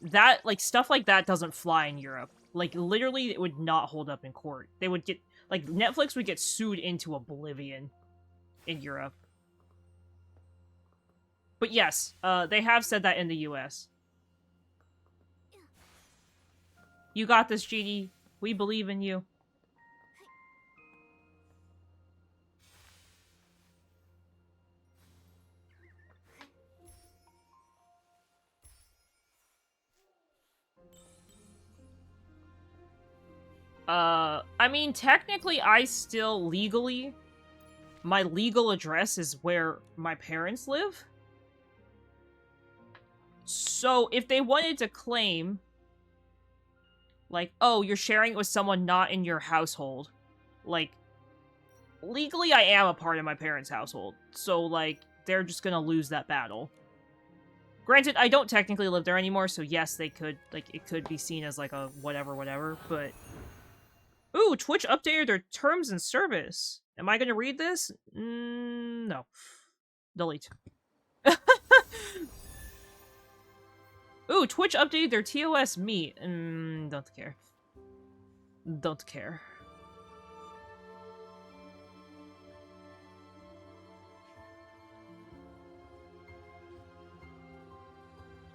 Speaker 1: That like stuff like that doesn't fly in Europe. Like literally it would not hold up in court. They would get like Netflix would get sued into oblivion in Europe. But yes, they have said that in the US. You got this, Genie. We believe in you. I mean, technically, I still legally... My legal address is where my parents live. So, if they wanted to claim... Like, oh, you're sharing it with someone not in your household. Like, legally, I am a part of my parents' household. So, like, they're just gonna lose that battle. Granted, I don't technically live there anymore, so yes, they could, like, it could be seen as, like, a whatever, but... Ooh, Twitch updated their terms and service. Am I gonna read this? No. Delete. Ooh, Twitch updated their TOS meet. Don't care. Don't care.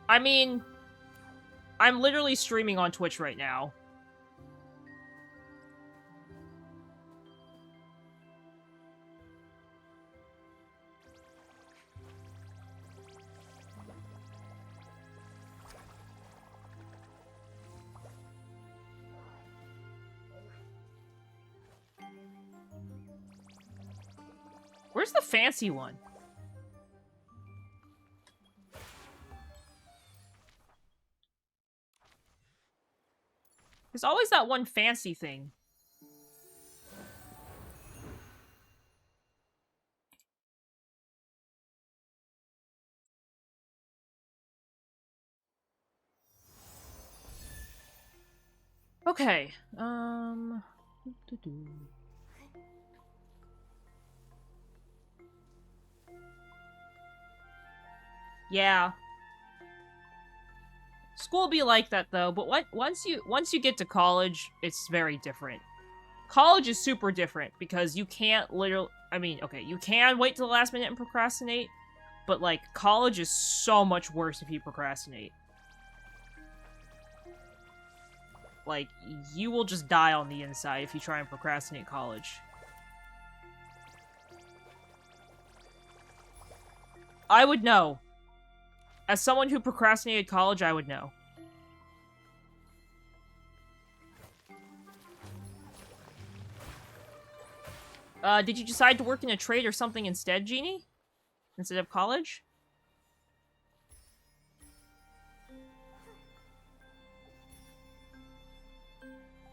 Speaker 1: I mean, I'm literally streaming on Twitch right now. Where's the fancy one? There's always that one fancy thing. Okay, Yeah. School be like that though, but once you get to college, it's very different. College is super different because you can't literally... I mean, okay, you can wait till the last minute and procrastinate, but like college is so much worse if you procrastinate. Like, you will just die on the inside if you try and procrastinate college. I would know. As someone who procrastinated college, I would know. Did you decide to work in a trade or something instead, Genie? Instead of college?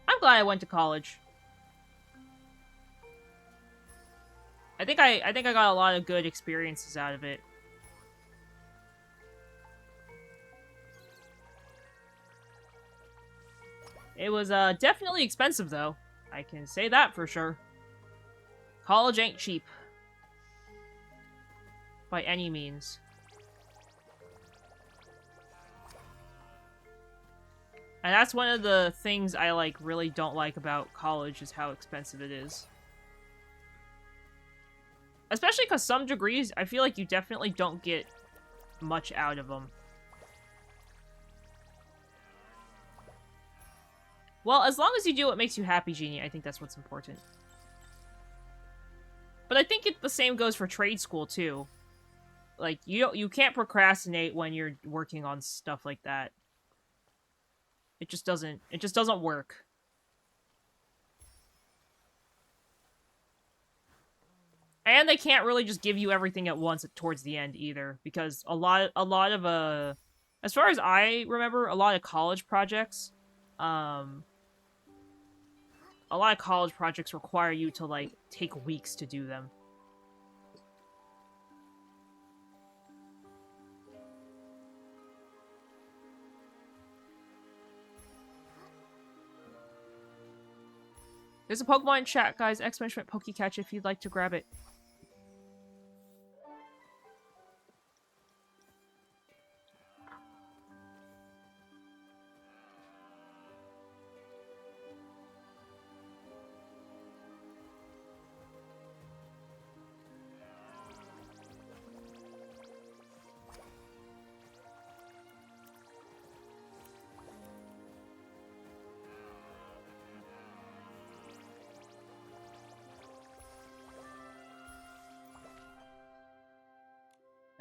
Speaker 1: I'm glad I went to college. I think I got a lot of good experiences out of it. It was definitely expensive though. I can say that for sure. College ain't cheap. By any means. And that's one of the things I, like, really don't like about college, is how expensive it is. Especially because some degrees, I feel like you definitely don't get much out of them. Well, as long as you do what makes you happy, Genie, I think that's what's important. But I think the same goes for trade school, too. like, you can't procrastinate when you're working on stuff like that. It just doesn't work. And they can't really just give you everything at once towards the end either, because a lot of as far as I remember, a lot of college projects require you to like take weeks to do them. There's a Pokemon in chat, guys. Exclamation Pokecatch if you'd like to grab it.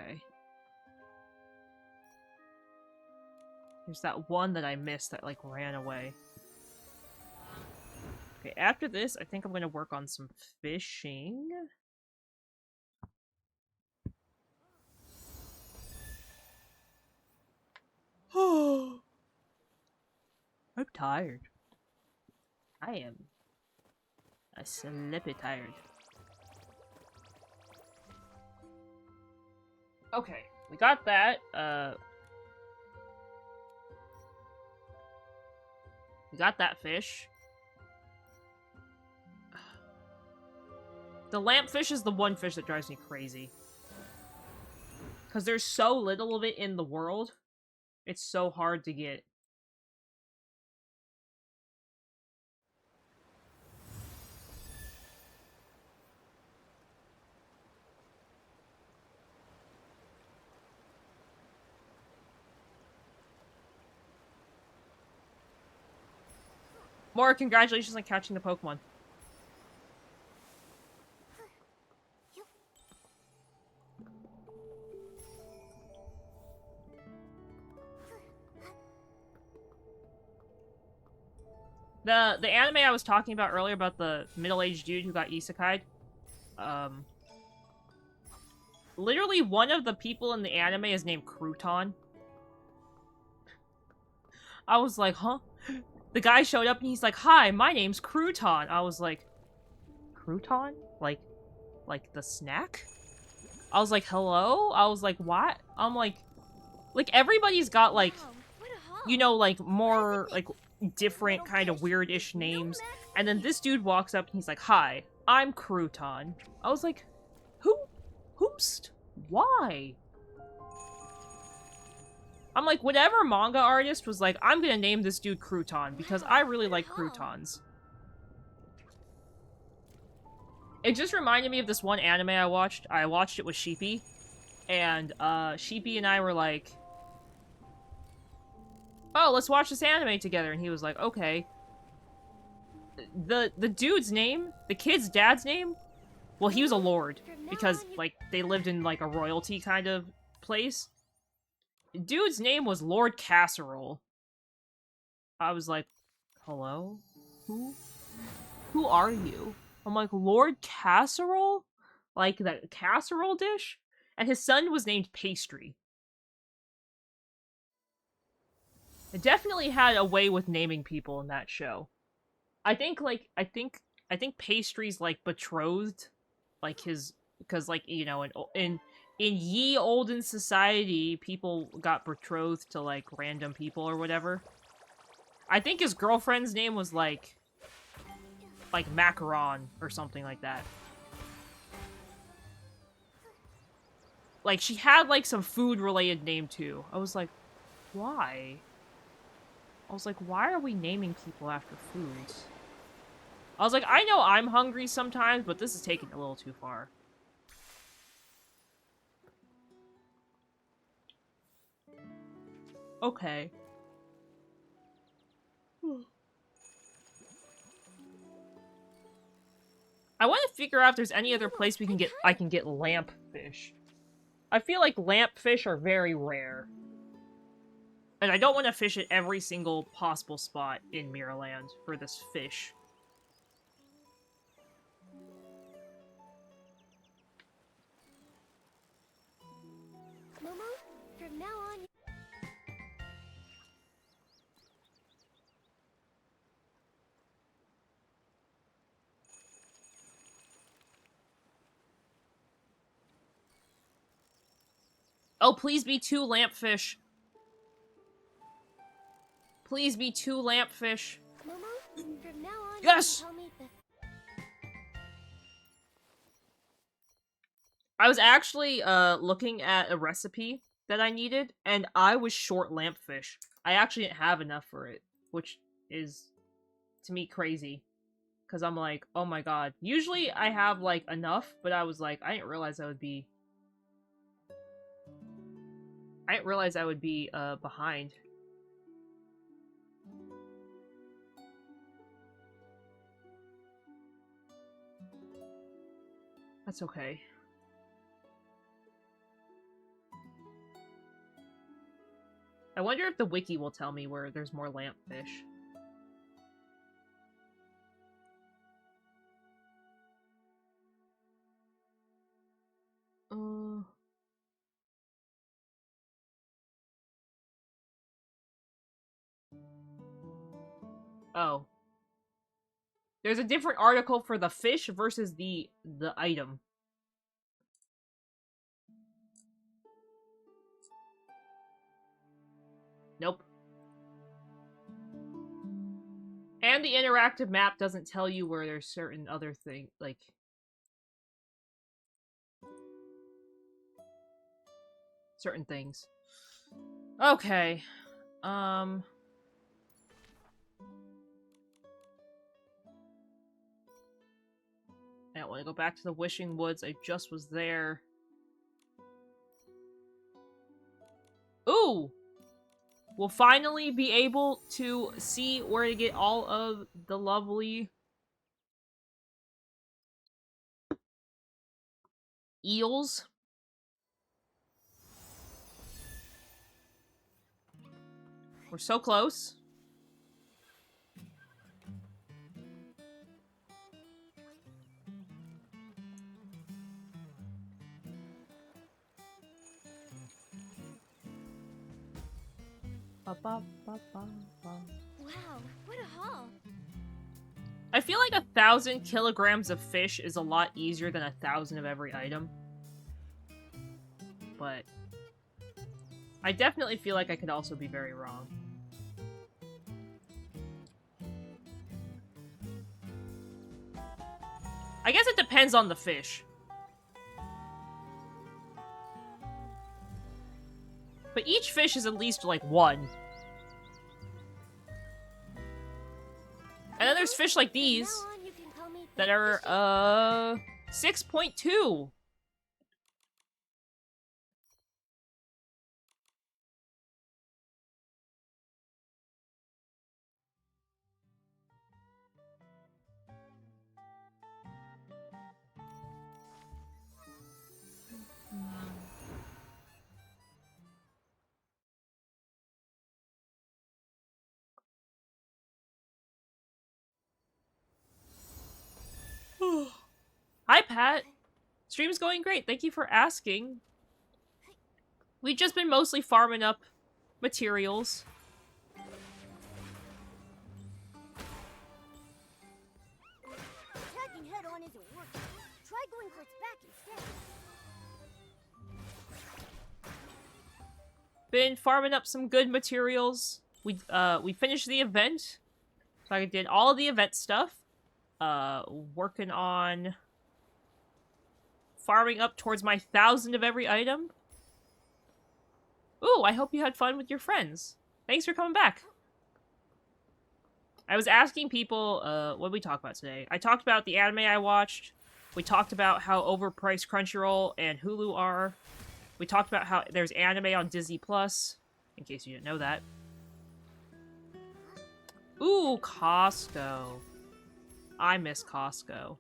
Speaker 1: Okay. There's that one that I missed that, like, ran away. Okay, after this, I think I'm gonna work on some fishing. I'm tired. I am. I'm slippy tired. Okay, we got that. We got that fish. The lampfish is the one fish that drives me crazy. Because there's so little of it in the world. It's so hard to get. More congratulations on catching the Pokemon. The anime I was talking about earlier about the middle-aged dude who got isekai'd, literally one of the people in the anime is named Crouton. I was like, huh? The guy showed up and he's like, hi, my name's Crouton. I was like, Crouton? Like the snack? I was like, hello? I was like, what? I'm like everybody's got like, you know, like more like different kind of weird-ish names. And then this dude walks up and he's like, hi, I'm Crouton. I was like, who's? Why? I'm like, whatever manga artist was like, I'm gonna name this dude Crouton because I really like croutons. It just reminded me of this one anime I watched. I watched it with Sheepy. And Sheepy and I were like, oh, let's watch this anime together. And he was like, okay. The dude's name, the kid's dad's name, well, he was a lord. Because, like, they lived in, like, a royalty kind of place. Dude's name was Lord Casserole. I was like, hello? Who are you? I'm like, Lord Casserole? Like, the casserole dish? And his son was named Pastry. It definitely had a way with naming people in that show. I think Pastry's, like, betrothed. Like, his... Because, like, you know, in ye olden society, people got betrothed to, like, random people or whatever. I think his girlfriend's name was, like Macaron or something like that. Like, she had, like, some food-related name, too. I was like, why? I was like, why are we naming people after foods? I was like, I know I'm hungry sometimes, but this is taking it a little too far. Okay. I want to figure out if there's any other place I can get lampfish. I feel like lampfish are very rare. And I don't want to fish at every single possible spot in Mirrorland for this fish.
Speaker 2: Momo, from now on.
Speaker 1: Oh, please be 2 lampfish. Please be 2 lampfish.
Speaker 2: Momo, from now on.
Speaker 1: Yes!
Speaker 2: You can call me the...
Speaker 1: I was actually looking at a recipe that I needed, and I was short lampfish. I actually didn't have enough for it, which is, to me, crazy. Because I'm like, oh my god. Usually I have, like, enough, but I was like, I didn't realize I would be... behind. That's okay. I wonder if the wiki will tell me where there's more lampfish. Oh. There's a different article for the fish versus the item. Nope. And the interactive map doesn't tell you where there's certain other thing, like... certain things. Okay. I don't want to go back to the Wishing Woods. I just was there. Ooh! We'll finally be able to see where to get all of the lovely eels. We're so close. Wow,
Speaker 2: what a haul.
Speaker 1: I feel like 1,000 kilograms of fish is a lot easier than 1,000 of every item. But I definitely feel like I could also be very wrong. I guess it depends on the fish. But each fish is at least, like, 1. And then there's fish like these that are, 6.2. Hi, Pat. Stream's going great. Thank you for asking. We've just been mostly farming up materials.
Speaker 2: Attacking head on isn't working. Try going for its back instead.
Speaker 1: Been farming up some good materials. We finished the event. So I did all of the event stuff. Working on farming up towards my 1,000 of every item. Ooh, I hope you had fun with your friends. Thanks for coming back. I was asking people, what did we talk about today? I talked about the anime I watched. We talked about how overpriced Crunchyroll and Hulu are. We talked about how there's anime on Disney+, in case you didn't know that. Ooh, Costco. I miss Costco.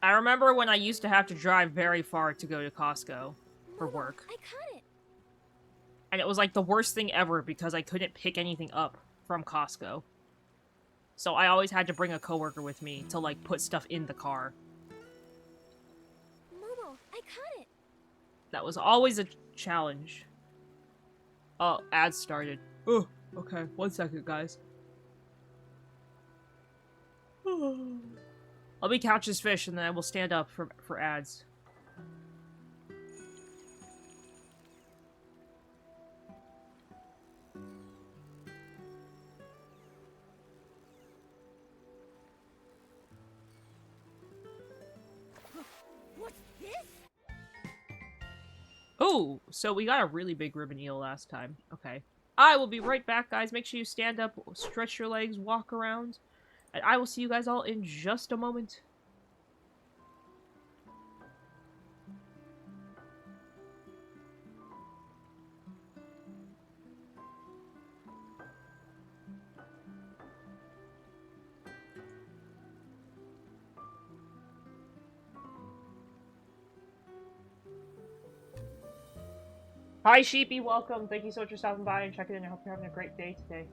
Speaker 1: I remember when I used to have to drive very far to go to Costco for
Speaker 2: Momo,
Speaker 1: work.
Speaker 2: I caught it.
Speaker 1: And it was like the worst thing ever because I couldn't pick anything up from Costco. So I always had to bring a coworker with me to like put stuff in the car.
Speaker 2: Momo, I caught it.
Speaker 1: That was always a challenge. Oh, ads started. Oh, okay. 1 second, guys. Let me couch this fish and then I will stand up for ads.
Speaker 2: What's this?
Speaker 1: Oh, so we got a really big ribbon eel last time. Okay. I will be right back, guys. Make sure you stand up, stretch your legs, walk around. And I will see you guys all in just a moment. Hi, Sheepy. Welcome. Thank you so much for stopping by and checking in. I hope you're having a great day today.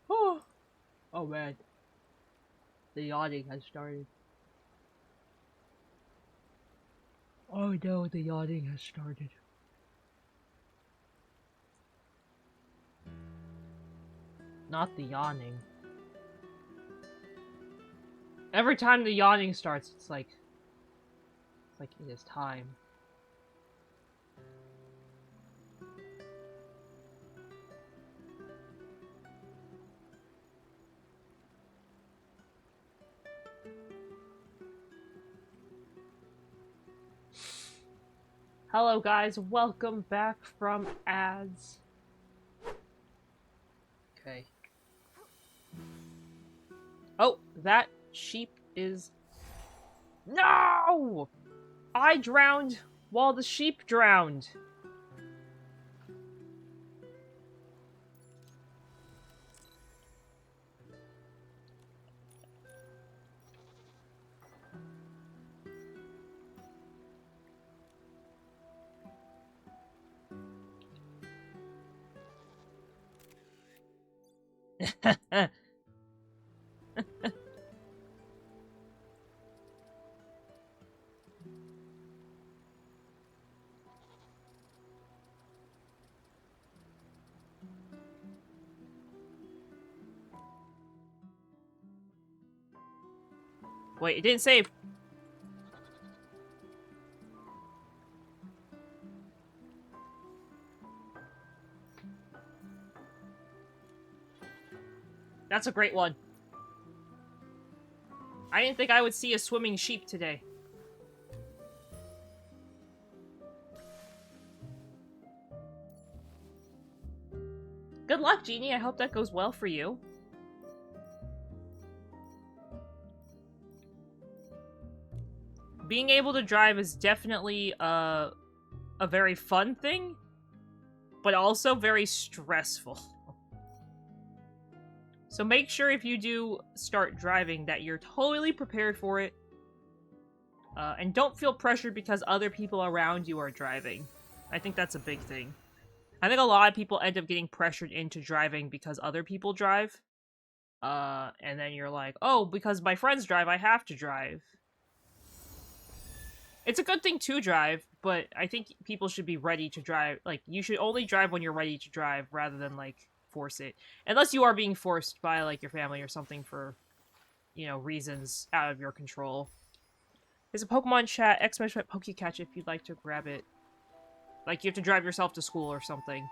Speaker 1: Oh, oh man. The yawning has started. Oh no, the yawning has started. Not the yawning. Every time the yawning starts, it's like it is time. Hello guys, welcome back from ads. Okay. Oh, that sheep is... No! I drowned while the sheep drowned. Wait, it didn't save. That's a great one. I didn't think I would see a swimming sheep today. Good luck, Genie. I hope that goes well for you. being able to drive is definitely a very fun thing, but also very stressful. So make sure if you do start driving that you're totally prepared for it. And don't feel pressured because other people around you are driving. I think that's a big thing. I think a lot of people end up getting pressured into driving because other people drive. And then you're like, oh, because my friends drive, I have to drive. It's a good thing to drive, but I think people should be ready to drive. Like, you should only drive when you're ready to drive rather than, like, force it. Unless you are being forced by, like, your family or something for, you know, reasons out of your control. There's a Pokemon chat, exclamation point Pokecatch if you'd like to grab it. Like, you have to drive yourself to school or something.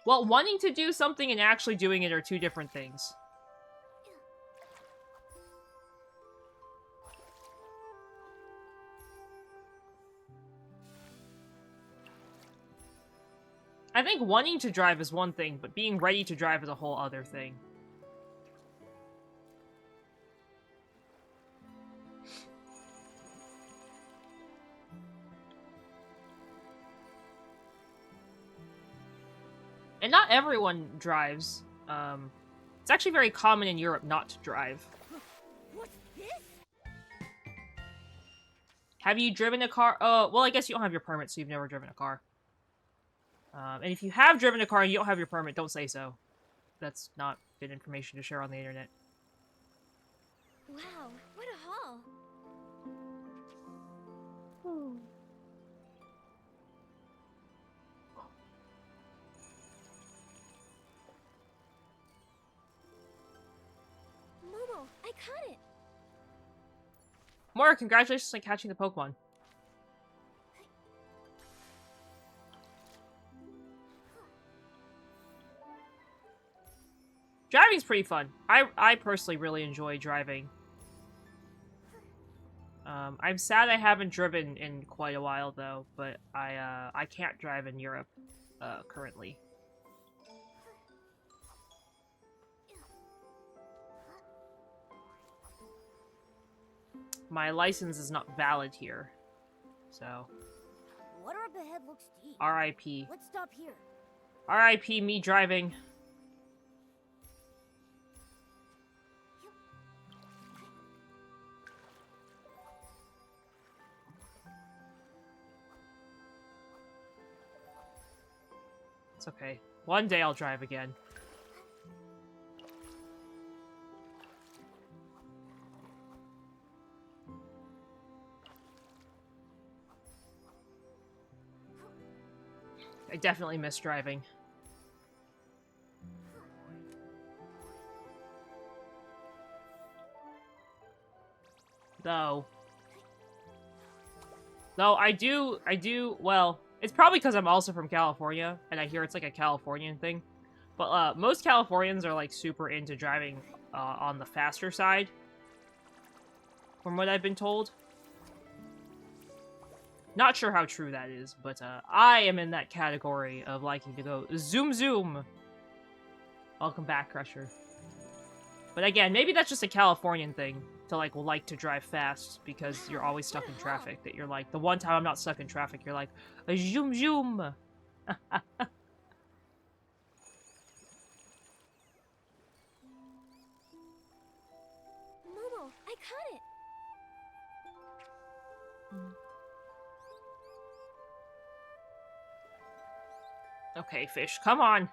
Speaker 1: Well, wanting to do something and actually doing it are two different things. I think wanting to drive is one thing, but being ready to drive is a whole other thing. And not everyone drives. It's actually very common in Europe not to drive.
Speaker 2: What's this?
Speaker 1: Have you driven a car? Well, I guess you don't have your permit, so you've never driven a car. And if you have driven a car and you don't have your permit, don't say so. That's not good information to share on the internet.
Speaker 2: Wow, what a haul. Momo, I caught it.
Speaker 1: Mora, congratulations on catching the Pokemon. Driving's pretty fun. I personally really enjoy driving. I'm sad I haven't driven in quite a while though, but I can't drive in Europe currently. My license is not valid here, so.
Speaker 2: Water up ahead looks deep.
Speaker 1: R.I.P.
Speaker 2: Let's stop here.
Speaker 1: R.I.P. me driving. It's okay. One day I'll drive again. I definitely miss driving. Though, well, it's probably because I'm also from California, and I hear it's like a Californian thing. But most Californians are like super into driving on the faster side, from what I've been told. Not sure how true that is, but I am in that category of liking to go zoom zoom. Welcome back, Crusher. But again, maybe that's just a Californian thing to like to drive fast because you're always stuck in traffic. That you're like, the one time I'm not stuck in traffic, you're like, a zoom zoom.
Speaker 2: Momo, I caught it.
Speaker 1: Okay, fish, come on.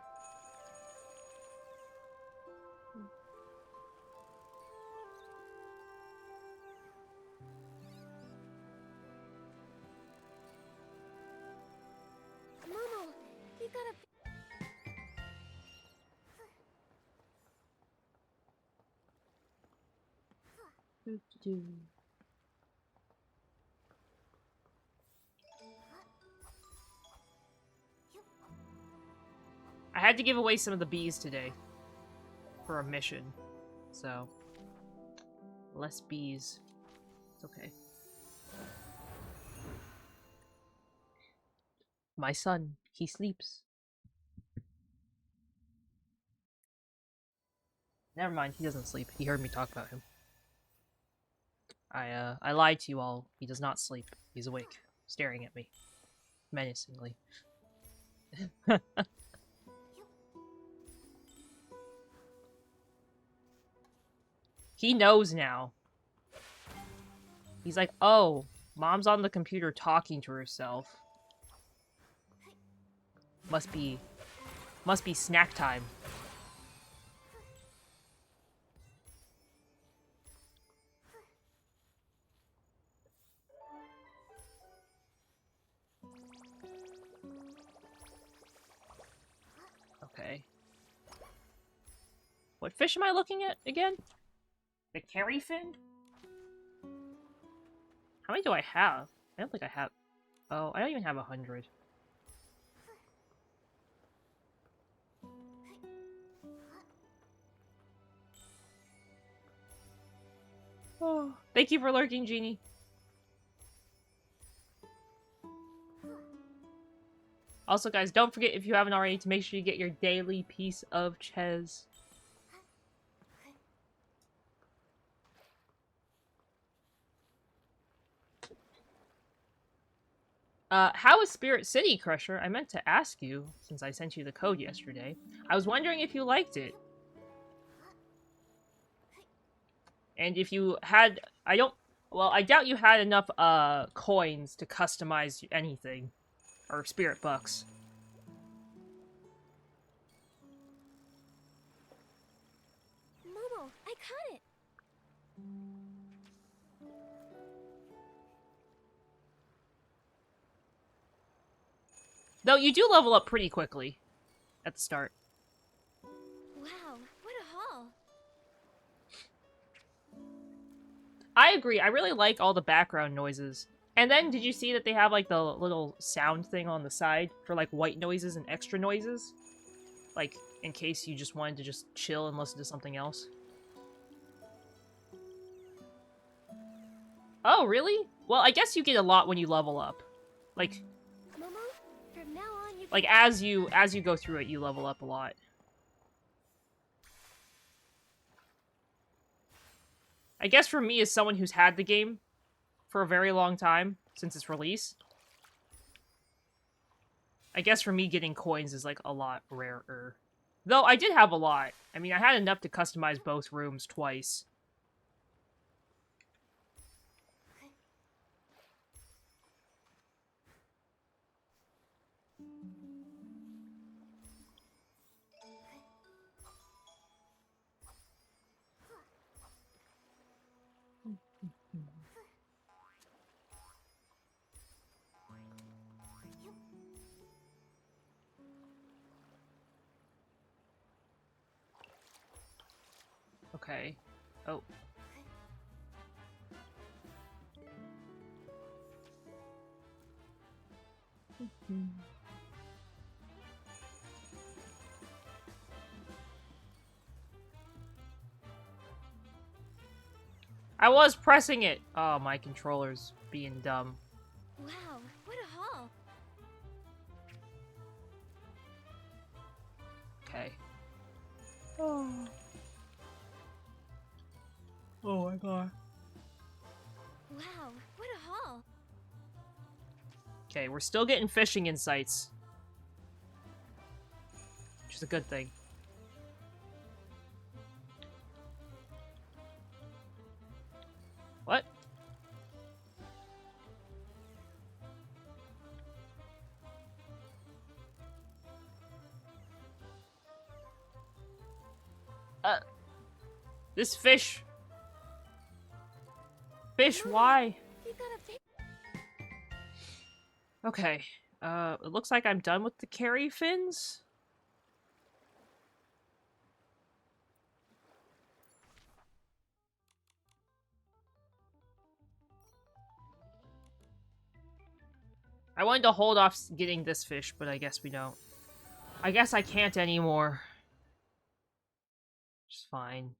Speaker 2: Momo, you gotta...
Speaker 1: I had to give away some of the bees today for a mission, so less bees. It's okay. My son, he sleeps. Never mind, he doesn't sleep. He heard me talk about him. I lied to you all. He does not sleep. He's awake, staring at me. Menacingly. He knows now. He's like, oh, mom's on the computer talking to herself. Must be snack time. Okay. What fish am I looking at again? The carry fin? How many do I have? I don't think I have... Oh, I don't even have 100. Oh, thank you for lurking, Genie. Also, guys, don't forget, if you haven't already, to make sure you get your daily piece of Ches. How is Spirit City, Crusher? I meant to ask you, since I sent you the code yesterday. I was wondering if you liked it. And if you had... Well, I doubt you had enough, coins to customize anything. Or Spirit Bucks.
Speaker 2: Momo, I caught it.
Speaker 1: Though you do level up pretty quickly at the start.
Speaker 2: Wow, what a haul.
Speaker 1: I agree. I really like all the background noises. And then, did you see that they have, like, the little sound thing on the side for, like, white noises and extra noises? Like, in case you just wanted to just chill and listen to something else. Oh, really? Well, I guess you get a lot when you level up. Like,
Speaker 2: Momo, from now on you
Speaker 1: like as you go through it, you level up a lot. I guess for me, as someone who's had the game for a very long time since its release, I guess for me, getting coins is, like, a lot rarer. Though, I did have a lot. I mean, I had enough to customize both rooms twice. Okay. Oh. I was pressing it! Oh, my controller's being dumb.
Speaker 2: Wow, what a haul.
Speaker 1: Okay. Oh. Oh my god.
Speaker 2: Wow, what a haul.
Speaker 1: Okay, we're still getting fishing insights. Which is a good thing. What? This fish. Fish, why?
Speaker 2: You got a big...
Speaker 1: Okay. It looks like I'm done with the carry fins. I wanted to hold off getting this fish, but I guess we don't. I guess I can't anymore. Which is fine.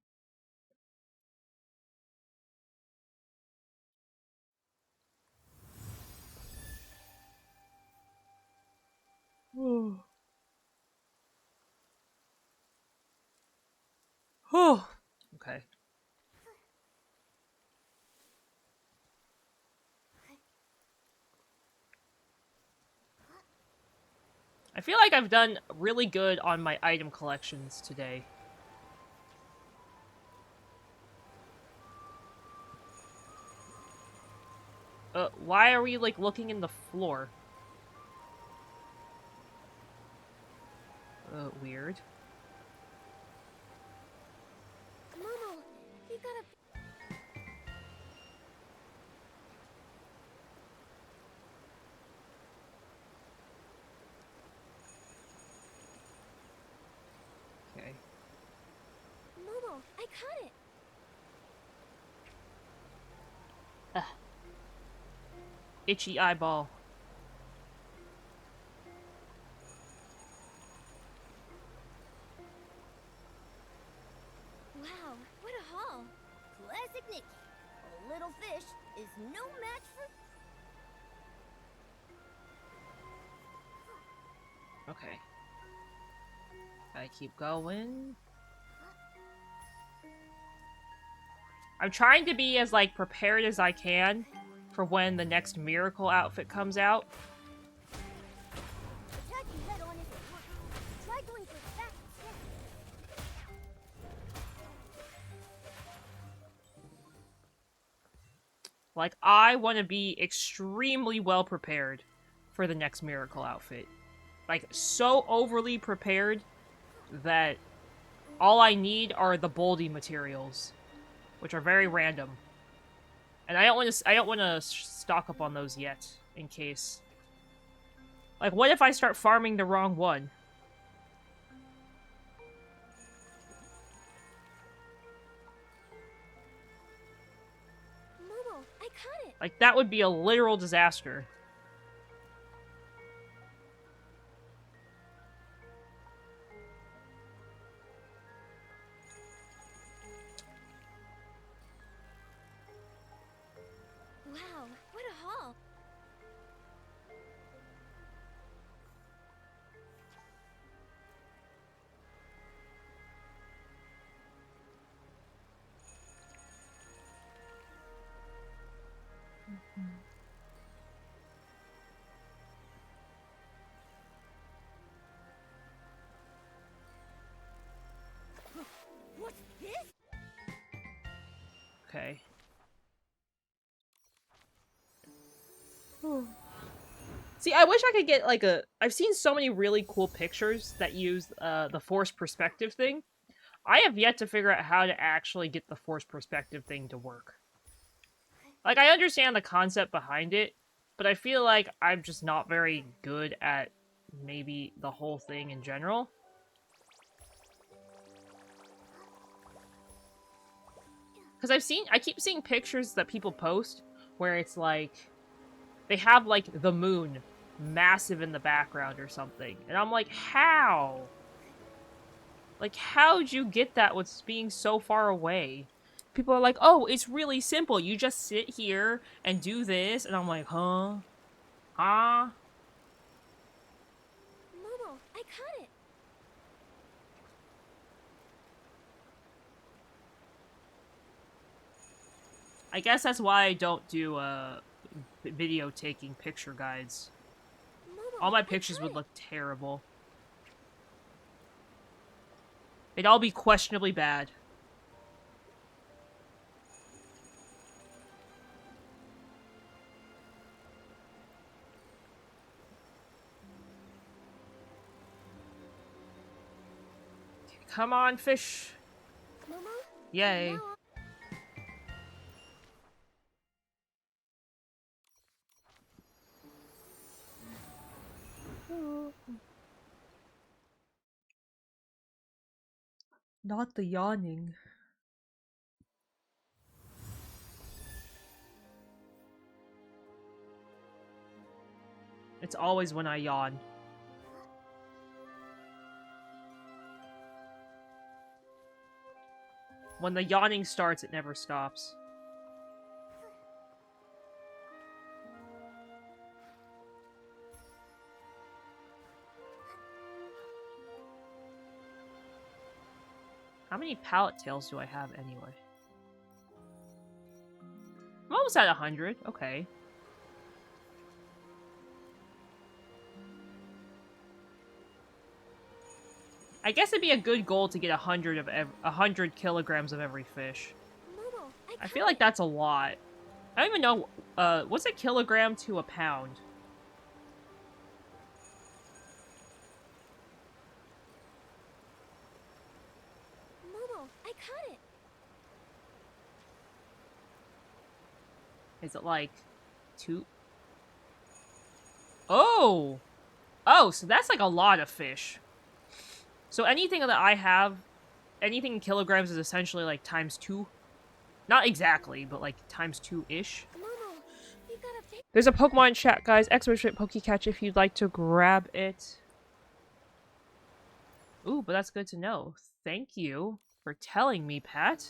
Speaker 1: Whew. Okay. I feel like I've done really good on my item collections today. Why are we, like, looking in the floor? Weird.
Speaker 2: Momo, you gotta.
Speaker 1: Okay.
Speaker 2: Momo, I caught it.
Speaker 1: Itchy eyeball.
Speaker 2: Wow, what a haul. Classic Nikki. A little fish is no match for.
Speaker 1: Okay. I keep going. I'm trying to be as, like, prepared as I can for when the next miracle outfit comes out.
Speaker 2: Attacking head on isn't working. Try going for that instead.
Speaker 1: Like, I want to be extremely well prepared for the next miracle outfit. Like, so overly prepared that all I need are the boldy materials, which are very random. And I don't want to stock up on those yet, in case. Like, what if I start farming the wrong one?
Speaker 2: Momo, I caught it.
Speaker 1: Like, that would be a literal disaster.
Speaker 2: Wow, what a haul. What's this?
Speaker 1: Okay. See, I wish I could get, like, a... I've seen so many really cool pictures that use the forced perspective thing. I have yet to figure out how to actually get the forced perspective thing to work. Like, I understand the concept behind it, but I feel like I'm just not very good at maybe the whole thing in general. Because I keep seeing pictures that people post where it's like, they have, like, the moon massive in the background or something. And I'm like, how? Like, how'd you get that with being so far away? People are like, oh, it's really simple. You just sit here and do this. And I'm like, huh? Huh?
Speaker 2: Momo, I caught it.
Speaker 1: I guess that's why I don't do, video taking picture guides.
Speaker 2: Momo,
Speaker 1: All my
Speaker 2: I
Speaker 1: pictures
Speaker 2: caught
Speaker 1: would
Speaker 2: it.
Speaker 1: look terrible. They'd all be questionably bad. Come on, fish.
Speaker 2: Momo,
Speaker 1: Yay.
Speaker 2: now
Speaker 1: Not the yawning. It's always when I yawn. When the yawning starts, it never stops. How many pallet tails do I have anyway? I'm almost at 100. Okay. I guess it'd be a good goal to get 100 kilograms of every fish.
Speaker 2: Momo,
Speaker 1: I feel like that's a lot. I don't even know, what's a kilogram to a pound?
Speaker 2: Momo, I caught it.
Speaker 1: Is it like 2? Oh! Oh, so that's like a lot of fish. So anything that I have, anything in kilograms is essentially like times 2. Not exactly, but like times 2-ish.
Speaker 2: Momo, you gotta fix.
Speaker 1: There's a Pokemon chat, guys. Expert Pokecatch if you'd like to grab it. Ooh, but that's good to know. Thank you for telling me, Pat.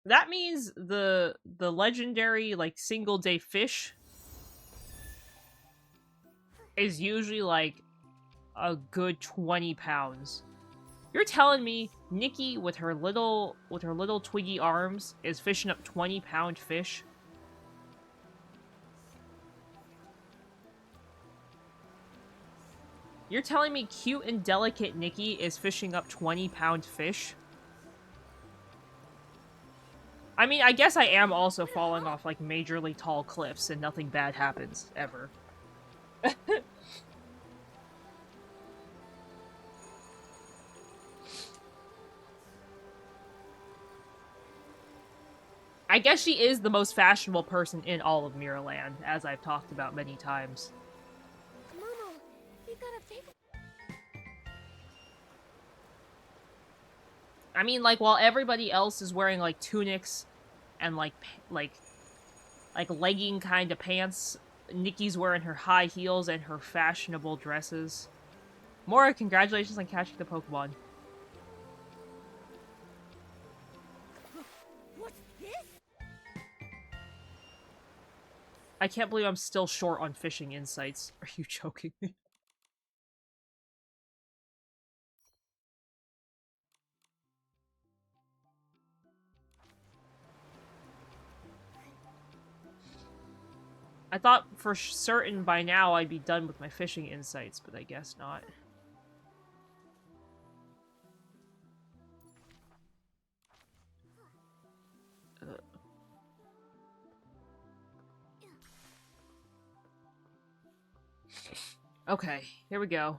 Speaker 1: That means the legendary like single day fish is usually like a good 20 pounds. You're telling me Nikki with her little twiggy arms is fishing up 20-pound fish? You're telling me cute and delicate Nikki is fishing up 20-pound fish? I mean, I guess I am also falling off like majorly tall cliffs and nothing bad happens ever. I guess she is the most fashionable person in all of Mirrorland, as I've talked about many times.
Speaker 2: Momo, you gotta fix.
Speaker 1: I mean, like, while everybody else is wearing, like, tunics and, like legging kind of pants, Nikki's wearing her high heels and her fashionable dresses. Mora, congratulations on catching the Pokemon.
Speaker 2: What's this?
Speaker 1: I can't believe I'm still short on fishing insights. Are you joking me? I thought for certain by now I'd be done with my fishing insights, but I guess not. Okay, here we go.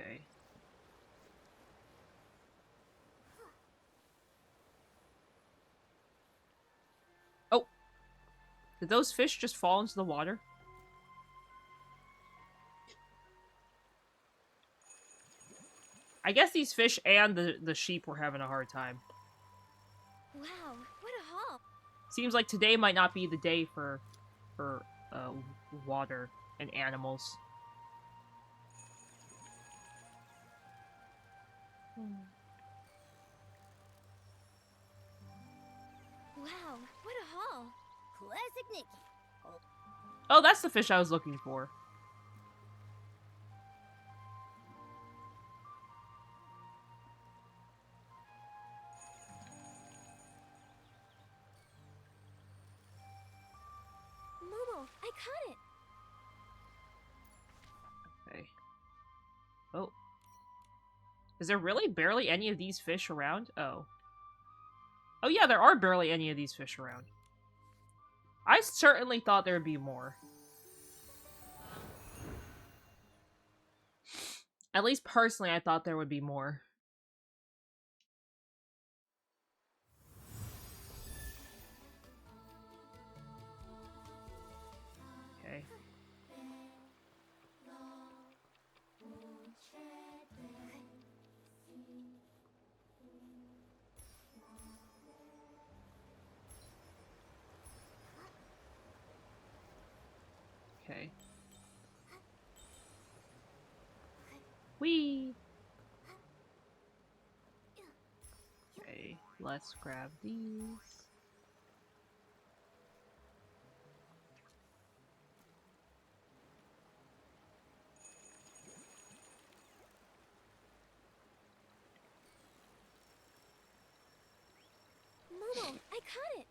Speaker 1: Okay. Oh! Did those fish just fall into the water? I guess these fish and the sheep were having a hard time.
Speaker 2: Wow, what a haul.
Speaker 1: Seems like today might not be the day for water and animals.
Speaker 2: Wow, what a haul. Classic Nikki.
Speaker 1: Oh, that's the fish I was looking for.
Speaker 2: Momo, I caught it.
Speaker 1: Okay. Oh. Is there really barely any of these fish around? Oh. Oh yeah, there are barely any of these fish around. I certainly thought there would be more. At least personally, I thought there would be more. Okay. Okay. Whee! Okay, let's grab these.
Speaker 2: Momo, I caught it.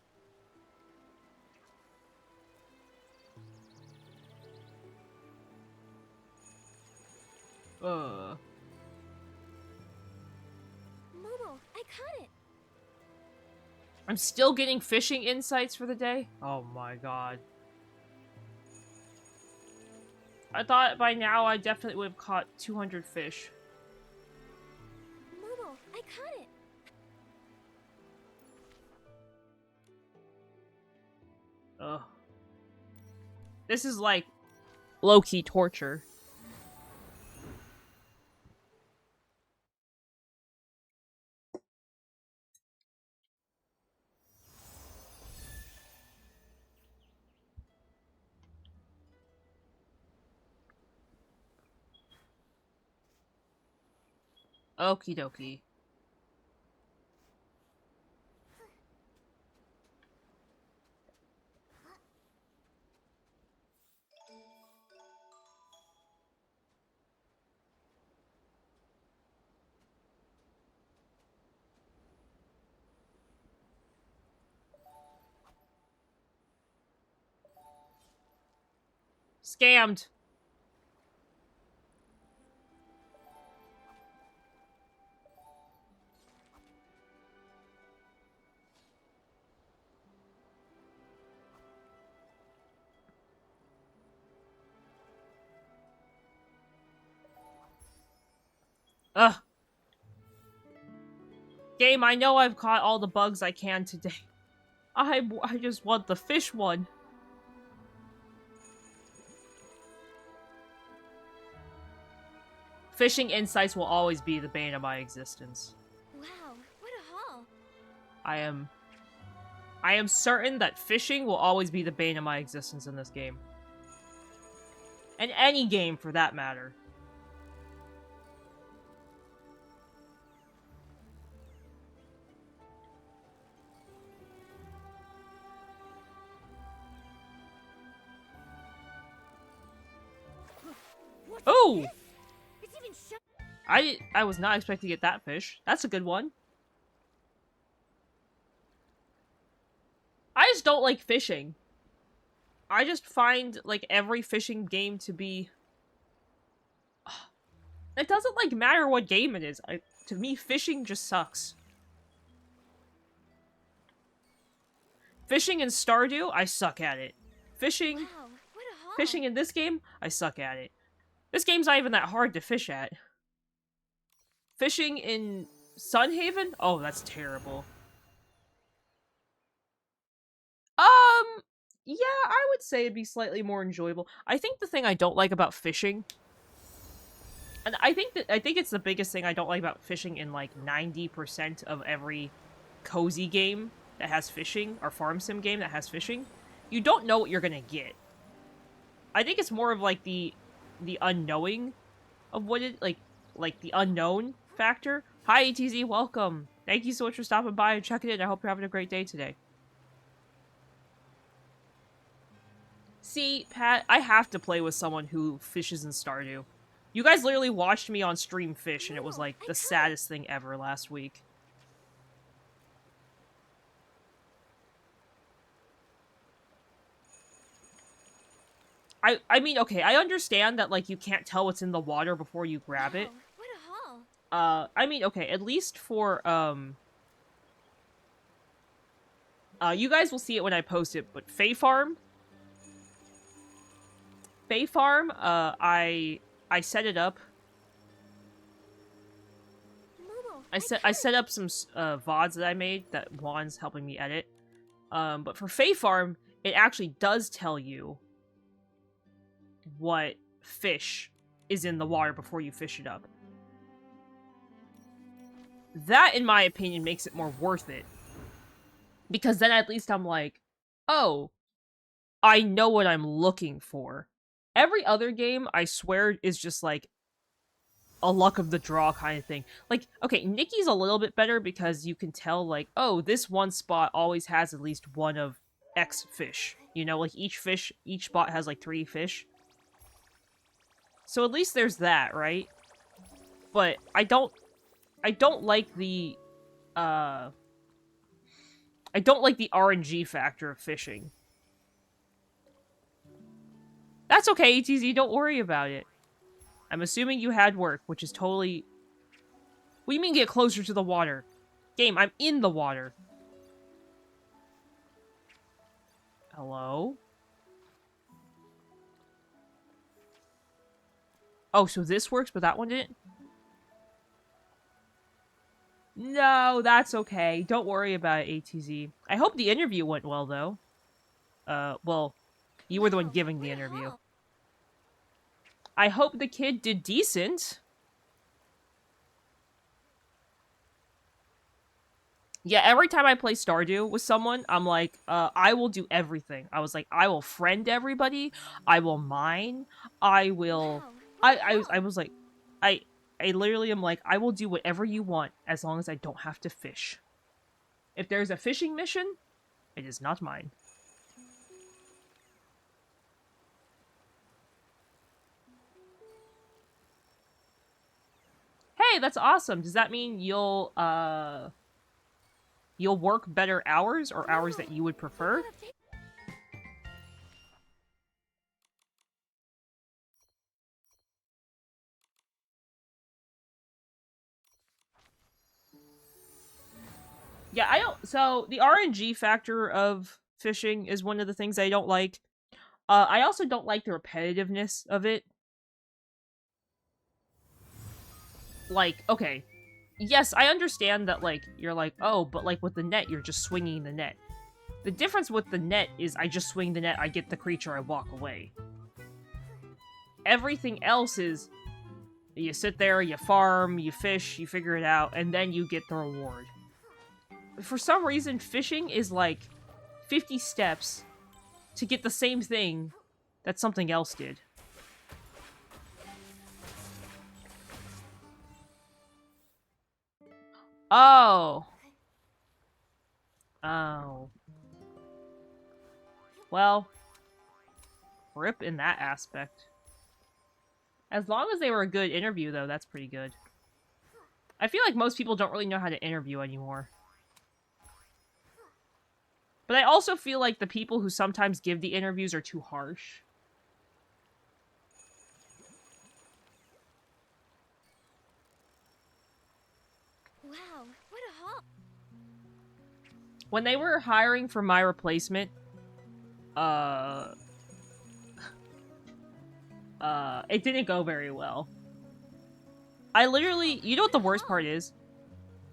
Speaker 2: Momo, I caught it.
Speaker 1: I'm still getting fishing insights for the day? Oh my god. I thought by now I definitely would have caught 200 fish.
Speaker 2: Momo, I caught it.
Speaker 1: Ugh. This is like low-key torture. Okie dokie. Scammed. Ugh. Game, I know I've caught all the bugs I can today. I just want the fish one. Fishing insights will always be the bane of my existence.
Speaker 2: Wow, what a haul.
Speaker 1: I am certain that fishing will always be the bane of my existence in this game. And any game for that matter. Oh!
Speaker 2: It's even
Speaker 1: I was not expecting to get that fish. That's a good one. I just don't like fishing. I just find, like, every fishing game to be... It doesn't, like, matter what game it is. To me, fishing just sucks. Fishing in Stardew, I suck at it. Fishing...
Speaker 2: Wow, what a haul.
Speaker 1: Fishing in this game, I suck at it. This game's not even that hard to fish at. Fishing in Sunhaven? Oh, that's terrible. Yeah, I would say it'd be slightly more enjoyable. I think the thing I don't like about fishing, and I think it's the biggest thing I don't like about fishing in like 90% of every cozy game that has fishing, or farm sim game that has fishing, you don't know what you're gonna get. I think it's more of like the unknowing of what it like the unknown factor. Hi ETZ, welcome. Thank you so much for stopping by and checking in. I hope you're having a great day today. See, Pat, I have to play with someone who fishes in Stardew. You guys literally watched me on stream fish, and it was like the saddest thing ever last week. I mean, okay, I understand that, like, you can't tell what's in the water before you grab it.
Speaker 2: Wow, what a haul.
Speaker 1: I mean, okay, at least for, you guys will see it when I post it, but Fae Farm, I set it up.
Speaker 2: Momo,
Speaker 1: I set up some VODs that I made that Juan's helping me edit. But for Fae Farm, it actually does tell you what fish is in the water before you fish it up. That, in my opinion, makes it more worth it. Because then at least I'm like, oh, I know what I'm looking for. Every other game, I swear, is just like, a luck of the draw kind of thing. Like, okay, Nikki's a little bit better because you can tell, like, oh, this one spot always has at least one of X fish. You know, like each spot has like 3 fish. So at least there's that, right? But I don't like the I don't like the RNG factor of fishing. That's okay, ETZ, don't worry about it. I'm assuming you had work, which is totally... What do you mean get closer to the water? Game, I'm in the water. Hello? Oh, so this works, but that one didn't? No, that's okay. Don't worry about it, ATZ. I hope the interview went well, though. Well, you were the one giving the interview. I hope the kid did decent. Yeah, every time I play Stardew with someone, I'm like, I will do everything. I was like, I will friend everybody. I will mine. I will... I was like, I literally am like, I will do whatever you want as long as I don't have to fish. If there's a fishing mission, it is not mine. Hey, that's awesome. Does that mean you'll work better hours or hours that you would prefer? Yeah, I don't... So, the RNG factor of fishing is one of the things I don't like. I also don't like the repetitiveness of it. Like, okay. Yes, I understand that, like, you're like, oh, but, like, with the net, you're just swinging the net. The difference with the net is I just swing the net, I get the creature, I walk away. Everything else is... You sit there, you farm, you fish, you figure it out, and then you get the reward. For some reason, fishing is like 50 steps to get the same thing that something else did. Oh. Oh. Well, rip in that aspect. As long as they were a good interview, though, that's pretty good. I feel like most people don't really know how to interview anymore. But I also feel like the people who sometimes give the interviews are too harsh.
Speaker 2: Wow, what a haul!
Speaker 1: When they were hiring for my replacement, it didn't go very well. I literally... You know what the worst part is?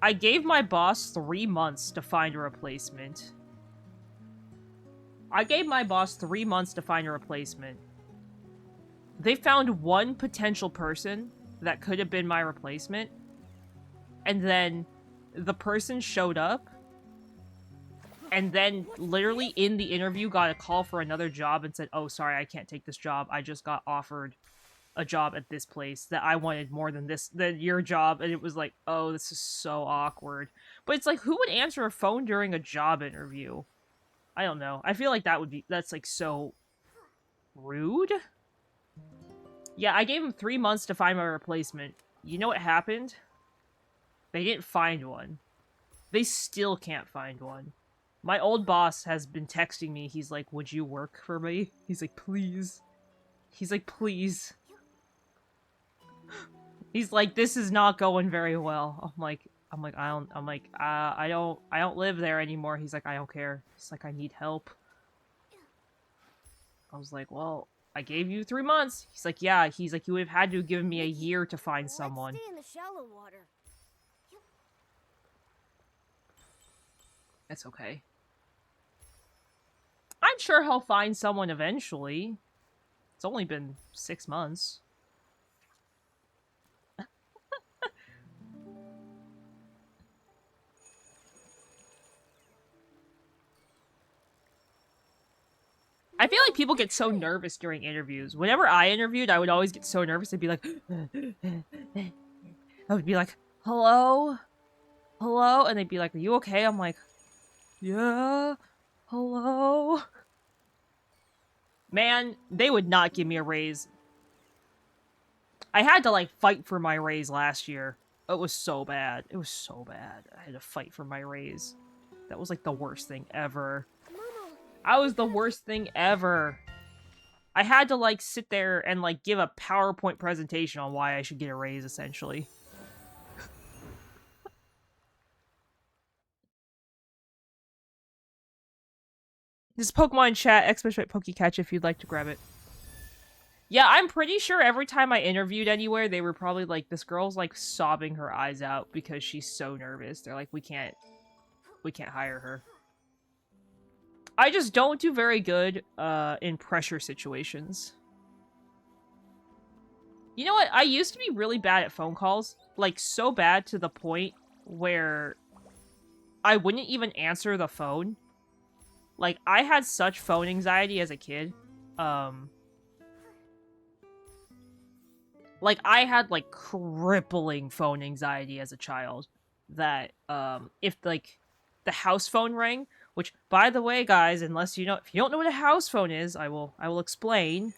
Speaker 1: I gave my boss 3 months to find a replacement. They found one potential person that could have been my replacement. And then the person showed up. And then literally in the interview got a call for another job and said, oh, sorry, I can't take this job. I just got offered a job at this place that I wanted more than your job. And it was like, oh, this is so awkward. But it's like, who would answer a phone during a job interview? I don't know. I feel like that's like so rude. Yeah, I gave him 3 months to find my replacement. You know what happened? They didn't find one. They still can't find one. My old boss has been texting me. He's like, would you work for me? He's like, please. He's like, please. He's like, this is not going very well. I don't live there anymore. He's like, I don't care. He's like, I need help. I was like, well, I gave you 3 months. He's like, yeah. He's like, you would have had to have given me a year to find someone.
Speaker 2: Let's stay in the shallow water.
Speaker 1: That's okay. I'm sure he'll find someone eventually. It's only been 6 months. I feel like people get so nervous during interviews. Whenever I interviewed, I would always get so nervous. I'd be like, I would be like, hello? Hello? And they'd be like, are you okay? I'm like, yeah, hello? Man, they would not give me a raise. I had to, like, fight for my raise last year. It was so bad. It was so bad. I had to fight for my raise. That was, like, the worst thing ever. I was the worst thing ever. I had to, like, sit there and, like, give a PowerPoint presentation on why I should get a raise, essentially. This is Pokemon chat, exclamation Pokecatch if you'd like to grab it. Yeah, I'm pretty sure every time I interviewed anywhere, they were probably like, this girl's, like, sobbing her eyes out because she's so nervous. They're like, we can't hire her. I just don't do very good, in pressure situations. You know what? I used to be really bad at phone calls. Like, so bad to the point where I wouldn't even answer the phone. Like, I had such phone anxiety as a kid. Like, I had, like, crippling phone anxiety as a child. That, if, like, the house phone rang, which, by the way, guys, unless you know, if you don't know what a house phone is, I will explain.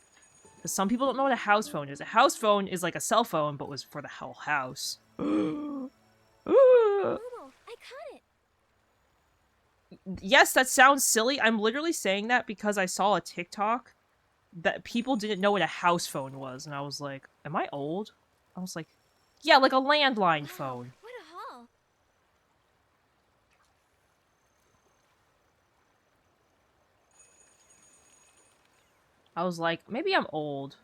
Speaker 1: Because some people don't know what a house phone is. A house phone is like a cell phone, but was for the whole house.
Speaker 2: Momo, I caught it.
Speaker 1: Yes, that sounds silly. I'm literally saying that because I saw a TikTok that people didn't know what a house phone was. And I was like, am I old? I was like, yeah, like a landline phone.
Speaker 2: What a haul.
Speaker 1: I was like, maybe I'm old.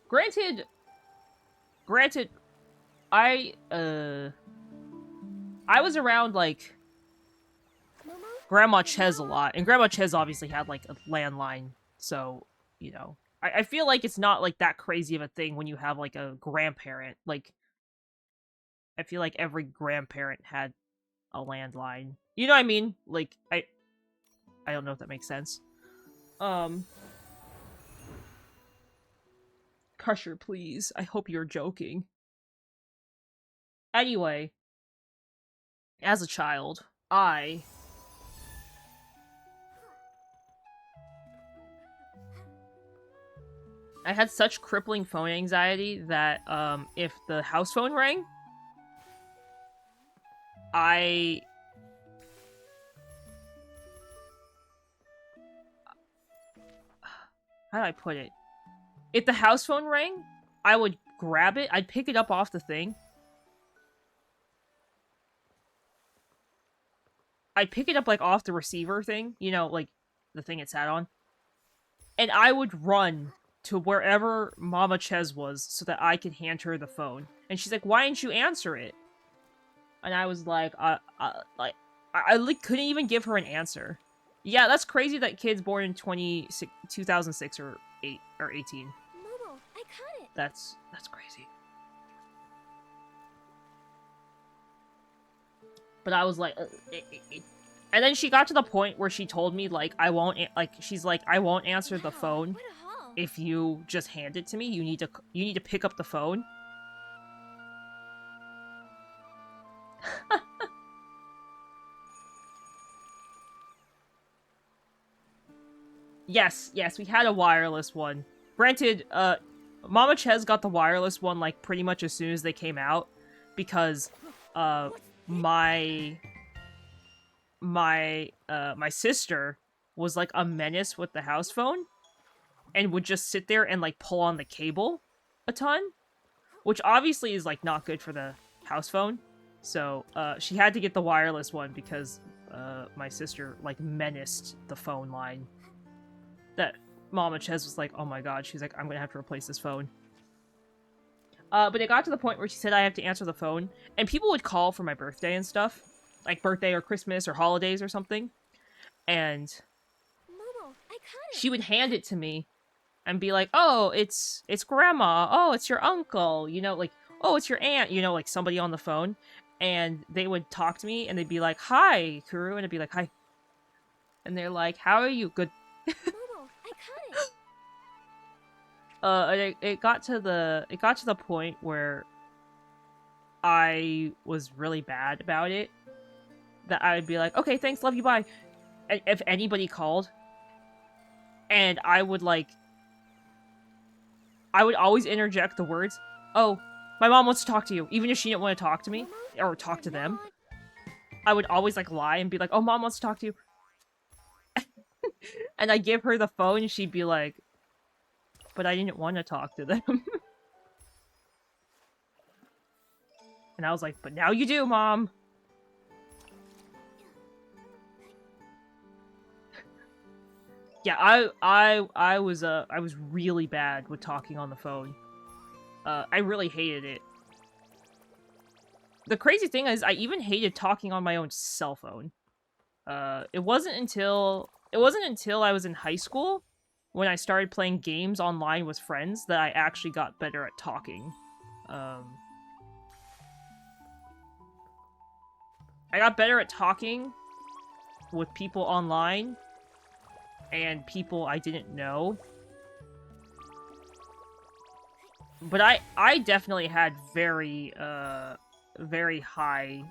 Speaker 1: Granted, I was around, like,
Speaker 2: Momo?
Speaker 1: Grandma Ches a lot. And Grandma Ches obviously had, like, a landline. So, you know. I feel like it's not, like, that crazy of a thing when you have, like, a grandparent. Like, I feel like every grandparent had a landline. You know what I mean? Like, I don't know if that makes sense. Crusher, please. I hope you're joking. Anyway, as a child, I had such crippling phone anxiety that, if the house phone rang, how do I put it? If the house phone rang, I would grab it, I'd pick it up off the thing. I'd pick it up, like, off the receiver thing, you know, like, the thing it sat on. And I would run to wherever Mama Ches was so that I could hand her the phone. And she's like, why didn't you answer it? And I was like, I couldn't even give her an answer. Yeah, that's crazy that kids born in 2006 or 8 or 18.
Speaker 2: Momo, I caught it.
Speaker 1: That's crazy. But I was like, and then she got to the point where she told me, like, I won't answer the phone
Speaker 2: What a haul.
Speaker 1: if you just hand it to me. You need to pick up the phone. Yes, we had a wireless one. Granted, Mama Ches got the wireless one, like, pretty much as soon as they came out, because, my sister was, like, a menace with the house phone, and would just sit there and, like, pull on the cable a ton, which obviously is, like, not good for the house phone. So, she had to get the wireless one because, my sister, like, menaced the phone line. That Mama Ches was like, oh my god, she's like, I'm gonna have to replace this phone. But it got to the point where she said I have to answer the phone, and people would call for my birthday and stuff. Like, birthday or Christmas or holidays or something. And
Speaker 2: Momo, I caught it.
Speaker 1: she would hand it to me and be like, oh, it's grandma. Oh, it's your uncle. You know, like, oh, it's your aunt. You know, like, somebody on the phone. And they would talk to me, and they'd be like, hi, Kuru. And I'd be like, hi. And they're like, how are you? Good.
Speaker 2: Momo, I
Speaker 1: And it got to the point where I was really bad about it. That I would be like, okay, thanks, love you, bye. And if anybody called, and I would always interject the words, "Oh, my mom wants to talk to you," even if she didn't want to talk to me or talk to them. I would always like lie and be like, "Oh, mom wants to talk to you," and I give her the phone, and she'd be like, "But I didn't want to talk to them." And I was like, "But now you do, mom." Yeah, I was really bad with talking on the phone. I really hated it. The crazy thing is, I even hated talking on my own cell phone. It wasn't until I was in high school when I started playing games online with friends that I actually got better at talking. I got better at talking with people online and people I didn't know. But I definitely had very high,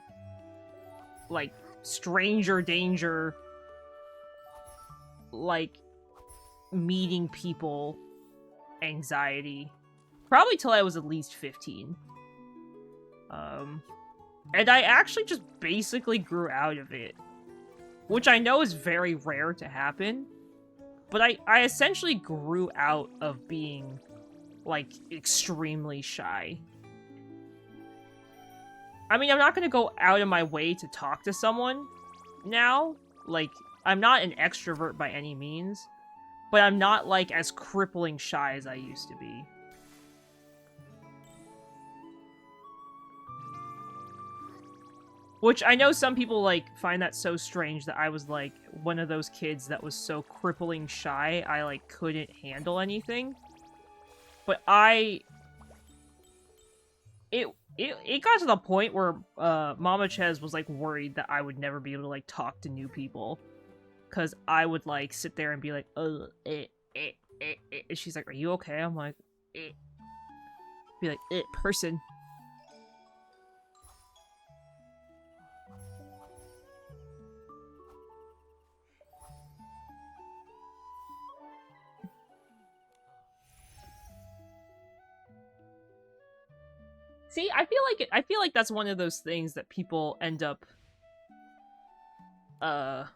Speaker 1: like, stranger danger, like, meeting people anxiety. Probably till I was at least 15. And I actually just basically grew out of it. Which I know is very rare to happen. But I essentially grew out of being, like, extremely shy. I mean, I'm not gonna go out of my way to talk to someone now. Like, I'm not an extrovert by any means. But I'm not, like, as crippling shy as I used to be. Which I know some people, like, find that so strange that I was, like, one of those kids that was so crippling shy, I, like, couldn't handle anything. But it got to the point where, Mama Ches was, like, worried that I would never be able to, like, talk to new people. Because I would, like, sit there and be like, and she's like, are you okay? I'm like, Be like, person. See, I feel like that's one of those things that people end up not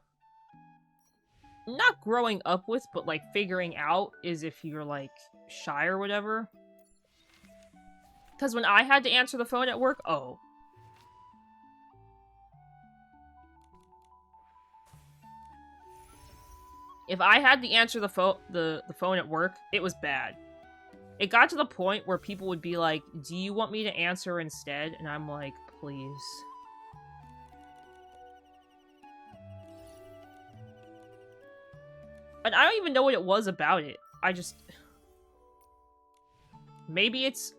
Speaker 1: growing up with, but like figuring out is if you're like shy or whatever. Because when I had to answer the phone at work, oh. If I had to answer the phone at work, it was bad. It got to the point where people would be like, do you want me to answer instead? And I'm like, please. And I don't even know what it was about it. I just... Maybe it's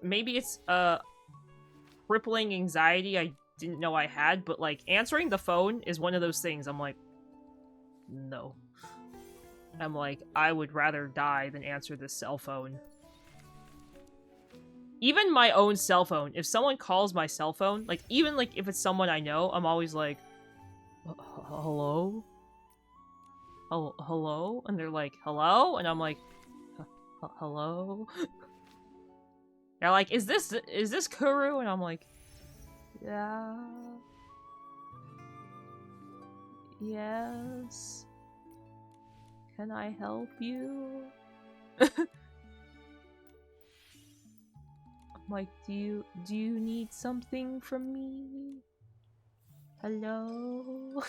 Speaker 1: crippling anxiety I didn't know I had, but like answering the phone is one of those things I'm like, no. I'm like, I would rather die than answer this cell phone. Even my own cell phone, if someone calls my cell phone, like even like if it's someone I know, I'm always like, hello? Hello? And they're like, hello? And I'm like, hello? They're like, is this Kuru? And I'm like, yeah. Yes. Can I help you? I'm like, do you need something from me? Hello?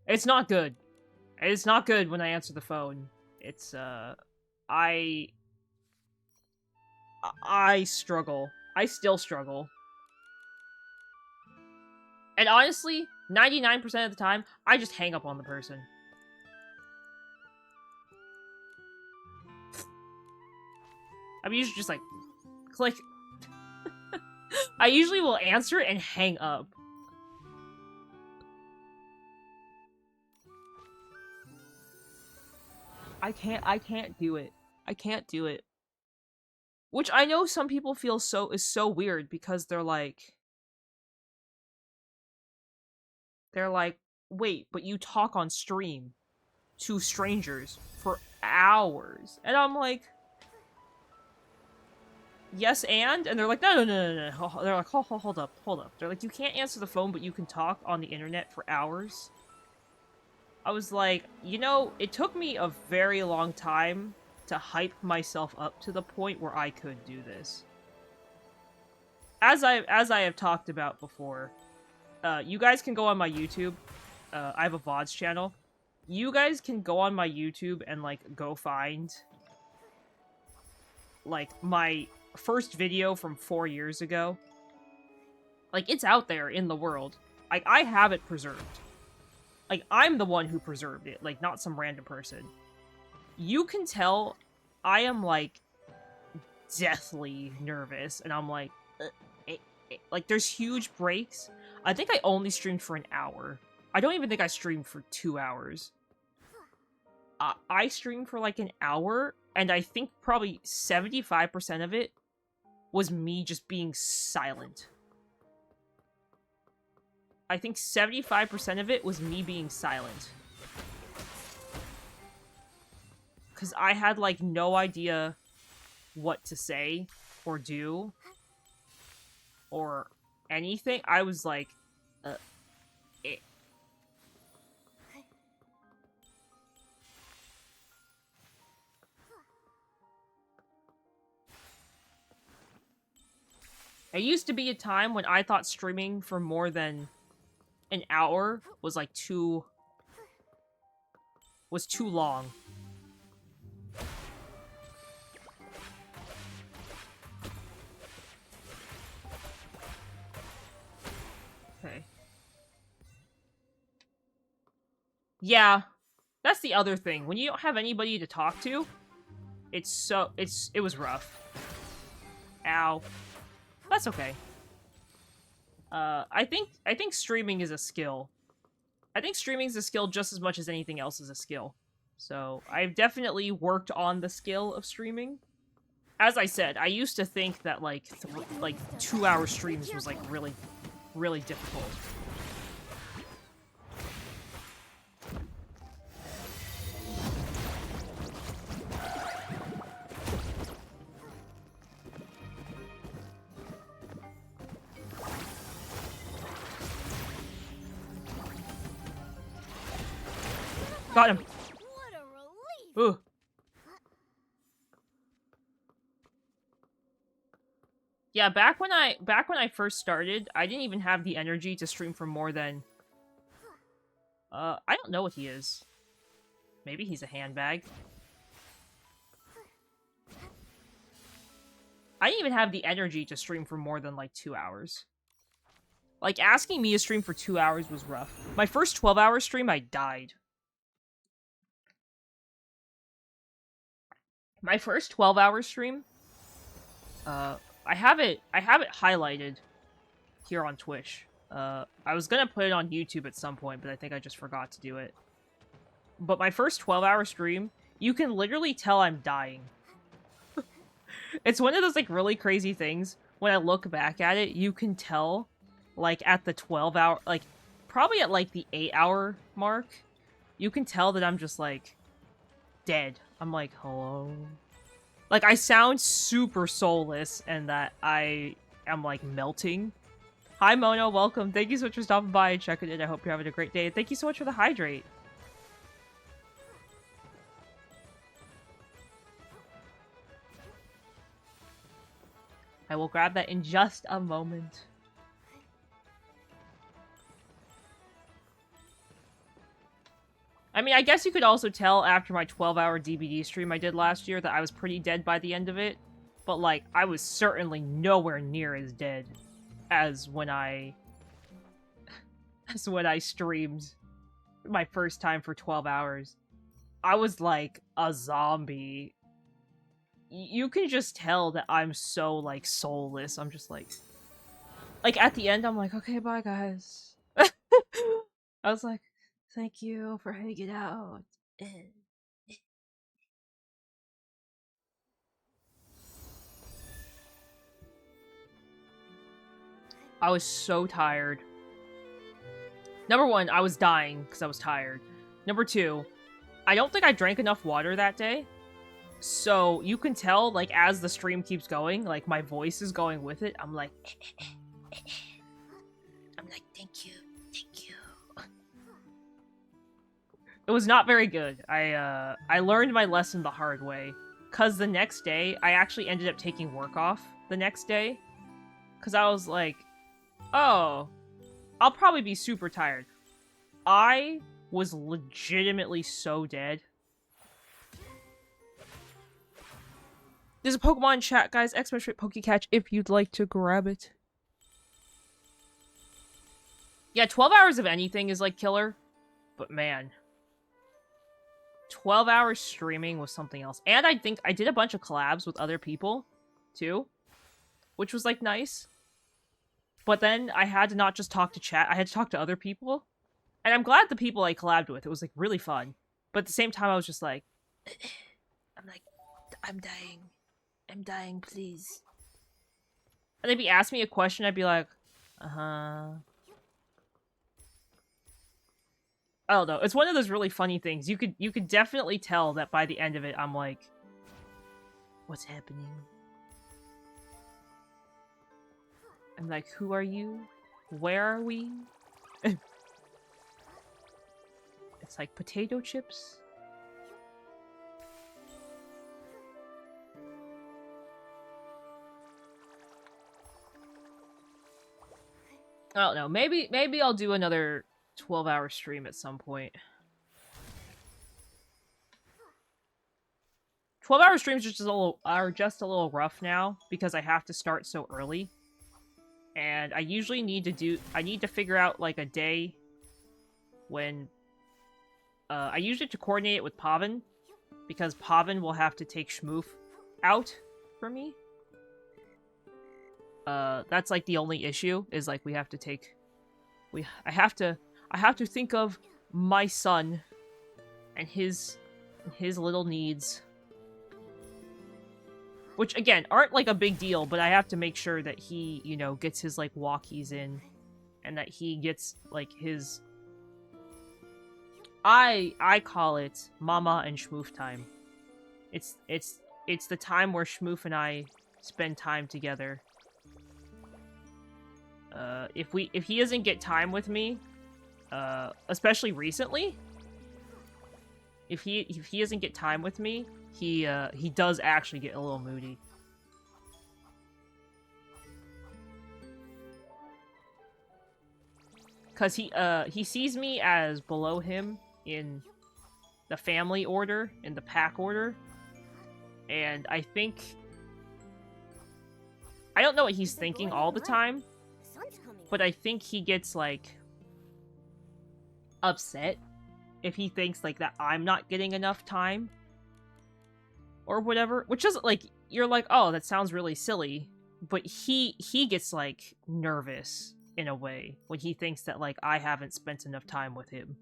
Speaker 1: It's not good. It's not good when I answer the phone. It's, I struggle. I still struggle. And honestly, 99% of the time, I just hang up on the person. I'm usually just like, click. I usually will answer it and hang up. I can't do it. I can't do it. Which I know some people feel is so weird because they're like, wait, but you talk on stream to strangers for hours. And I'm like, yes, and they're like, no. They're like, hold up. They're like, you can't answer the phone, but you can talk on the internet for hours. I was like, you know, it took me a very long time to hype myself up to the point where I could do this. As I have talked about before, you guys can go on my YouTube. I have a VODs channel. You guys can go on my YouTube and like go find like my first video from 4 years ago. Like, it's out there in the world. Like, I have it preserved. Like, I'm the one who preserved it, like, not some random person. You can tell I am, like, deathly nervous, and I'm like, like, there's huge breaks. I think I only streamed for an hour. I don't even think I streamed for 2 hours. I streamed for, like, an hour, and I think probably 75% of it was me just being silent. I think 75% of it was me being silent. Because I had, like, no idea what to say or do or anything. I was like, eh. There used to be a time when I thought streaming for more than an hour was, like, too long. Okay. Yeah, that's the other thing. When you don't have anybody to talk to, it was rough. Ow. That's okay. I think streaming is a skill. I think streaming is a skill just as much as anything else is a skill. So, I've definitely worked on the skill of streaming. As I said, I used to think that, like, 2-hour streams was, like, really, really difficult. Got him!
Speaker 2: What a relief!
Speaker 1: Ooh. Yeah, back when I first started, I didn't even have the energy to stream for more than I don't know what he is. Maybe he's a handbag. I didn't even have the energy to stream for more than like 2 hours. Like, asking me to stream for 2 hours was rough. My first 12-hour stream, I died. My first 12-hour stream, I have it highlighted here on Twitch. I was gonna put it on YouTube at some point, but I think I just forgot to do it. But my first 12-hour stream, you can literally tell I'm dying. It's one of those, like, really crazy things. When I look back at it, you can tell, like, at the 12-hour, like, probably at, like, the 8-hour mark, you can tell that I'm just, like, dead. I'm like, hello? Like, I sound super soulless and that I am, like, melting. Hi, Mono. Welcome. Thank you so much for stopping by and checking in. I hope you're having a great day. Thank you so much for the hydrate. I will grab that in just a moment. I mean, I guess you could also tell after my 12-hour DBD stream I did last year that I was pretty dead by the end of it. But, like, I was certainly nowhere near as dead as when I streamed my first time for 12 hours. I was like a zombie. You can just tell that I'm so, like, soulless. I'm just like at the end, I'm like, okay, bye, guys. I was like, thank you for hanging out. I was so tired. Number one, I was dying because I was tired. Number two, I don't think I drank enough water that day. So you can tell, like, as the stream keeps going, like, my voice is going with it. I'm like, thank you, thank you. It was not very good. I learned my lesson the hard way. Because the next day, I actually ended up taking work off the next day. Because I was like, oh, I'll probably be super tired. I was legitimately so dead. There's a Pokemon chat, guys. Exclamation Pokecatch if you'd like to grab it. Yeah, 12 hours of anything is like killer. But man, 12 hours streaming was something else. And I think I did a bunch of collabs with other people, too. Which was, like, nice. But then I had to not just talk to chat, I had to talk to other people. And I'm glad the people I collabed with, it was, like, really fun. But at the same time, I was just like... I'm dying. I'm dying, please. And they'd be asking me a question, I'd be like, uh-huh... I don't know. It's one of those really funny things. You could definitely tell that by the end of it, I'm like, what's happening? I'm like, who are you? Where are we? It's like potato chips. I don't know. Maybe I'll do another 12-hour stream at some point. 12-hour streams are just a little rough now because I have to start so early. And I usually need to figure out like a day when I usually have to coordinate it with Pavin because Pavin will have to take Schmoof out for me. That's like the only issue is like we have to take I have to think of my son and his little needs. Which, again, aren't, like, a big deal, but I have to make sure that he, you know, gets his, like, walkies in. And that he gets, like, his... I call it Mama and Schmoof time. It's the time where Schmoof and I spend time together. If he doesn't get time with me, especially recently, if he doesn't get time with me, he does actually get a little moody. Cause he sees me as below him in the family order, in the pack order. And I think I don't know what he's thinking all the time, but I think he gets like upset if he thinks like that I'm not getting enough time or whatever, which is like you're like, oh, that sounds really silly, but he gets like nervous in a way when he thinks that like I haven't spent enough time with him.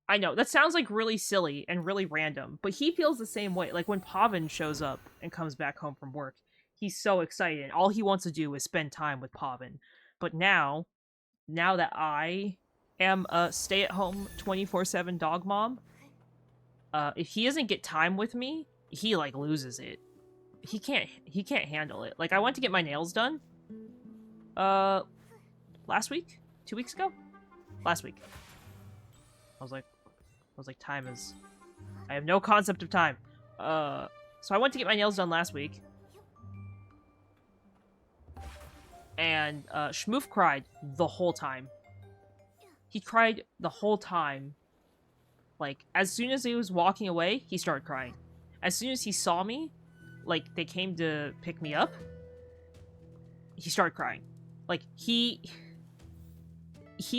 Speaker 1: I know, that sounds like really silly and really random, but he feels the same way. Like when Pavin shows up and comes back home from work, he's so excited and all he wants to do is spend time with Pavin. But now that I am a stay-at-home 24/7 dog mom, if he doesn't get time with me, he like loses it. He can't handle it. Like I went to get my nails done last week? 2 weeks ago? Last week. I was like time is I have no concept of time. So I went to get my nails done last week. And Schmoof cried the whole time. He cried the whole time. Like, as soon as he was walking away, he started crying. As soon as he saw me, like, they came to pick me up, he started crying. Like, he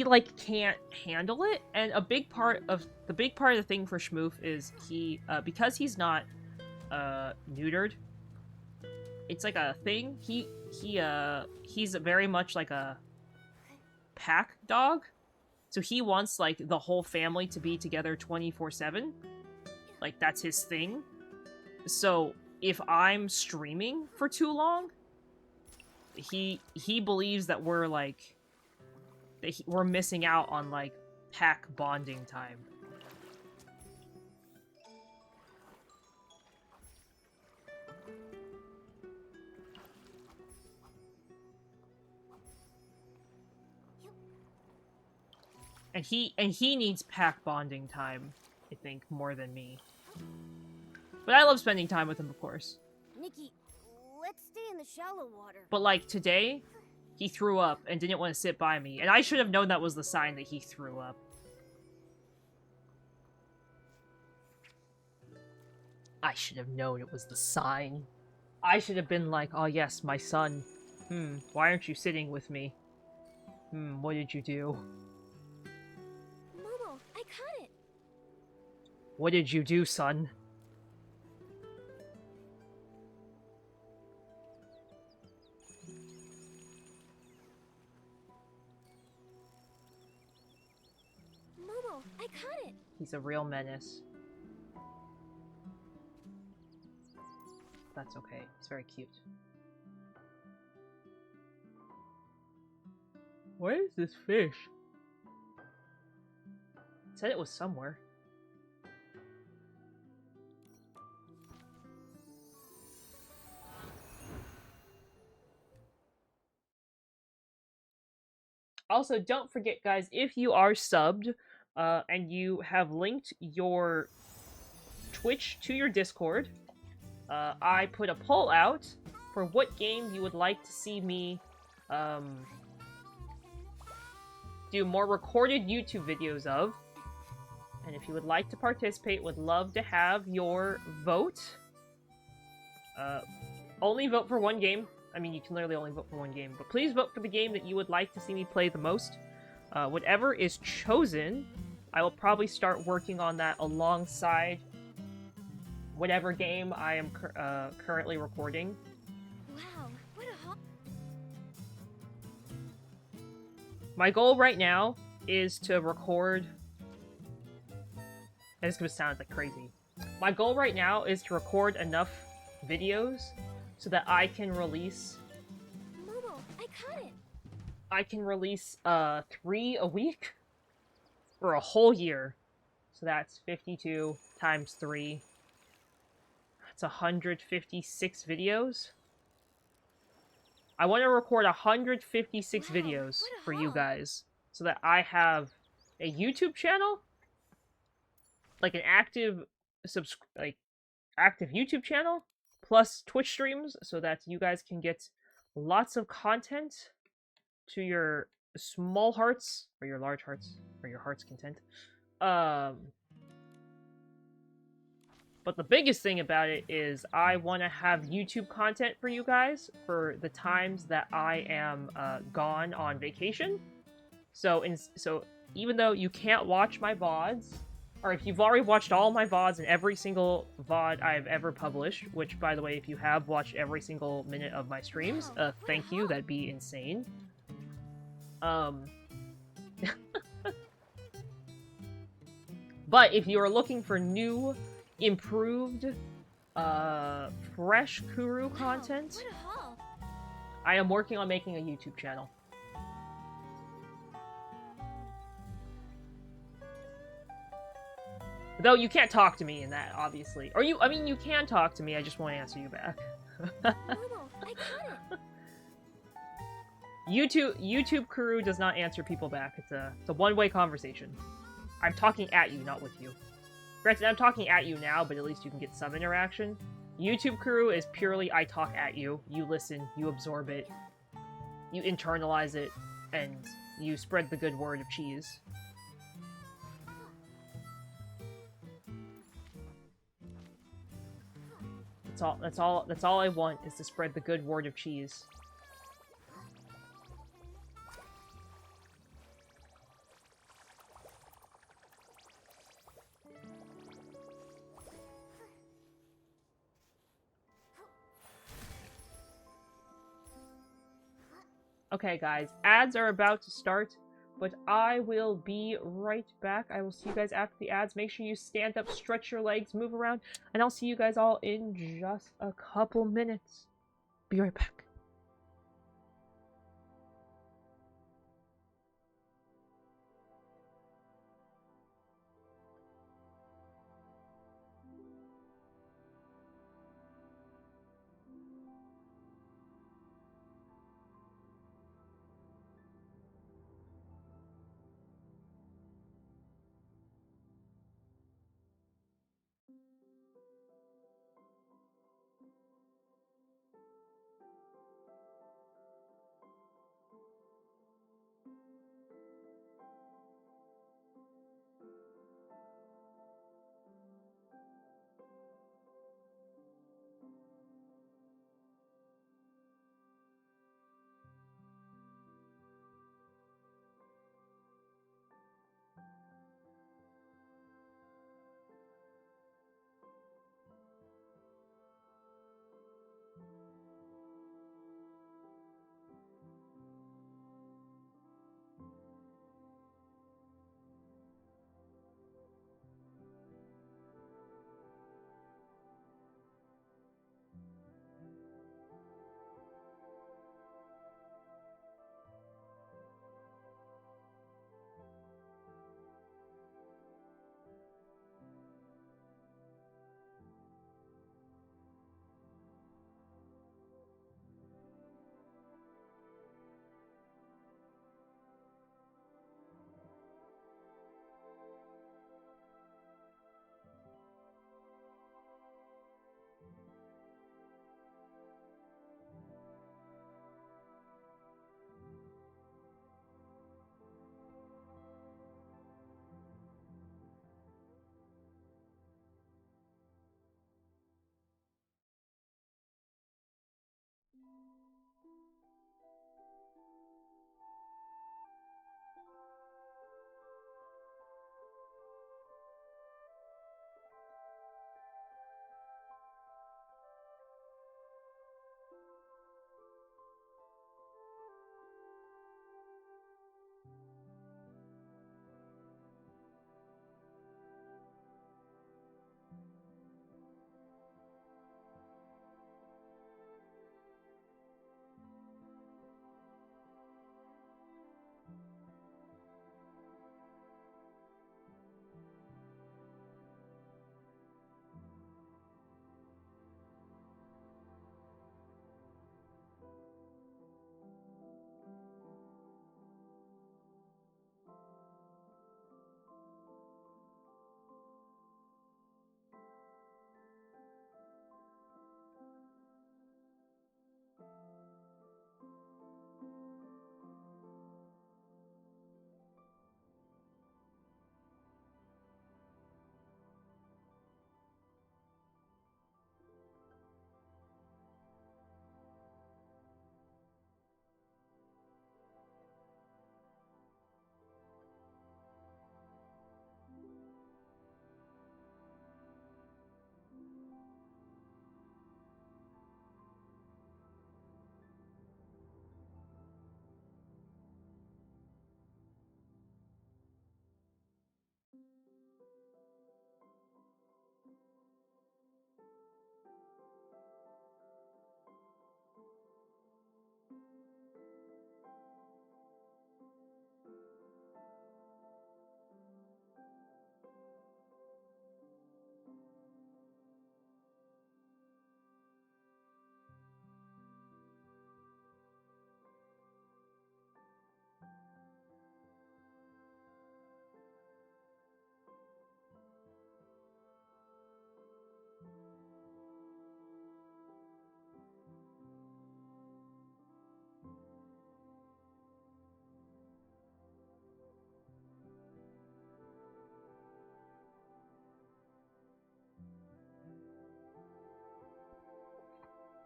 Speaker 1: like, can't handle it, and a big part of the thing for Schmoof is he, because he's not, neutered, it's like a thing, he's very much like a pack dog. So he wants, like, the whole family to be together 24/7. Like, that's his thing. So if I'm streaming for too long, he believes that we're like we're missing out on like pack bonding time. And he needs pack bonding time, I think, more than me. But I love spending time with him, of course.
Speaker 2: Nikki, let's stay in the shallow water.
Speaker 1: But like today, he threw up and didn't want to sit by me, and I should have known that was the sign that he threw up. I should have known it was the sign. I should have been like, oh yes, my son. Why aren't you sitting with me? What did you do?
Speaker 2: Momo, I caught it.
Speaker 1: What did you do, son?
Speaker 2: Momo, I caught it.
Speaker 1: He's a real menace. That's okay. It's very cute. Where is this fish? It said it was somewhere. Also, don't forget, guys, if you are subbed and you have linked your Twitch to your Discord, I put a poll out for what game you would like to see me do more recorded YouTube videos of. And if you would like to participate, would love to have your vote. Only vote for one game. I mean, you can literally only vote for one game, but please vote for the game that you would like to see me play the most. Whatever is chosen, I will probably start working on that alongside whatever game I am currently recording.
Speaker 2: Wow, what a hot...
Speaker 1: My goal right now is to record... And it's gonna sound like crazy. My goal right now is to record enough videos so that I can release...
Speaker 2: Momo, I caught it.
Speaker 1: I can release 3 a week for a whole year. So that's 52 times 3. That's 156 videos. I want to record 156 videos for you guys so that I have a YouTube channel, like an active active YouTube channel, plus Twitch streams, so that you guys can get lots of content to your small hearts, or your large hearts, or your heart's content. But the biggest thing about it is I want to have YouTube content for you guys for the times that I am gone on vacation. So even though you can't watch my VODs, or if you've already watched all my VODs and every single VOD I've ever published, which, by the way, if you have watched every single minute of my streams, thank you, that'd be insane. But if you are looking for new, improved, fresh Kuru content, I am working on making a YouTube channel. Though you can't talk to me in that, obviously. Or I mean, you can talk to me, I just won't answer you back.
Speaker 2: Momo, I caught it.
Speaker 1: YouTube Kuru does not answer people back. It's a one-way conversation. I'm talking at you, not with you. Granted, I'm talking at you now, but at least you can get some interaction. YouTube Kuru is purely I talk at you. You listen, you absorb it, you internalize it, and you spread the good word of cheese. That's all I want, is to spread the good word of cheese. Okay, guys, ads are about to start. but I will be right back. I will see you guys after the ads. Make sure you stand up, stretch your legs, move around, and I'll see you guys all in just a couple minutes. Be right back.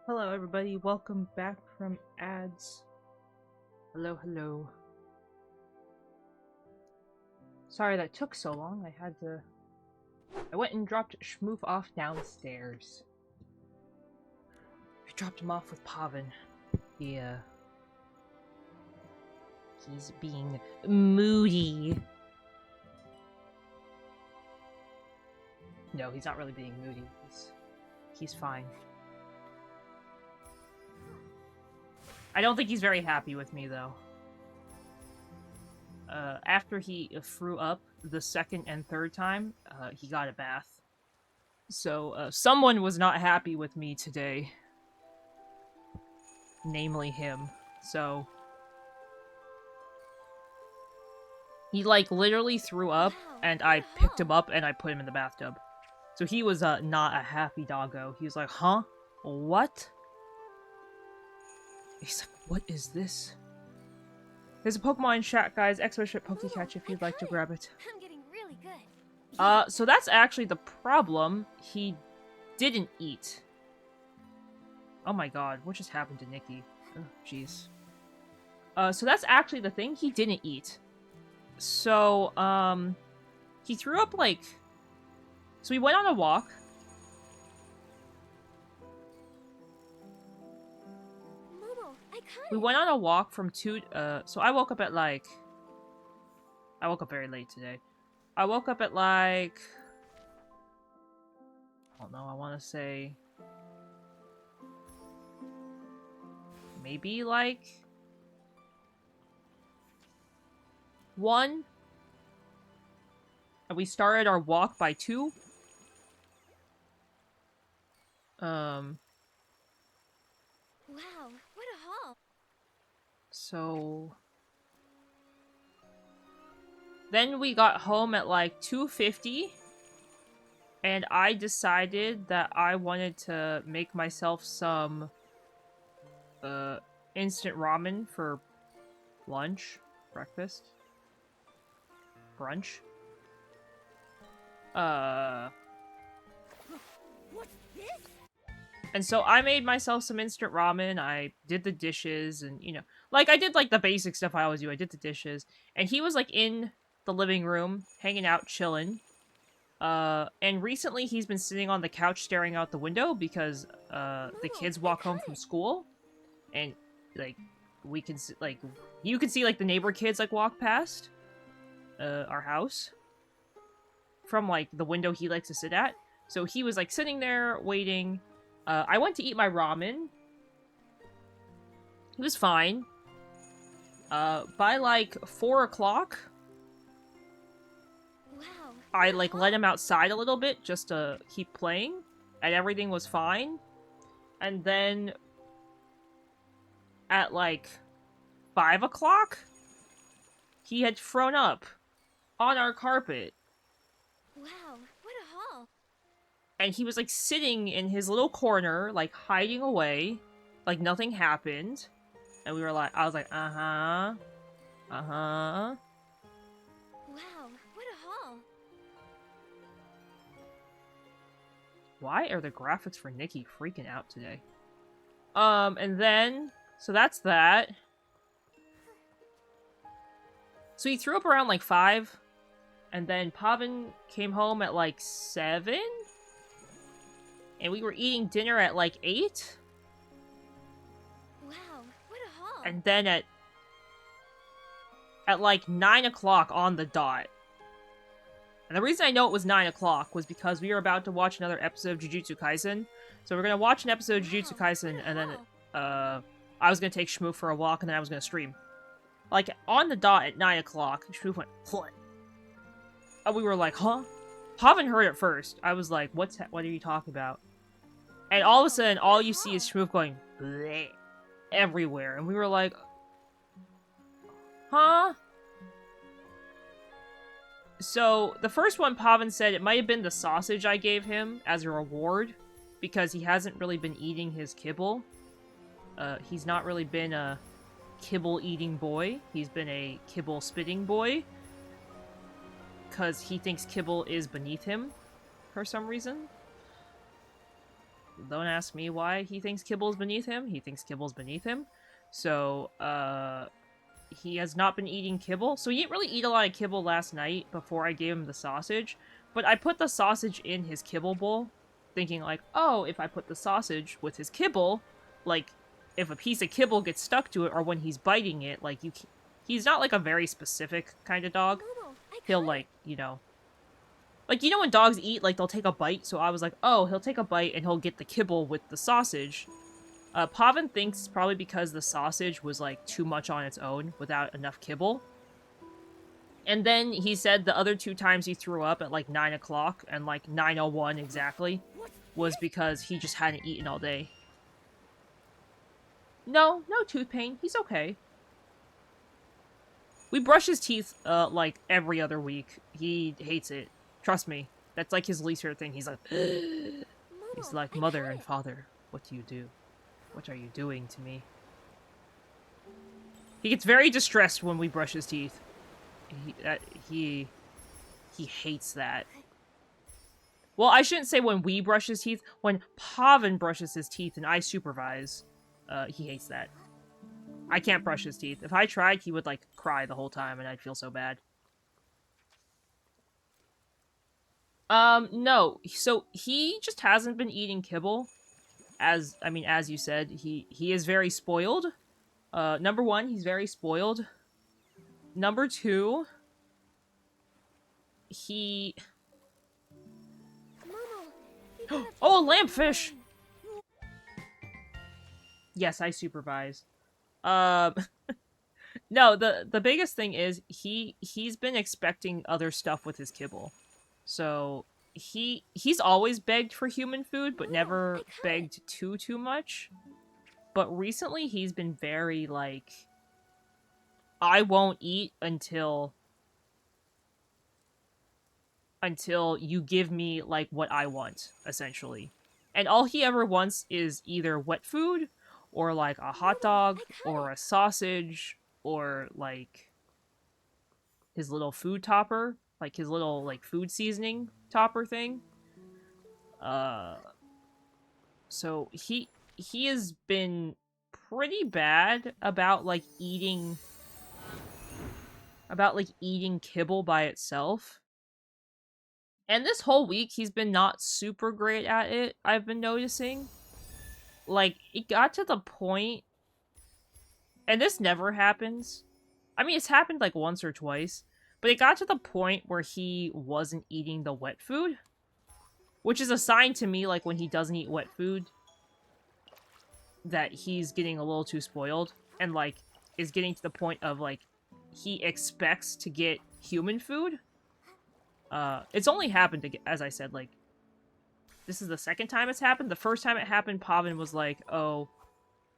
Speaker 1: Hello everybody, welcome back from ads. Hello, hello. Sorry that took so long, I went and dropped Schmoof off downstairs. I dropped him off with Pavin. He's being moody. No, he's not really being moody. He's fine. I don't think he's very happy with me, though. After he threw up the second and third time, he got a bath. So, someone was not happy with me today. Namely him. So... he, like, literally threw up, and I picked him up and I put him in the bathtub. So he was, not a happy doggo. He was like, huh? What? He's like, what is this? There's a Pokemon chat, guys. Expert Pokecatch if you'd like to grab it.
Speaker 2: I'm getting really good.
Speaker 1: So that's actually the problem. He didn't eat. Oh my god, what just happened to Nikki? Oh, jeez. So that's actually the thing. He didn't eat. So, he threw up, like... So we went on a walk. We went on a walk from so I woke up at, like... I woke up very late today. I woke up at, like... I don't know, I want to say... maybe, like... 1? And we started our walk by 2?
Speaker 2: Wow, what a haul.
Speaker 1: So... then we got home at like 2:50. And I decided that I wanted to make myself some... instant ramen for lunch, breakfast, brunch.
Speaker 2: What's this?
Speaker 1: And so I made myself some instant ramen. I did the dishes and, you know, like I did like the basic stuff I always do. I did the dishes. And he was like in the living room, hanging out, chilling. And recently he's been sitting on the couch staring out the window because, the kids walk home from school. And, like, we can see, like, you can see, like, the neighbor kids, like, walk past, our house. From, like, the window he likes to sit at. So he was, like, sitting there, waiting. I went to eat my ramen. He was fine. By, like, 4 o'clock,
Speaker 2: Wow.
Speaker 1: I, like, let him outside a little bit just to keep playing. And everything was fine. And then... at, like, 5 o'clock, he had thrown up on our carpet.
Speaker 2: Wow, what a haul.
Speaker 1: And he was, like, sitting in his little corner, like, hiding away, like nothing happened. And we were like, I was like, uh-huh. Uh-huh.
Speaker 2: Wow, what a haul.
Speaker 1: Why are the graphics for Nikki freaking out today? And then... so that's that. So he threw up around like 5. And then Pavin came home at like 7. And we were eating dinner at like 8.
Speaker 2: Wow, what a haul.
Speaker 1: And then at like 9 o'clock on the dot. And the reason I know it was 9 o'clock was because we were about to watch another episode of Jujutsu Kaisen. So we're gonna watch an episode of Jujutsu Kaisen and then, I was gonna take Shmoo for a walk, and then I was gonna stream. Like, on the dot at 9 o'clock, Shmoo went, what? And we were like, huh? Pavin heard it first. I was like, what are you talking about? And all of a sudden, all you see is Shmoo going, bleh, everywhere. And we were like, huh? So, the first one, Pavin said it might have been the sausage I gave him as a reward, because he hasn't really been eating his kibble. He's not really been a kibble-eating boy. He's been a kibble-spitting boy. Because he thinks kibble is beneath him, for some reason. Don't ask me why he thinks kibble is beneath him. He thinks kibble's beneath him. So, he has not been eating kibble. So he didn't really eat a lot of kibble last night before I gave him the sausage. But I put the sausage in his kibble bowl, thinking like, oh, if I put the sausage with his kibble, like, if a piece of kibble gets stuck to it, or when he's biting it, like, he he's not like a very specific kind of dog.
Speaker 2: Momo, I
Speaker 1: He'll
Speaker 2: caught
Speaker 1: like, like, when dogs eat, like, they'll take a bite, so I was like, oh, he'll take a bite and he'll get the kibble with the sausage. Pavan thinks probably because the sausage was, like, too much on its own without enough kibble. And then he said the other 2 times he threw up at, like, 9 o'clock and, like, 9:01 exactly was because he just hadn't eaten all day. No tooth pain. He's okay. We brush his teeth, like, every other week. He hates it. Trust me. That's, like, his least favorite thing. He's like, he's like, mother and father, what do you do? What are you doing to me? He gets very distressed when we brush his teeth. He hates that. Well, I shouldn't say when we brush his teeth. When Pavan brushes his teeth and I supervise, he hates that. I can't brush his teeth. If I tried, he would, like, cry the whole time and I'd feel so bad. No. So, he just hasn't been eating kibble. As you said, he is very spoiled. Number 1, he's very spoiled. Number 2, he...
Speaker 2: Momo,
Speaker 1: oh, a lampfish! Yes, I supervise. No, the biggest thing is he's been expecting other stuff with his kibble. So he's always begged for human food, but never begged too much. But recently he's been very like, I won't eat until you give me like what I want, essentially. And all he ever wants is either wet food or like a hot dog or a sausage or like his little food topper, like his little like food seasoning topper thing. So he has been pretty bad about like eating kibble by itself. And this whole week he's been not super great at it, I've been noticing. Like, it got to the point, and this never happens. I mean, it's happened like once or twice, but it got to the point where he wasn't eating the wet food, which is a sign to me, like, when he doesn't eat wet food, that he's getting a little too spoiled, and, like, is getting to the point of, like, he expects to get human food. It's only happened, as I said, like, this is the second time it's happened. The first time it happened, Pavan was like, oh,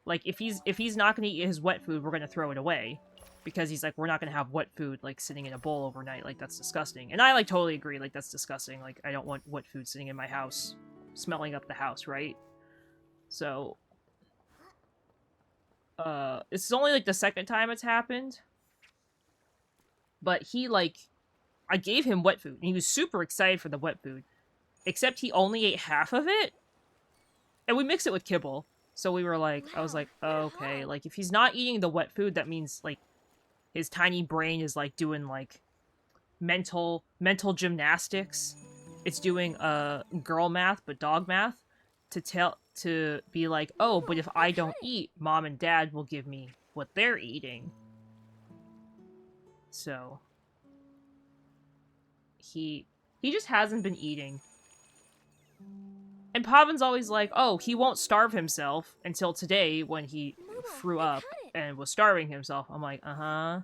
Speaker 1: like, if he's not going to eat his wet food, we're going to throw it away. Because he's like, we're not going to have wet food, like, sitting in a bowl overnight. Like, that's disgusting. And I, like, totally agree. Like, that's disgusting. Like, I don't want wet food sitting in my house, smelling up the house, right? So, it's only, like, the second time it's happened. But he, like, I gave him wet food, and he was super excited for the wet food. Except he only ate half of it, and we mixed it with kibble. So we were like, I was like, oh, okay, like, if he's not eating the wet food, that means, like, his tiny brain is, like, doing, like, mental gymnastics. It's doing, girl math, but dog math, to be like, oh, but if I don't eat, mom and dad will give me what they're eating. So, he just hasn't been eating. And Pavan's always like, oh, he won't starve himself until today when he threw up and was starving himself. I'm like, uh-huh.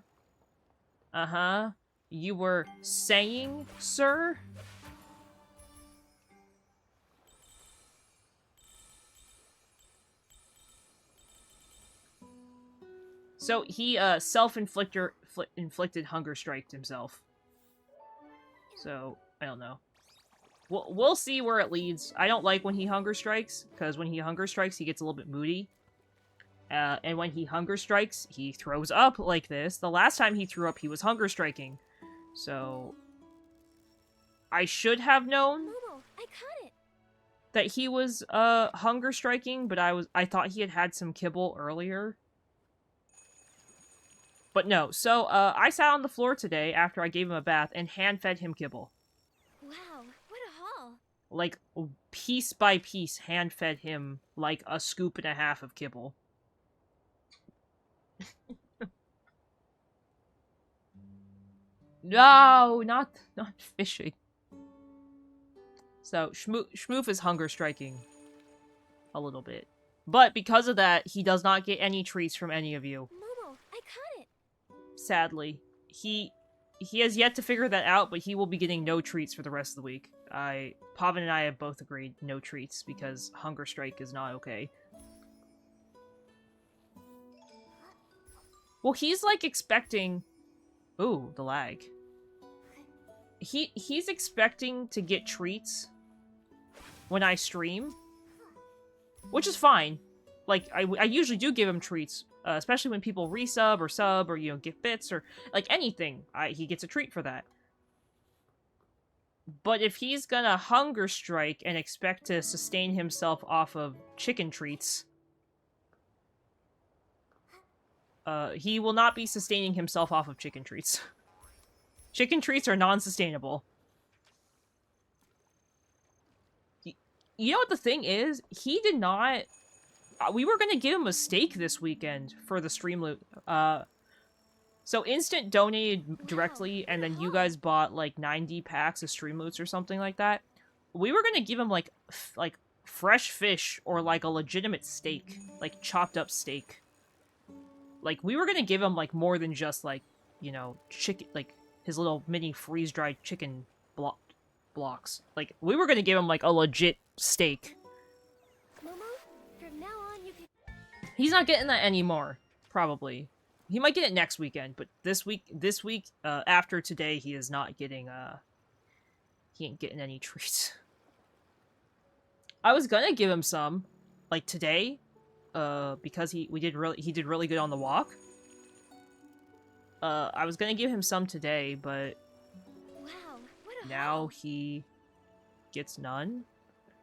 Speaker 1: Uh-huh. You were saying, sir? So he, self-inflicted hunger striked himself. So, I don't know. We'll see where it leads. I don't like when he hunger strikes, because when he hunger strikes, he gets a little bit moody. And when he hunger strikes, he throws up like this. The last time he threw up, he was hunger striking. So, I should have known
Speaker 2: Momo, I caught it.
Speaker 1: that he was, hunger striking, but I thought he had some kibble earlier. But no, so, I sat on the floor today after I gave him a bath and hand-fed him kibble.
Speaker 2: Wow, what a haul.
Speaker 1: Like, piece by piece, hand-fed him, like, a scoop and a half of kibble. No, not fishing. So Schmoof is hunger striking a little bit. But because of that, he does not get any treats from any of you.
Speaker 2: Momo, I caught it.
Speaker 1: Sadly. He has yet to figure that out, but he will be getting no treats for the rest of the week. Pavan and I have both agreed no treats because hunger strike is not okay. Well, he's like expecting... Ooh, the lag. He's expecting to get treats when I stream, which is fine. Like, I usually do give him treats, especially when people resub or sub or, you know, give bits or, like, anything. He gets a treat for that. But if he's gonna hunger strike and expect to sustain himself off of chicken treats, he will not be sustaining himself off of chicken treats. Chicken treats are non-sustainable. You know what the thing is? He did not... we were gonna give him a steak this weekend for the stream loot. So Instant donated directly, and then you guys bought, like, 90 packs of stream loots or something like that. We were gonna give him, like fresh fish or, like, a legitimate steak. Like, chopped up steak. Like, we were gonna give him, like, more than just, like, you know, chicken, like, his little mini freeze-dried chicken blocks. Like, we were gonna give him, like, a legit steak.
Speaker 2: Momo, from now on you can...
Speaker 1: He's not getting that anymore, probably. He might get it next weekend, but this week, after today, he is not getting, he ain't getting any treats. I was gonna give him some, like, today, because he did really good on the walk. I was gonna give him some today, but
Speaker 2: Wow, what a
Speaker 1: now
Speaker 2: haul.
Speaker 1: he gets none.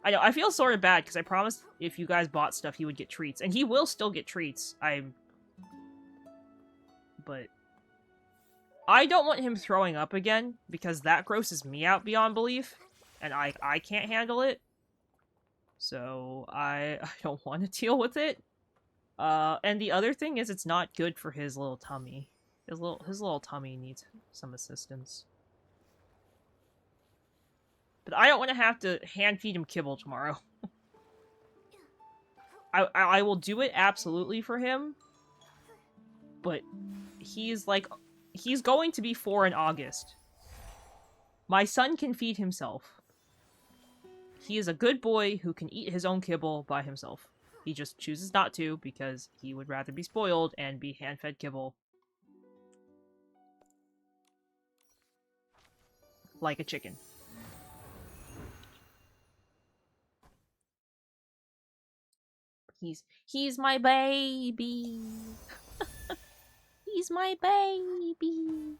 Speaker 1: I know, I feel sort of bad, because I promised if you guys bought stuff, he would get treats. And he will still get treats. But I don't want him throwing up again, because that grosses me out beyond belief. And I can't handle it. So I don't want to deal with it. And the other thing is it's not good for his little tummy. His little tummy needs some assistance. But I don't want to have to hand feed him kibble tomorrow. I will do it absolutely for him. But he's going to be 4 in August. My son can feed himself. He is a good boy who can eat his own kibble by himself. He just chooses not to because he would rather be spoiled and be hand-fed kibble. Like a chicken. He's my baby. He's my baby.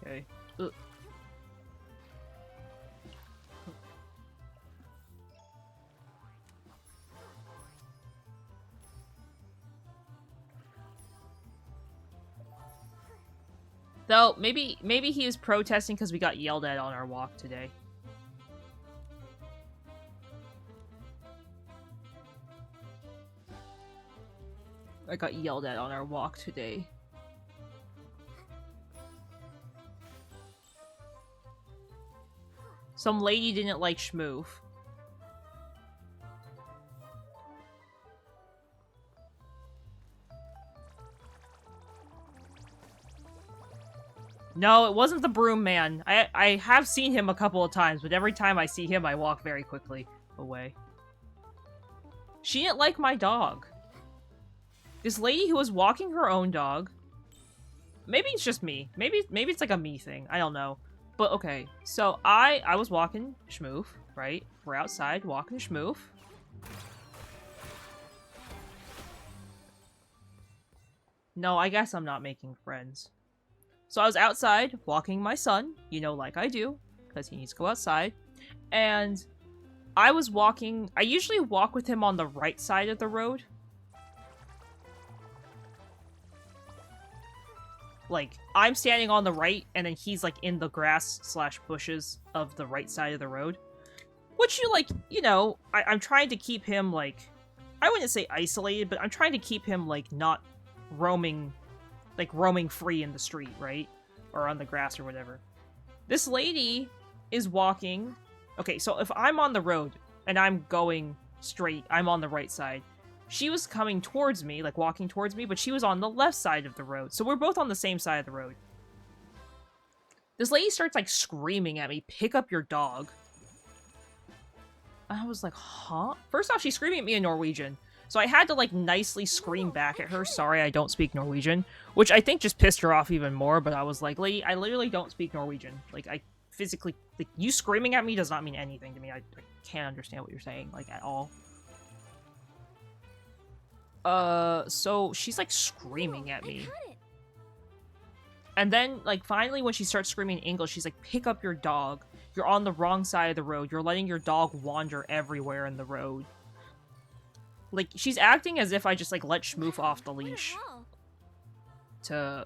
Speaker 1: Okay. Ugh. Though, maybe he is protesting because we got yelled at on our walk today. I got yelled at on our walk today. Some lady didn't like Schmoof. No, it wasn't the broom man. I have seen him a couple of times, but every time I see him, I walk very quickly away. She didn't like my dog. This lady who was walking her own dog. Maybe it's just me. Maybe it's like a me thing. I don't know. But okay, so I was walking Schmoof, right? We're outside walking Schmoof. No, I guess I'm not making friends. So I was outside walking my son, you know, like I do, because he needs to go outside. And I was walking... I usually walk with him on the right side of the road. Like, I'm standing on the right, and then he's, like, in the grass/bushes of the right side of the road. Which, you know, I'm trying to keep him, like... I wouldn't say isolated, but I'm trying to keep him, like, not roaming... Like, roaming free in the street, right? Or on the grass or whatever. This lady is walking... Okay, so if I'm on the road, and I'm going straight, I'm on the right side. She was coming towards me, like walking towards me, but she was on the left side of the road. So we're both on the same side of the road. This lady starts, like, screaming at me, "Pick up your dog." I was like, huh? First off, she's screaming at me in Norwegian. So I had to, like, nicely scream back at her, "Sorry, I don't speak Norwegian." Which I think just pissed her off even more, but I was like, "Lady, I literally don't speak Norwegian. Like, I physically... Like, you screaming at me does not mean anything to me. I can't understand what you're saying, like, at all." So she's, like, screaming at me. And then, like, finally when she starts screaming in English, she's like, "Pick up your dog. You're on the wrong side of the road. You're letting your dog wander everywhere in the road." Like, she's acting as if I just, like, let Schmoof off the leash to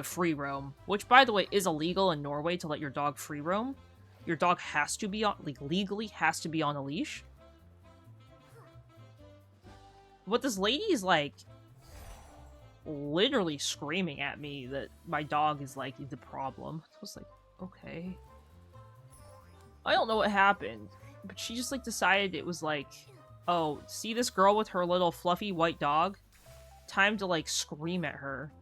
Speaker 1: free roam. Which, by the way, is illegal in Norway to let your dog free roam. Your dog has to be on, like, legally has to be on a leash. But this lady is, like, literally screaming at me that my dog is, like, the problem. I was like, okay. I don't know what happened, but she just, like, decided it was, like, oh, see this girl with her little fluffy white dog? Time to, like, scream at her.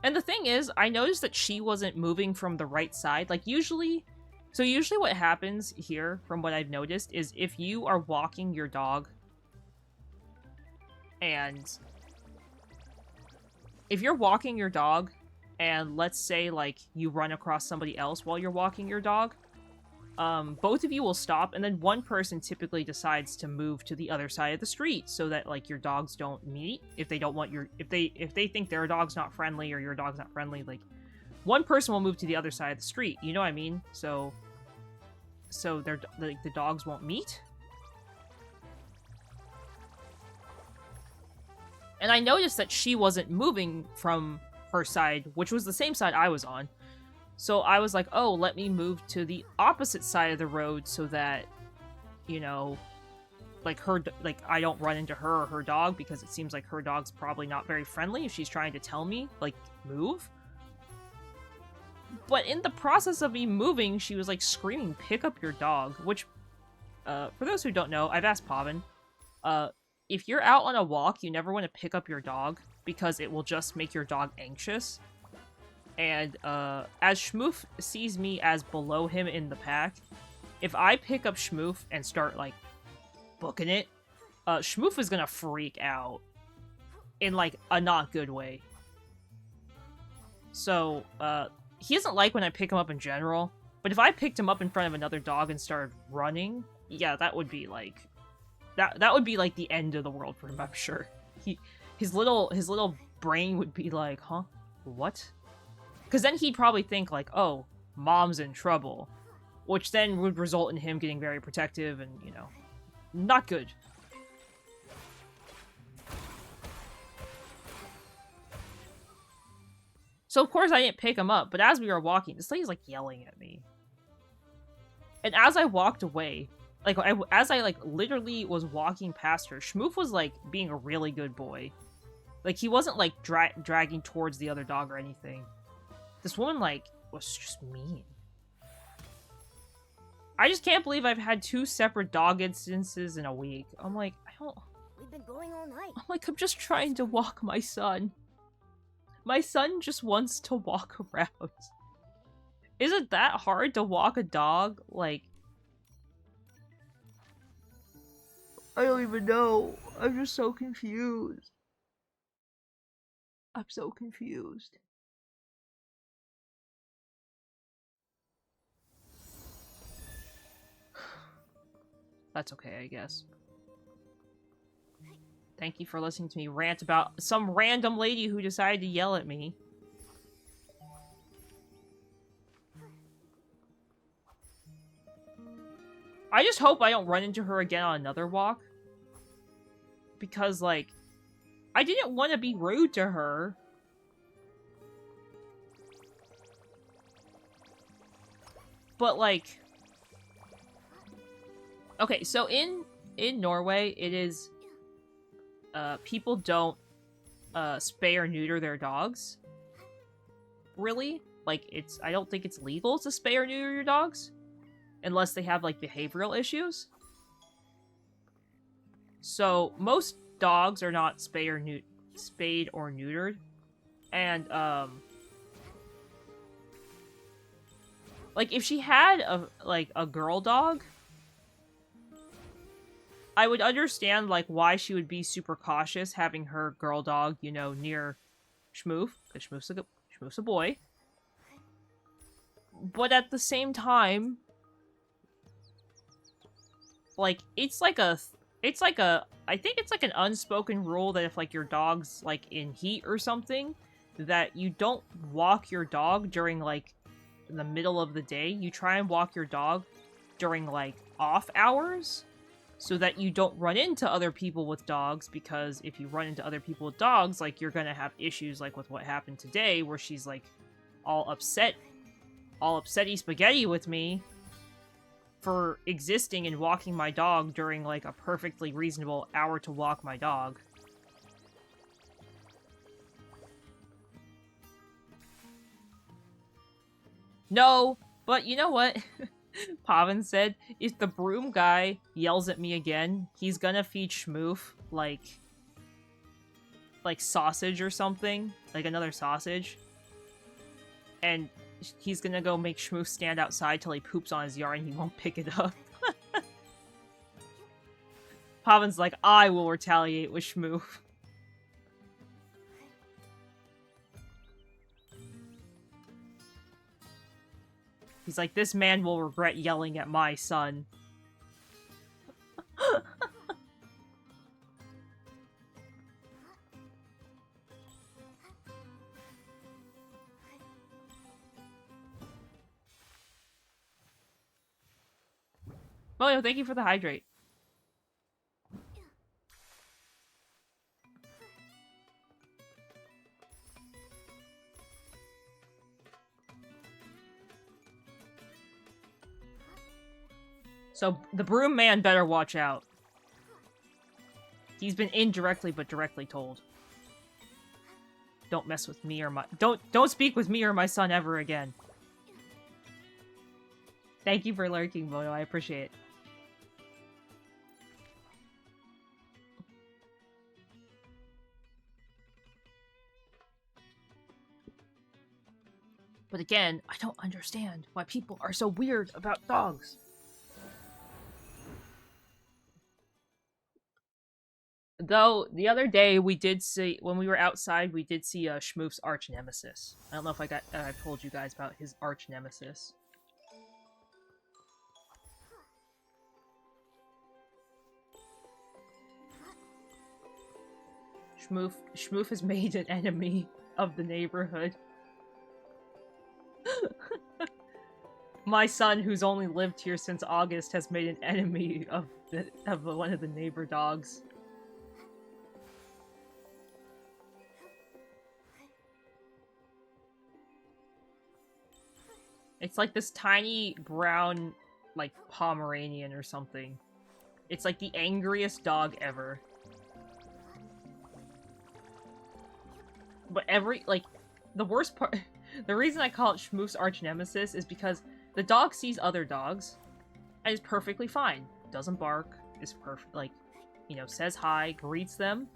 Speaker 1: And the thing is, I noticed that she wasn't moving from the right side. Like, usually... So usually what happens here, from what I've noticed, is if you are walking your dog... And... If you're walking your dog, and let's say, like, you run across somebody else while you're walking your dog... both of you will stop, and then one person typically decides to move to the other side of the street so that, like, your dogs don't meet. If they don't want your... If they think their dog's not friendly or your dog's not friendly, like, one person will move to the other side of the street. You know what I mean? So they're, like, the dogs won't meet. And I noticed that she wasn't moving from her side, which was the same side I was on. So I was like, oh, let me move to the opposite side of the road so that, you know, like, I don't run into her or her dog, because it seems like her dog's probably not very friendly if she's trying to tell me, like, move. But in the process of me moving, she was, like, screaming, "Pick up your dog," which, for those who don't know, I've asked Pavin, if you're out on a walk, you never want to pick up your dog, because it will just make your dog anxious. And, as Schmoof sees me as below him in the pack, if I pick up Schmoof and start, like, booking it, Schmoof is gonna freak out. In, like, a not good way. So, he doesn't like when I pick him up in general, but if I picked him up in front of another dog and started running, yeah, that would be, like... That would be, like, the end of the world for him, I'm sure. His little brain would be like, huh? What? Because then he'd probably think, like, oh, mom's in trouble. Which then would result in him getting very protective and, you know, not good. So, of course, I didn't pick him up, but as we were walking, this lady's, like, yelling at me. And as I walked away, like, as I, like, literally was walking past her, Schmoof was, like, being a really good boy. Like, he wasn't, like, dragging towards the other dog or anything. This woman, like, was just mean. I just can't believe I've had 2 separate dog instances in a week. I'm like,
Speaker 2: We've been going all night.
Speaker 1: I'm like, I'm just trying to walk my son. My son just wants to walk around. Is it that hard to walk a dog? Like... I don't even know. I'm just so confused. I'm so confused. That's okay, I guess. Thank you for listening to me rant about some random lady who decided to yell at me. I just hope I don't run into her again on another walk. Because, like, I didn't want to be rude to her. But, like... Okay, so in Norway, it is... people don't spay or neuter their dogs. Really? Like, I don't think it's legal to spay or neuter your dogs. Unless they have, like, behavioral issues. So, most dogs are not spayed or neutered. And, like, if she had, a girl dog, I would understand, like, why she would be super cautious having her girl dog, you know, near Schmoof. Because Schmoof's a boy. But at the same time... Like, I think it's like an unspoken rule that if, like, your dog's, like, in heat or something, that you don't walk your dog during, like, the middle of the day. You try and walk your dog during, like, off hours, so that you don't run into other people with dogs, because if you run into other people with dogs, like, you're gonna have issues, like, with what happened today, where she's, like, all upsetty spaghetti with me, for existing and walking my dog during, like, a perfectly reasonable hour to walk my dog. No, but you know what? Pavan said, if the broom guy yells at me again, he's gonna feed Schmoof, like sausage or something. Like, another sausage. And he's gonna go make Schmoof stand outside till he poops on his yard and he won't pick it up. Pavan's like, I will retaliate with Schmoof. He's like, this man will regret yelling at my son. Oh, no, thank you for the hydrate. So, the broom man better watch out. He's been indirectly but directly told. Don't mess with me or my- Don't speak with me or my son ever again. Thank you for lurking, Bono. I appreciate it. But again, I don't understand why people are so weird about dogs. Though, the other day, we did see, when we were outside, we did see Schmoof's arch nemesis. I don't know if I told you guys about his arch nemesis. Schmoof has made an enemy of the neighborhood. My son, who's only lived here since August, has made an enemy of one of the neighbor dogs. It's like this tiny brown, like, Pomeranian or something. It's like the angriest dog ever. But the worst part... The reason I call it Schmoof's arch nemesis is because the dog sees other dogs and is perfectly fine. Doesn't bark, is perfect, like, you know, says hi, greets them.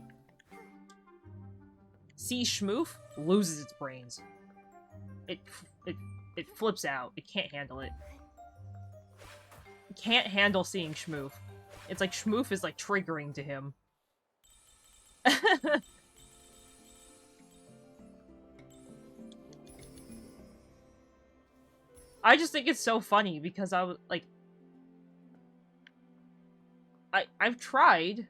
Speaker 1: Sees Schmoof, loses its brains. It flips out. It can't handle it. It can't handle seeing Schmoof. It's like Schmoof is, like, triggering to him. I just think it's so funny because I was, like... I've tried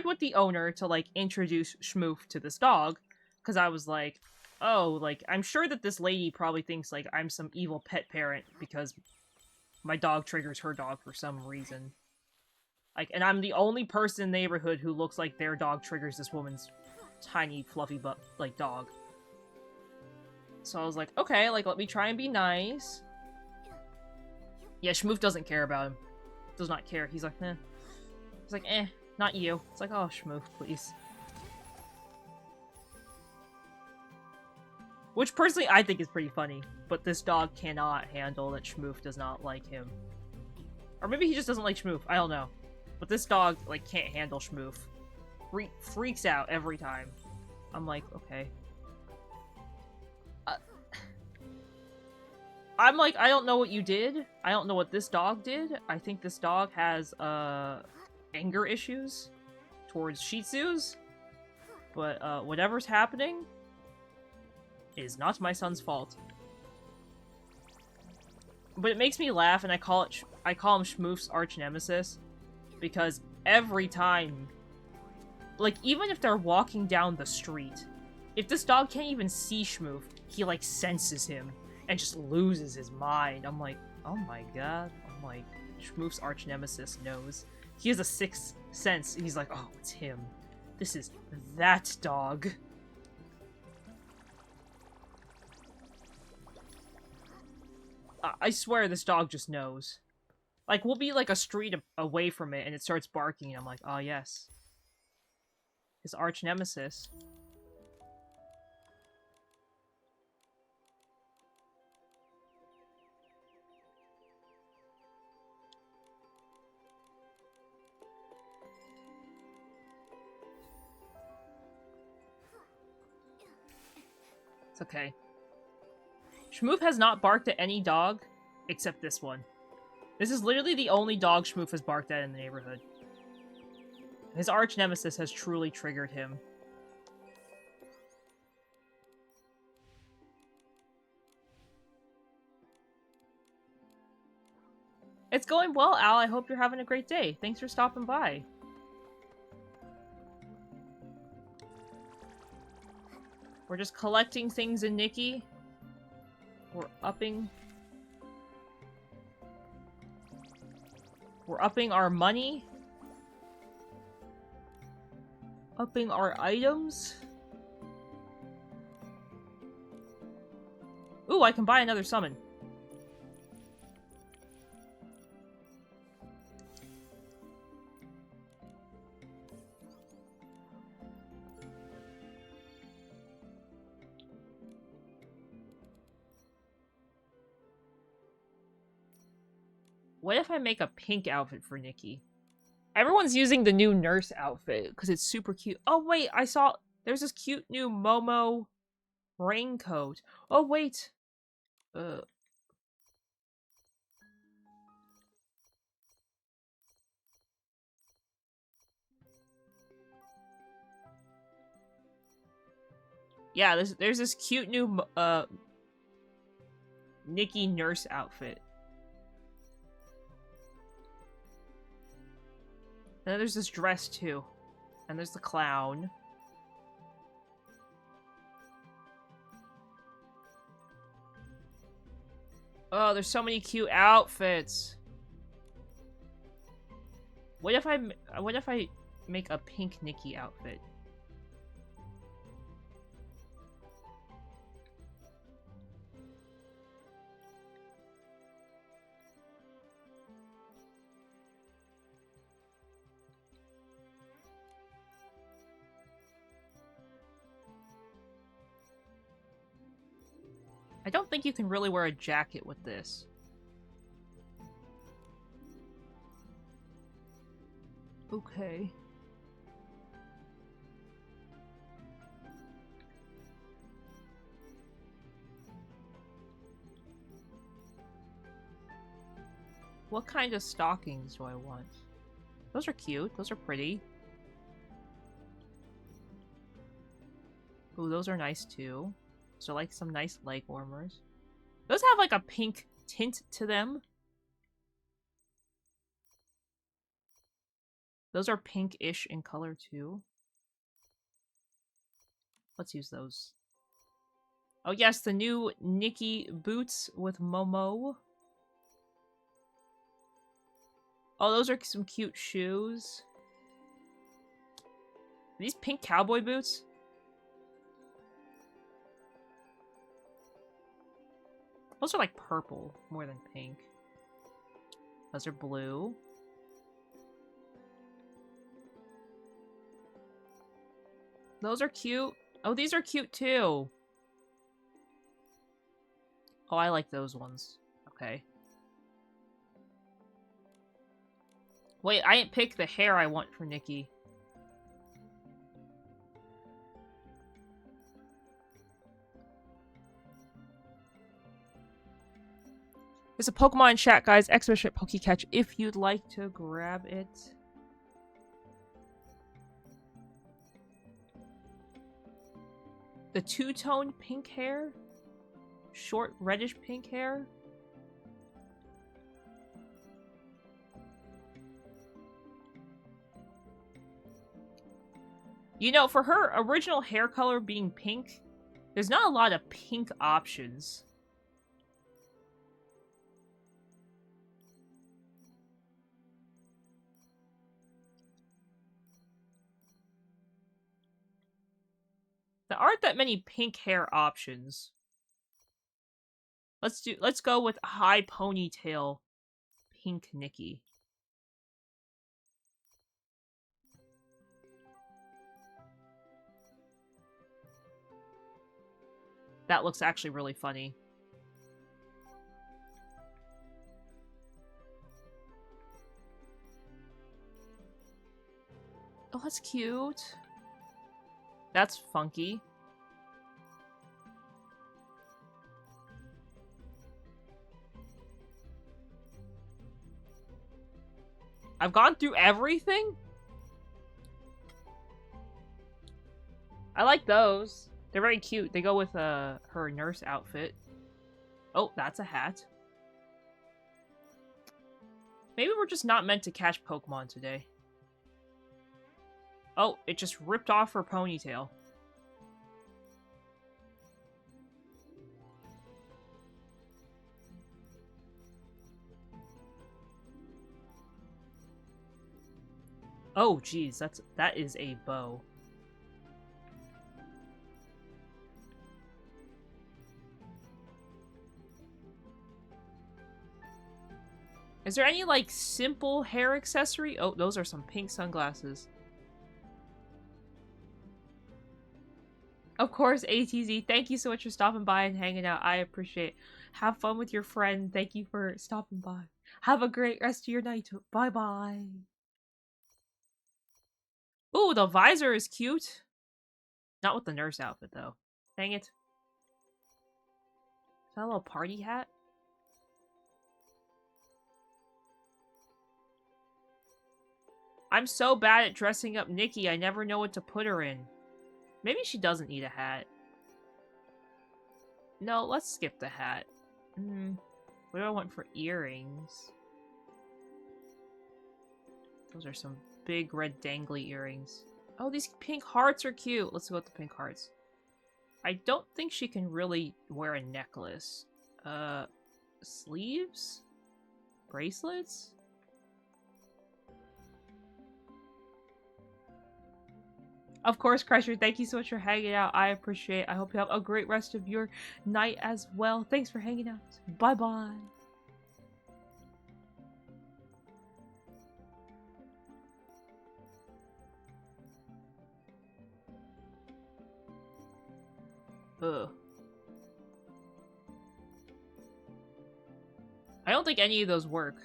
Speaker 1: with the owner to, like, introduce Schmoof to this dog, because I was like, oh, like, I'm sure that this lady probably thinks, like, I'm some evil pet parent, because my dog triggers her dog for some reason. Like, and I'm the only person in the neighborhood who looks like their dog triggers this woman's tiny, fluffy butt, like, dog. So I was like, okay, like, let me try and be nice. Yeah, Schmoof doesn't care about him. Does not care. He's like, eh. He's like, eh, not you. It's like, oh, Schmoof, please. Which, personally, I think is pretty funny. But this dog cannot handle that Schmoof does not like him. Or maybe he just doesn't like Schmoof. I don't know. But this dog, like, can't handle Schmoof. Freaks out every time. I'm like, okay. I'm like, I don't know what you did. I don't know what this dog did. I think this dog has, anger issues towards Shih Tzus. But, whatever's happening is not my son's fault. But it makes me laugh, and I call him Schmoof's arch nemesis, because every time, like, even if they're walking down the street, if this dog can't even see Schmoof, he, like, senses him and just loses his mind. I'm like, oh my god. I'm like, Schmoof's arch nemesis knows. He has a sixth sense. He's like, oh, it's him. This is that dog. I swear this dog just knows. Like, we'll be like a street away from it and it starts barking and I'm like, oh yes. His arch nemesis. It's okay. Schmoof has not barked at any dog except this one. This is literally the only dog Schmoof has barked at in the neighborhood. His arch nemesis has truly triggered him. It's going well, Al. I hope you're having a great day. Thanks for stopping by. We're just collecting things in Nikki. We're upping our money. Upping our items. Ooh, I can buy another summon. What if I make a pink outfit for Nikki? Everyone's using the new nurse outfit because it's super cute. Oh, wait, I saw... There's this cute new Momo raincoat. Oh, wait. Yeah, there's this cute new, Nikki nurse outfit. And then there's this dress, too. And there's the clown. Oh, there's so many cute outfits. What if I make a pink Nikki outfit? I don't think you can really wear a jacket with this. Okay. What kind of stockings do I want? Those are cute. Those are pretty. Ooh, those are nice too. So like some nice leg warmers. Those have like a pink tint to them. Those are pink-ish in color too. Let's use those. Oh yes, the new Nikki boots with Momo. Oh, those are some cute shoes. Are these pink cowboy boots? Those are like purple more than pink. Those are blue. Those are cute. Oh, these are cute too. Oh, I like those ones. Okay. Wait, I didn't pick the hair I want for Nikki. There's a Pokemon chat, guys. Expedition Pokecatch if you'd like to grab it. The two-tone pink hair? Short reddish pink hair? You know, for her original hair color being pink, there's not a lot of pink options. There aren't that many pink hair options. Let's go with high ponytail pink Nikki. That looks actually really funny. Oh, that's cute. That's funky. I've gone through everything? I like those. They're very cute. They go with her nurse outfit. Oh, that's a hat. Maybe we're just not meant to catch Pokemon today. Oh, it just ripped off her ponytail. Oh, geez, that is a bow. Is there any, like, simple hair accessory? Oh, those are some pink sunglasses. Of course, ATZ, thank you so much for stopping by and hanging out. I appreciate it. Have fun with your friend. Thank you for stopping by. Have a great rest of your night. Bye-bye. Ooh, the visor is cute. Not with the nurse outfit, though. Dang it. Is that a little party hat? I'm so bad at dressing up Nikki, I never know what to put her in. Maybe she doesn't need a hat. No, let's skip the hat. What do I want for earrings? Those are some big red dangly earrings. Oh, these pink hearts are cute. Let's go with the pink hearts. I don't think she can really wear a necklace. Sleeves? Bracelets? Of course, Crusher, thank you so much for hanging out. I appreciate it. I hope you have a great rest of your night as well. Thanks for hanging out. Bye-bye. Ugh. I don't think any of those work.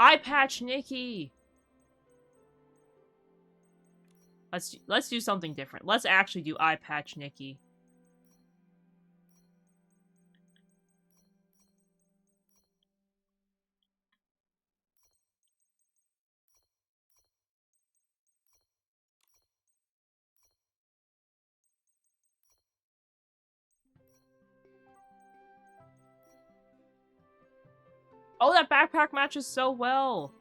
Speaker 1: Eye patch Nikki. Let's do something different. Let's actually do eye patch Nikki. Oh, that backpack matches so well.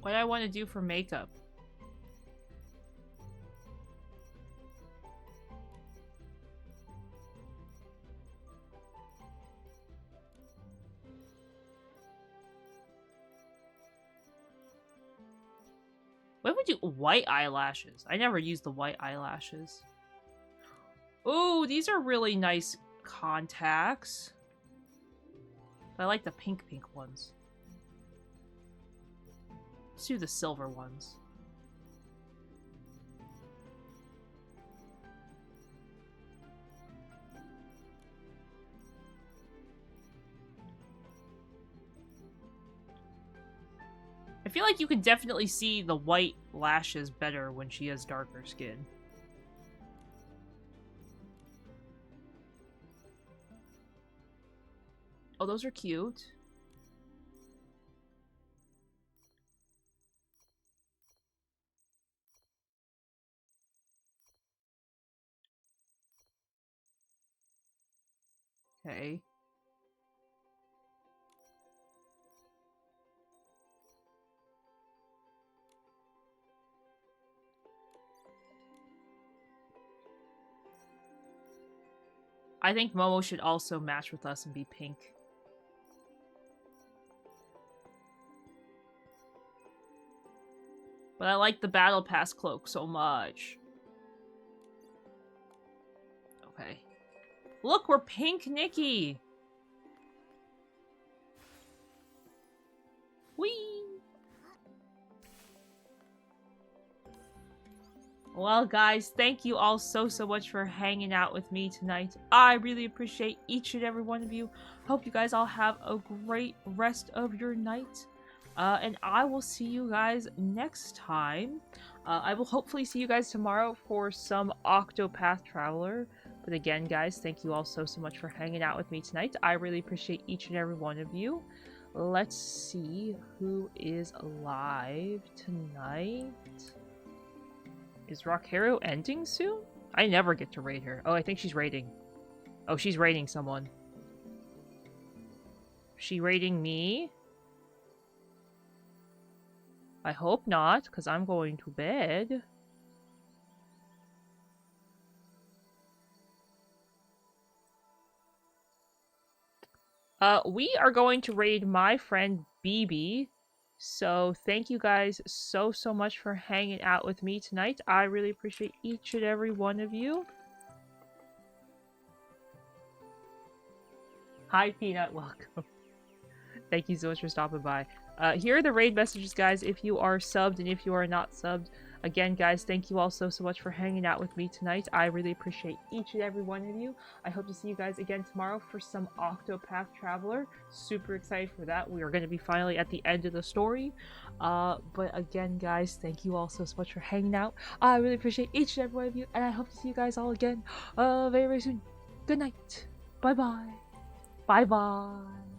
Speaker 1: What do I want to do for makeup? What would you white eyelashes? I never used the white eyelashes. Oh, these are really nice contacts. I like the pink ones. Let's do the silver ones. I feel like you can definitely see the white lashes better when she has darker skin. Oh, those are cute. Okay. I think Momo should also match with us and be pink. But I like the Battle Pass cloak so much. Okay. Look, we're pink Nikki! Whee! Well, guys, thank you all so much for hanging out with me tonight. I really appreciate each and every one of you. Hope you guys all have a great rest of your night. And I will see you guys next time. I will hopefully see you guys tomorrow for some Octopath Traveler. But again, guys, thank you all so much for hanging out with me tonight. I really appreciate each and every one of you. Let's see who is live tonight. Is Rock Hero ending soon? I never get to raid her. Oh, I think she's raiding. Oh, she's raiding someone. She raiding me? I hope not, because I'm going to bed. We are going to raid my friend BB. So thank you guys so much for hanging out with me tonight. I really appreciate each and every one of you. Hi, Peanut. Welcome. Thank you so much for stopping by. Here are the raid messages, guys, if you are subbed and if you are not subbed. Again, guys, thank you all so much for hanging out with me tonight. I really appreciate each and every one of you. I hope to see you guys again tomorrow for some Octopath Traveler. Super excited for that. We are going to be finally at the end of the story. But again, guys, thank you all so much for hanging out. I really appreciate each and every one of you, and I hope to see you guys all again very soon. Good night. Bye-bye. Bye-bye.